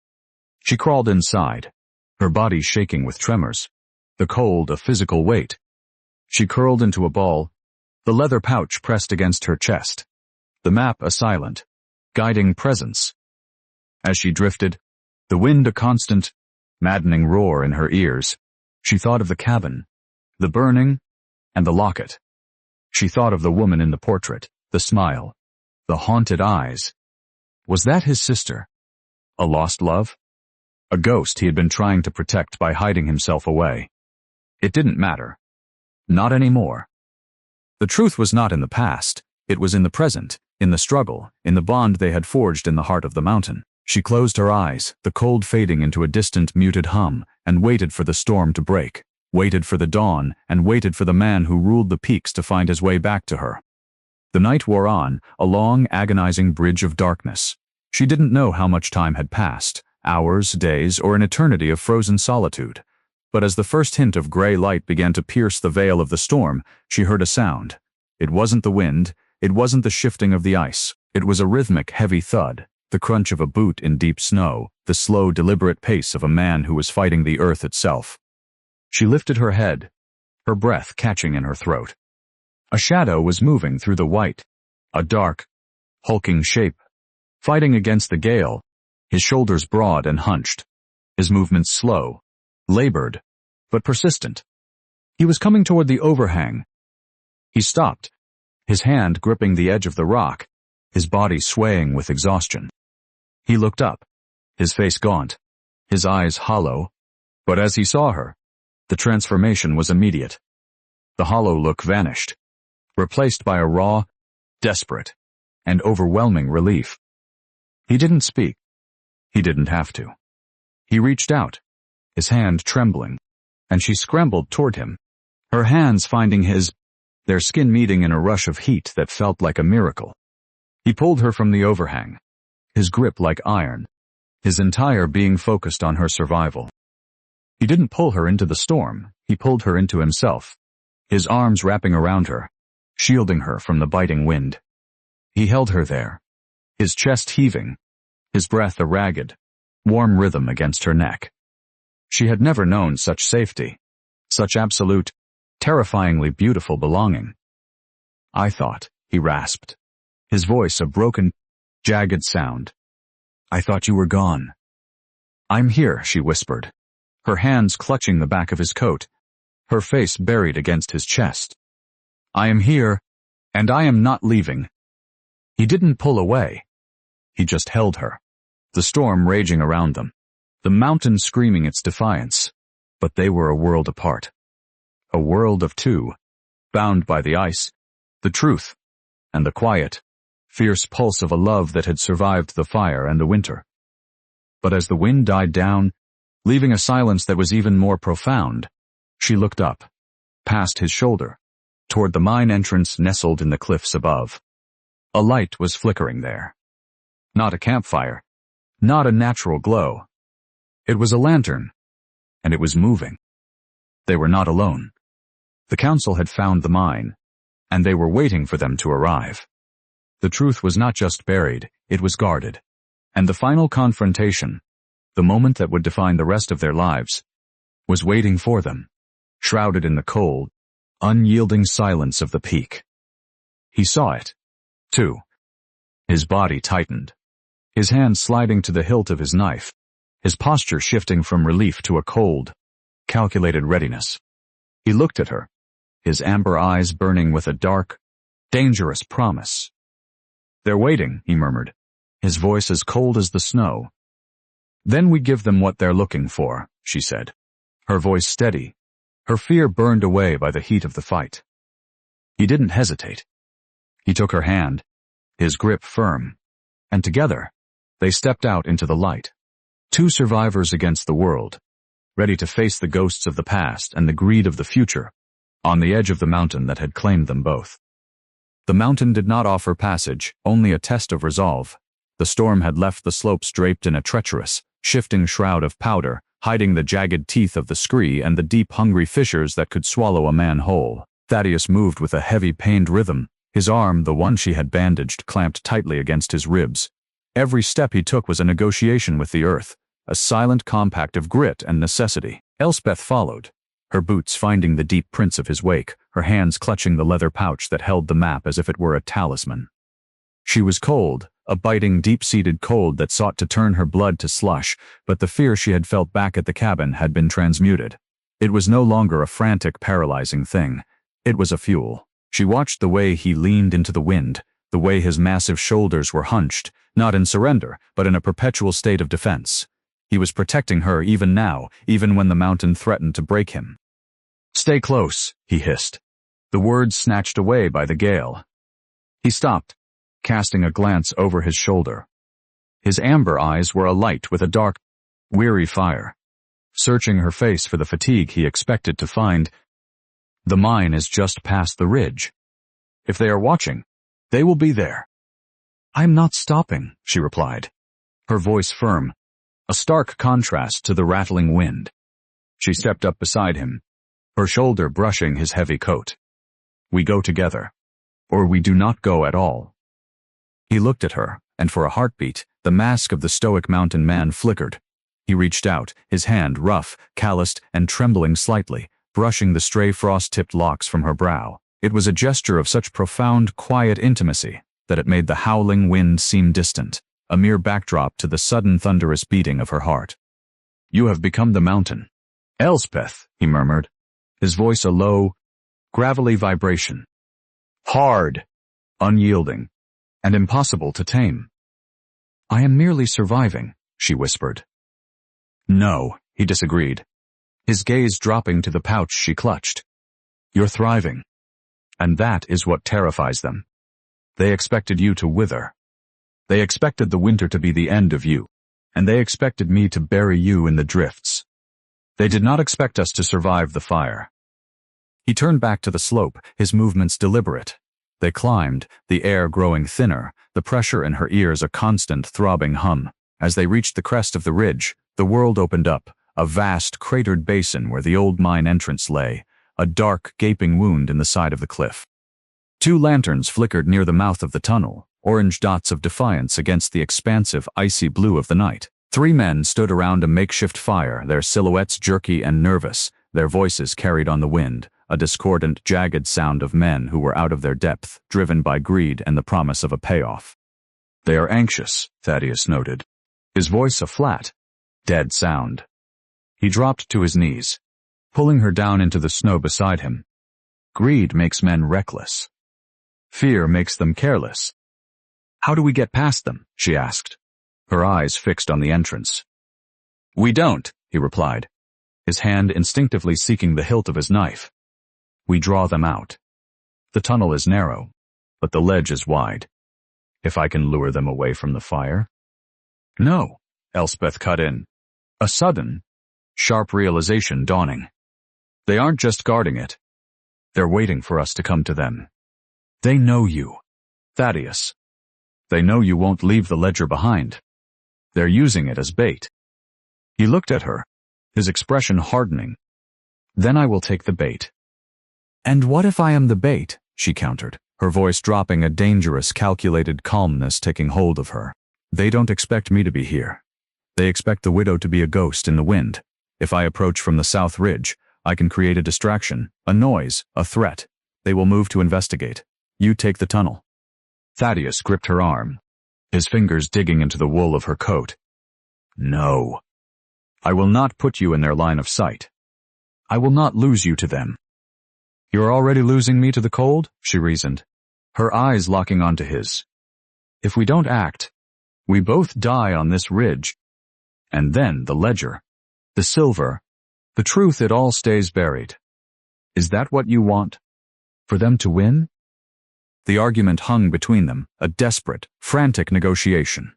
She crawled inside, her body shaking with tremors, the cold a physical weight. She curled into a ball, the leather pouch pressed against her chest, the map a silent, guiding presence. As she drifted, the wind a constant, maddening roar in her ears, she thought of the cabin, the burning, and the locket. She thought of the woman in the portrait, the smile, the haunted eyes. Was that his sister? A lost love? A ghost he had been trying to protect by hiding himself away. It didn't matter. Not anymore. The truth was not in the past. It was in the present, in the struggle, in the bond they had forged in the heart of the mountain. She closed her eyes, the cold fading into a distant, muted hum, and waited for the storm to break, waited for the dawn, and waited for the man who ruled the peaks to find his way back to her. The night wore on, a long, agonizing bridge of darkness. She didn't know how much time had passed, hours, days, or an eternity of frozen solitude. But as the first hint of gray light began to pierce the veil of the storm, she heard a sound. It wasn't the wind, it wasn't the shifting of the ice. It was a rhythmic, heavy thud, the crunch of a boot in deep snow, the slow, deliberate pace of a man who was fighting the earth itself. She lifted her head, her breath catching in her throat. A shadow was moving through the white, a dark, hulking shape, fighting against the gale, his shoulders broad and hunched, his movements slow, labored, but persistent. He was coming toward the overhang. He stopped, his hand gripping the edge of the rock, his body swaying with exhaustion. He looked up, his face gaunt, his eyes hollow, but as he saw her, the transformation was immediate. The hollow look vanished, replaced by a raw, desperate, and overwhelming relief. He didn't speak. He didn't have to. He reached out, his hand trembling, and she scrambled toward him, her hands finding his, their skin meeting in a rush of heat that felt like a miracle. He pulled her from the overhang, his grip like iron, his entire being focused on her survival. He didn't pull her into the storm, he pulled her into himself, his arms wrapping around her, shielding her from the biting wind. He held her there, his chest heaving, his breath a ragged, warm rhythm against her neck. She had never known such safety, such absolute, terrifyingly beautiful belonging. I thought, he rasped, his voice a broken, jagged sound. I thought you were gone. I'm here, she whispered, her hands clutching the back of his coat, her face buried against his chest. I am here, and I am not leaving. He didn't pull away. He just held her, the storm raging around them, the mountain screaming its defiance, but they were a world apart. A world of two, bound by the ice, the truth, and the quiet, fierce pulse of a love that had survived the fire and the winter. But as the wind died down, leaving a silence that was even more profound, she looked up, past his shoulder, toward the mine entrance nestled in the cliffs above. A light was flickering there. Not a campfire, not a natural glow. It was a lantern, and it was moving. They were not alone. The council had found the mine, and they were waiting for them to arrive. The truth was not just buried, it was guarded. And the final confrontation, the moment that would define the rest of their lives, was waiting for them, shrouded in the cold, unyielding silence of the peak. He saw it, too. His body tightened, his hand sliding to the hilt of his knife, his posture shifting from relief to a cold, calculated readiness. He looked at her, his amber eyes burning with a dark, dangerous promise. "They're waiting," he murmured, his voice as cold as the snow. "Then we give them what they're looking for," she said, her voice steady, her fear burned away by the heat of the fight. He didn't hesitate. He took her hand, his grip firm, and together, they stepped out into the light. Two survivors against the world, ready to face the ghosts of the past and the greed of the future, on the edge of the mountain that had claimed them both. The mountain did not offer passage, only a test of resolve. The storm had left the slopes draped in a treacherous, shifting shroud of powder, hiding the jagged teeth of the scree and the deep, hungry fissures that could swallow a man whole. Thaddeus moved with a heavy, pained rhythm, his arm, the one she had bandaged, clamped tightly against his ribs. Every step he took was a negotiation with the earth, a silent compact of grit and necessity. Elspeth followed, her boots finding the deep prints of his wake, her hands clutching the leather pouch that held the map as if it were a talisman. She was cold, a biting, deep-seated cold that sought to turn her blood to slush, but the fear she had felt back at the cabin had been transmuted. It was no longer a frantic, paralyzing thing. It was a fuel. She watched the way he leaned into the wind, the way his massive shoulders were hunched, not in surrender, but in a perpetual state of defense. He was protecting her even now, even when the mountain threatened to break him. "Stay close," he hissed, the words snatched away by the gale. He stopped, casting a glance over his shoulder. His amber eyes were alight with a dark, weary fire, searching her face for the fatigue he expected to find. "The mine is just past the ridge. If they are watching, they will be there." "I'm not stopping," she replied, her voice firm, a stark contrast to the rattling wind. She stepped up beside him, her shoulder brushing his heavy coat. "We go together, or we do not go at all." He looked at her, and for a heartbeat, the mask of the stoic mountain man flickered. He reached out, his hand rough, calloused, and trembling slightly, brushing the stray frost-tipped locks from her brow. It was a gesture of such profound, quiet intimacy that it made the howling wind seem distant, a mere backdrop to the sudden thunderous beating of her heart. "You have become the mountain." "Elspeth," he murmured, his voice a low, gravelly vibration. Hard, unyielding, and impossible to tame. "I am merely surviving," she whispered. "No," he disagreed, his gaze dropping to the pouch she clutched. "You're thriving. And that is what terrifies them. They expected you to wither. They expected the winter to be the end of you, and they expected me to bury you in the drifts. They did not expect us to survive the fire." He turned back to the slope, his movements deliberate. They climbed, the air growing thinner, the pressure in her ears a constant throbbing hum. As they reached the crest of the ridge, the world opened up, a vast cratered basin where the old mine entrance lay, a dark, gaping wound in the side of the cliff. Two lanterns flickered near the mouth of the tunnel, orange dots of defiance against the expansive, icy blue of the night. Three men stood around a makeshift fire, their silhouettes jerky and nervous, their voices carried on the wind, a discordant, jagged sound of men who were out of their depth, driven by greed and the promise of a payoff. "They are anxious," Thaddeus noted, his voice a flat, dead sound. He dropped to his knees, pulling her down into the snow beside him. "Greed makes men reckless. Fear makes them careless." "How do we get past them?" she asked, her eyes fixed on the entrance. "We don't," he replied, his hand instinctively seeking the hilt of his knife. "We draw them out. The tunnel is narrow, but the ledge is wide. If I can lure them away from the fire." "No," Elspeth cut in, a sudden, sharp realization dawning. "They aren't just guarding it. They're waiting for us to come to them. They know you, Thaddeus. They know you won't leave the ledger behind. They're using it as bait. He looked at her, his expression hardening. Then I will take the bait. And what if I am the bait? She countered, her voice dropping, a dangerous, calculated calmness taking hold of her. They don't expect me to be here. They expect the widow to be a ghost in the wind. If I approach from the south ridge, I can create a distraction, a noise, a threat. They will move to investigate. You take the tunnel. Thaddeus gripped her arm, his fingers digging into the wool of her coat. No. I will not put you in their line of sight. I will not lose you to them. You're already losing me to the cold, she reasoned, her eyes locking onto his. If we don't act, we both die on this ridge. And then the ledger, the silver, the truth, it all stays buried. Is that what you want? For them to win? The argument hung between them, a desperate, frantic negotiation.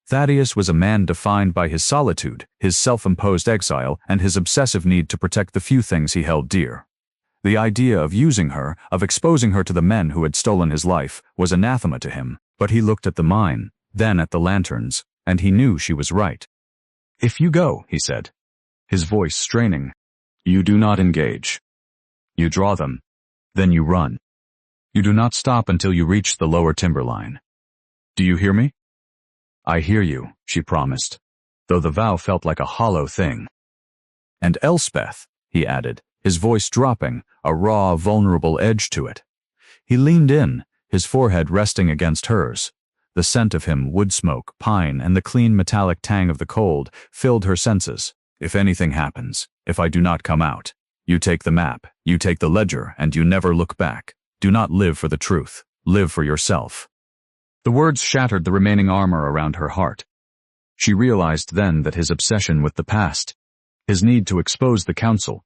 Thaddeus was a man defined by his solitude, his self-imposed exile, and his obsessive need to protect the few things he held dear. The idea of using her, of exposing her to the men who had stolen his life, was anathema to him, but he looked at the mine, then at the lanterns, and he knew she was right. If you go, he said, his voice straining, you do not engage. You draw them, then you run. You do not stop until you reach the lower timberline. Do you hear me? I hear you, she promised, though the vow felt like a hollow thing. And Elspeth, he added, his voice dropping, a raw, vulnerable edge to it. He leaned in, his forehead resting against hers. The scent of him, wood smoke, pine, and the clean metallic tang of the cold filled her senses. If anything happens, if I do not come out, you take the map, you take the ledger, and you never look back. Do not live for the truth. Live for yourself. The words shattered the remaining armor around her heart. She realized then that his obsession with the past, his need to expose the council,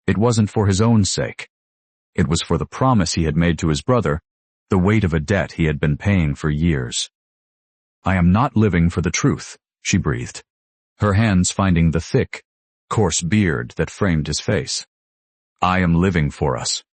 it wasn't for his own sake. It was for the promise he had made to his brother, the weight of a debt he had been paying for years. I am not living for the truth, she breathed, her hands finding the thick, coarse beard that framed his face. I am living for us.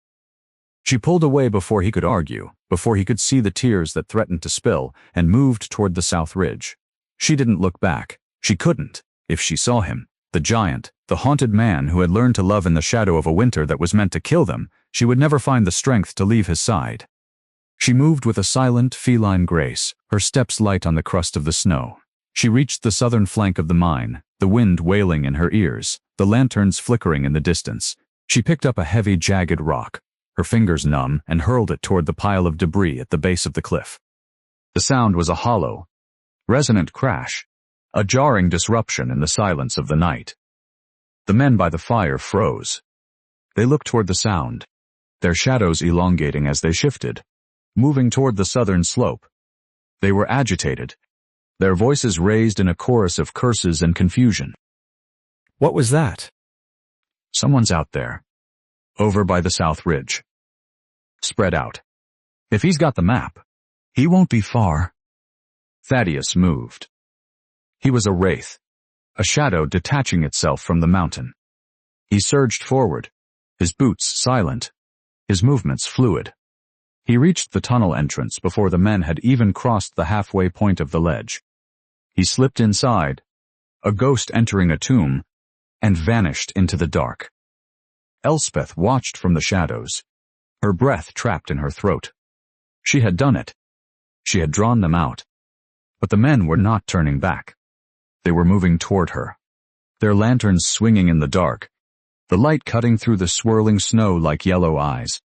She pulled away before he could argue, before he could see the tears that threatened to spill, and moved toward the south ridge. She didn't look back. She couldn't, if she saw him, the giant, the haunted man who had learned to love in the shadow of a winter that was meant to kill them. She would never find the strength to leave his side. She moved with a silent, feline grace, her steps light on the crust of the snow. She reached the southern flank of the mine, the wind wailing in her ears, the lanterns flickering in the distance. She picked up a heavy, jagged rock, her fingers numb, and hurled it toward the pile of debris at the base of the cliff. The sound was a hollow, resonant crash, a jarring disruption in the silence of the night. The men by the fire froze. They looked toward the sound, their shadows elongating as they shifted, moving toward the southern slope. They were agitated, their voices raised in a chorus of curses and confusion. What was that? Someone's out there, over by the south ridge. Spread out. If he's got the map, he won't be far. Thaddeus moved. He was a wraith, a shadow detaching itself from the mountain. He surged forward, his boots silent, his movements fluid. He reached the tunnel entrance before the men had even crossed the halfway point of the ledge. He slipped inside, a ghost entering a tomb, and vanished into the dark. Elspeth watched from the shadows, her breath trapped in her throat. She had done it. She had drawn them out. But the men were not turning back. They were moving toward her, their lanterns swinging in the dark, the light cutting through the swirling snow like yellow eyes.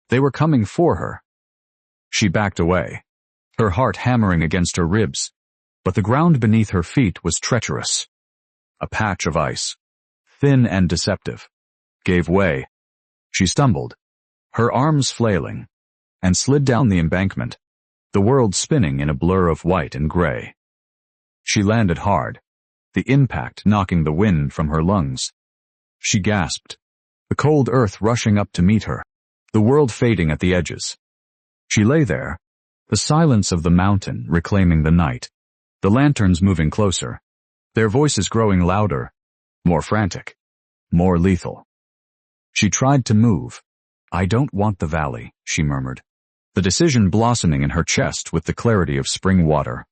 They were coming for her. She backed away, her heart hammering against her ribs, but the ground beneath her feet was treacherous. A patch of ice, thin and deceptive, gave way. She stumbled, her arms flailing, and slid down the embankment, the world spinning in a blur of white and gray. She landed hard, the impact knocking the wind from her lungs. She gasped, the cold earth rushing up to meet her, the world fading at the edges. She lay there, the silence of the mountain reclaiming the night, the lanterns moving closer, their voices growing louder, more frantic, more lethal. She tried to move, I don't want the valley, she murmured, the decision blossoming in her chest with the clarity of spring water.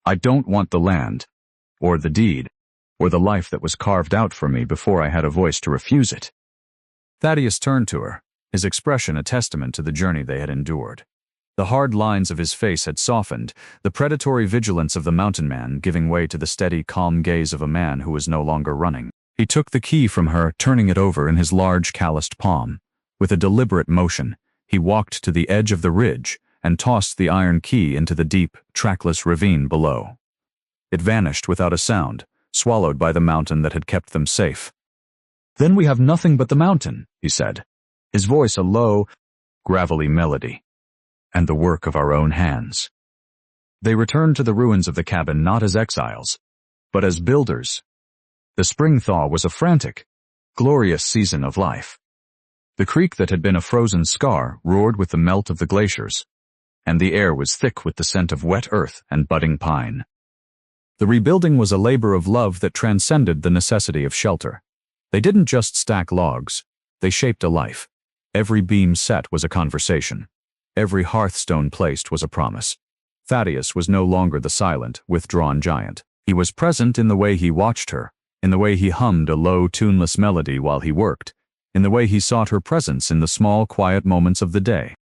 I don't want the land, or the deed, or the life that was carved out for me before I had a voice to refuse it. Thaddeus turned to her, his expression a testament to the journey they had endured. The hard lines of his face had softened, the predatory vigilance of the mountain man giving way to the steady, calm gaze of a man who was no longer running. He took the key from her, turning it over in his large, calloused palm. With a deliberate motion, he walked to the edge of the ridge and tossed the iron key into the deep, trackless ravine below. It vanished without a sound, swallowed by the mountain that had kept them safe. Then we have nothing but the mountain, he said, his voice a low, gravelly melody, and the work of our own hands. They returned to the ruins of the cabin not as exiles, but as builders. The spring thaw was a frantic, glorious season of life. The creek that had been a frozen scar roared with the melt of the glaciers, and the air was thick with the scent of wet earth and budding pine. The rebuilding was a labor of love that transcended the necessity of shelter. They didn't just stack logs, they shaped a life. Every beam set was a conversation. Every hearthstone placed was a promise. Thaddeus was no longer the silent, withdrawn giant. He was present in the way he watched her, in the way he hummed a low, tuneless melody while he worked, in the way he sought her presence in the small, quiet moments of the day.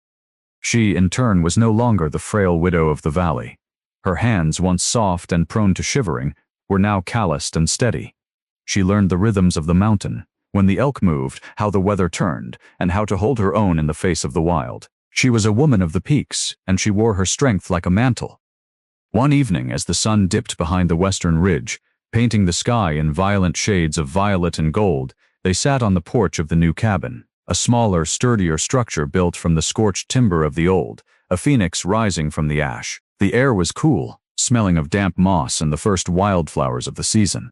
She, in turn, was no longer the frail widow of the valley. Her hands, once soft and prone to shivering, were now calloused and steady. She learned the rhythms of the mountain, when the elk moved, how the weather turned, and how to hold her own in the face of the wild. She was a woman of the peaks, and she wore her strength like a mantle. One evening, as the sun dipped behind the western ridge, painting the sky in violent shades of violet and gold, they sat on the porch of the new cabin, a smaller, sturdier structure built from the scorched timber of the old, a phoenix rising from the ash. The air was cool, smelling of damp moss and the first wildflowers of the season.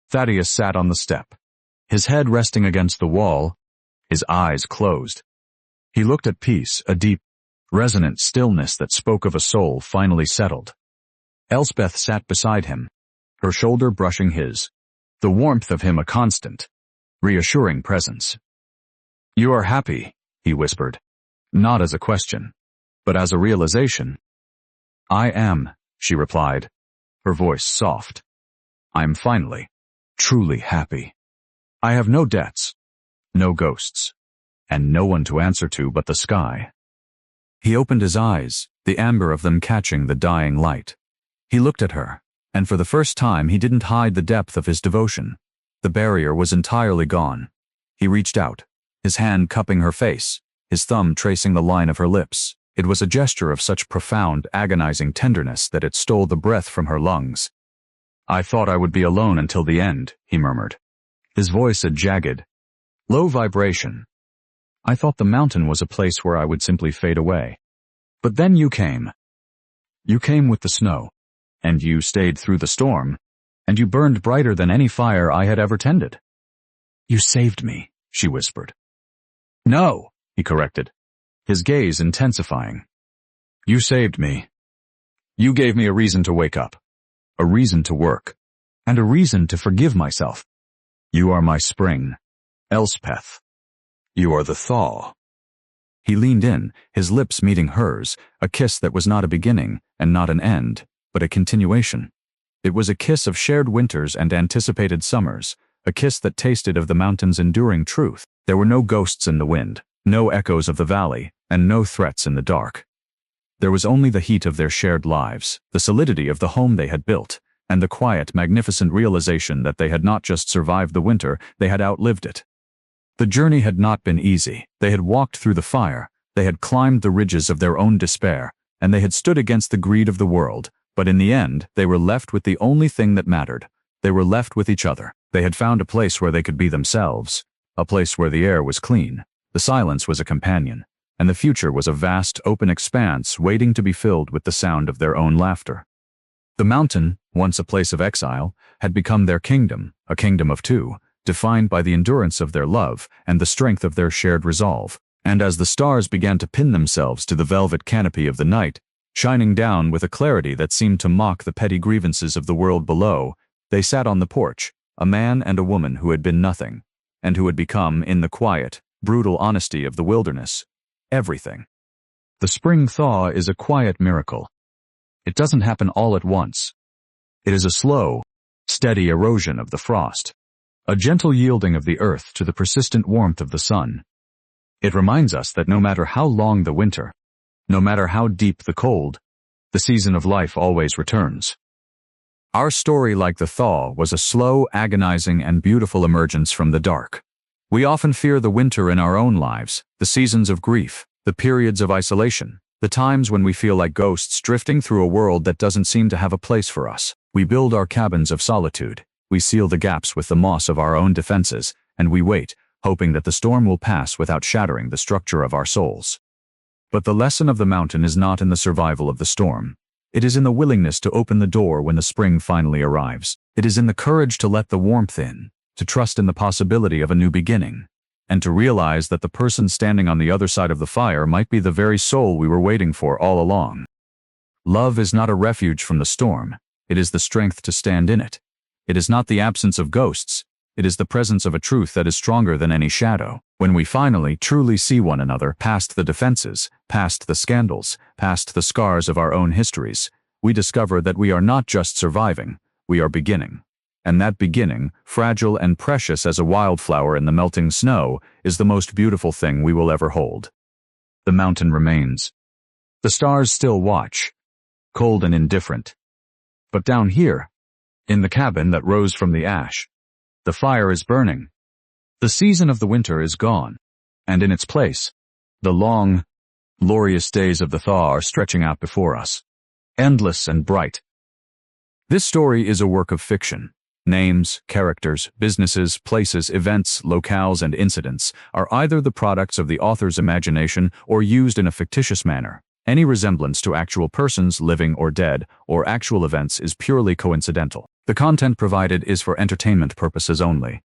Thaddeus sat on the step, his head resting against the wall, his eyes closed. He looked at peace, a deep, resonant stillness that spoke of a soul finally settled. Elspeth sat beside him, her shoulder brushing his, the warmth of him a constant, reassuring presence. You are happy, he whispered, not as a question, but as a realization. I am, she replied, her voice soft. I'm finally, truly happy. I have no debts, no ghosts, and no one to answer to but the sky. He opened his eyes, the amber of them catching the dying light. He looked at her, and for the first time he didn't hide the depth of his devotion. The barrier was entirely gone. He reached out, his hand cupping her face, his thumb tracing the line of her lips. It was a gesture of such profound, agonizing tenderness that it stole the breath from her lungs. I thought I would be alone until the end, he murmured, his voice a jagged, low vibration. I thought the mountain was a place where I would simply fade away. But then you came. You came with the snow, and you stayed through the storm, and you burned brighter than any fire I had ever tended. You saved me, she whispered. No, he corrected, his gaze intensifying. You saved me. You gave me a reason to wake up, a reason to work, and a reason to forgive myself. You are my spring, Elspeth. You are the thaw. He leaned in, his lips meeting hers, a kiss that was not a beginning and not an end, but a continuation. It was a kiss of shared winters and anticipated summers, a kiss that tasted of the mountain's enduring truth. There were no ghosts in the wind, no echoes of the valley, and no threats in the dark. There was only the heat of their shared lives, the solidity of the home they had built, and the quiet, magnificent realization that they had not just survived the winter, they had outlived it. The journey had not been easy. They had walked through the fire, they had climbed the ridges of their own despair, and they had stood against the greed of the world, but in the end, they were left with the only thing that mattered. They were left with each other. They had found a place where they could be themselves, a place where the air was clean, the silence was a companion, and the future was a vast, open expanse waiting to be filled with the sound of their own laughter. The mountain, once a place of exile, had become their kingdom, a kingdom of two, defined by the endurance of their love and the strength of their shared resolve. And as the stars began to pin themselves to the velvet canopy of the night, shining down with a clarity that seemed to mock the petty grievances of the world below, they sat on the porch, a man and a woman who had been nothing, and who had become, in the quiet, brutal honesty of the wilderness. Everything. The spring thaw is a quiet miracle. It doesn't happen all at once. It is a slow, steady erosion of the frost, a gentle yielding of the earth to the persistent warmth of the sun. It reminds us that no matter how long the winter, no matter how deep the cold, the season of life always returns. Our story, like the thaw, was a slow, agonizing, and beautiful emergence from the dark. We often fear the winter in our own lives, the seasons of grief, the periods of isolation, the times when we feel like ghosts drifting through a world that doesn't seem to have a place for us. We build our cabins of solitude, we seal the gaps with the moss of our own defenses, and we wait, hoping that the storm will pass without shattering the structure of our souls. But the lesson of the mountain is not in the survival of the storm. It is in the willingness to open the door when the spring finally arrives. It is in the courage to let the warmth in, to trust in the possibility of a new beginning, and to realize that the person standing on the other side of the fire might be the very soul we were waiting for all along. Love is not a refuge from the storm. It is the strength to stand in it. It is not the absence of ghosts. It is the presence of a truth that is stronger than any shadow. When we finally truly see one another, past the defenses, past the scandals, past the scars of our own histories, we discover that we are not just surviving, we are beginning. And that beginning, fragile and precious as a wildflower in the melting snow, is the most beautiful thing we will ever hold. The mountain remains. The stars still watch, cold and indifferent. But down here, in the cabin that rose from the ash, the fire is burning. The season of the winter is gone, and in its place, the long, glorious days of the thaw are stretching out before us, endless and bright. This story is a work of fiction. Names, characters, businesses, places, events, locales, and incidents are either the products of the author's imagination or used in a fictitious manner. Any resemblance to actual persons, living or dead, or actual events is purely coincidental. The content provided is for entertainment purposes only.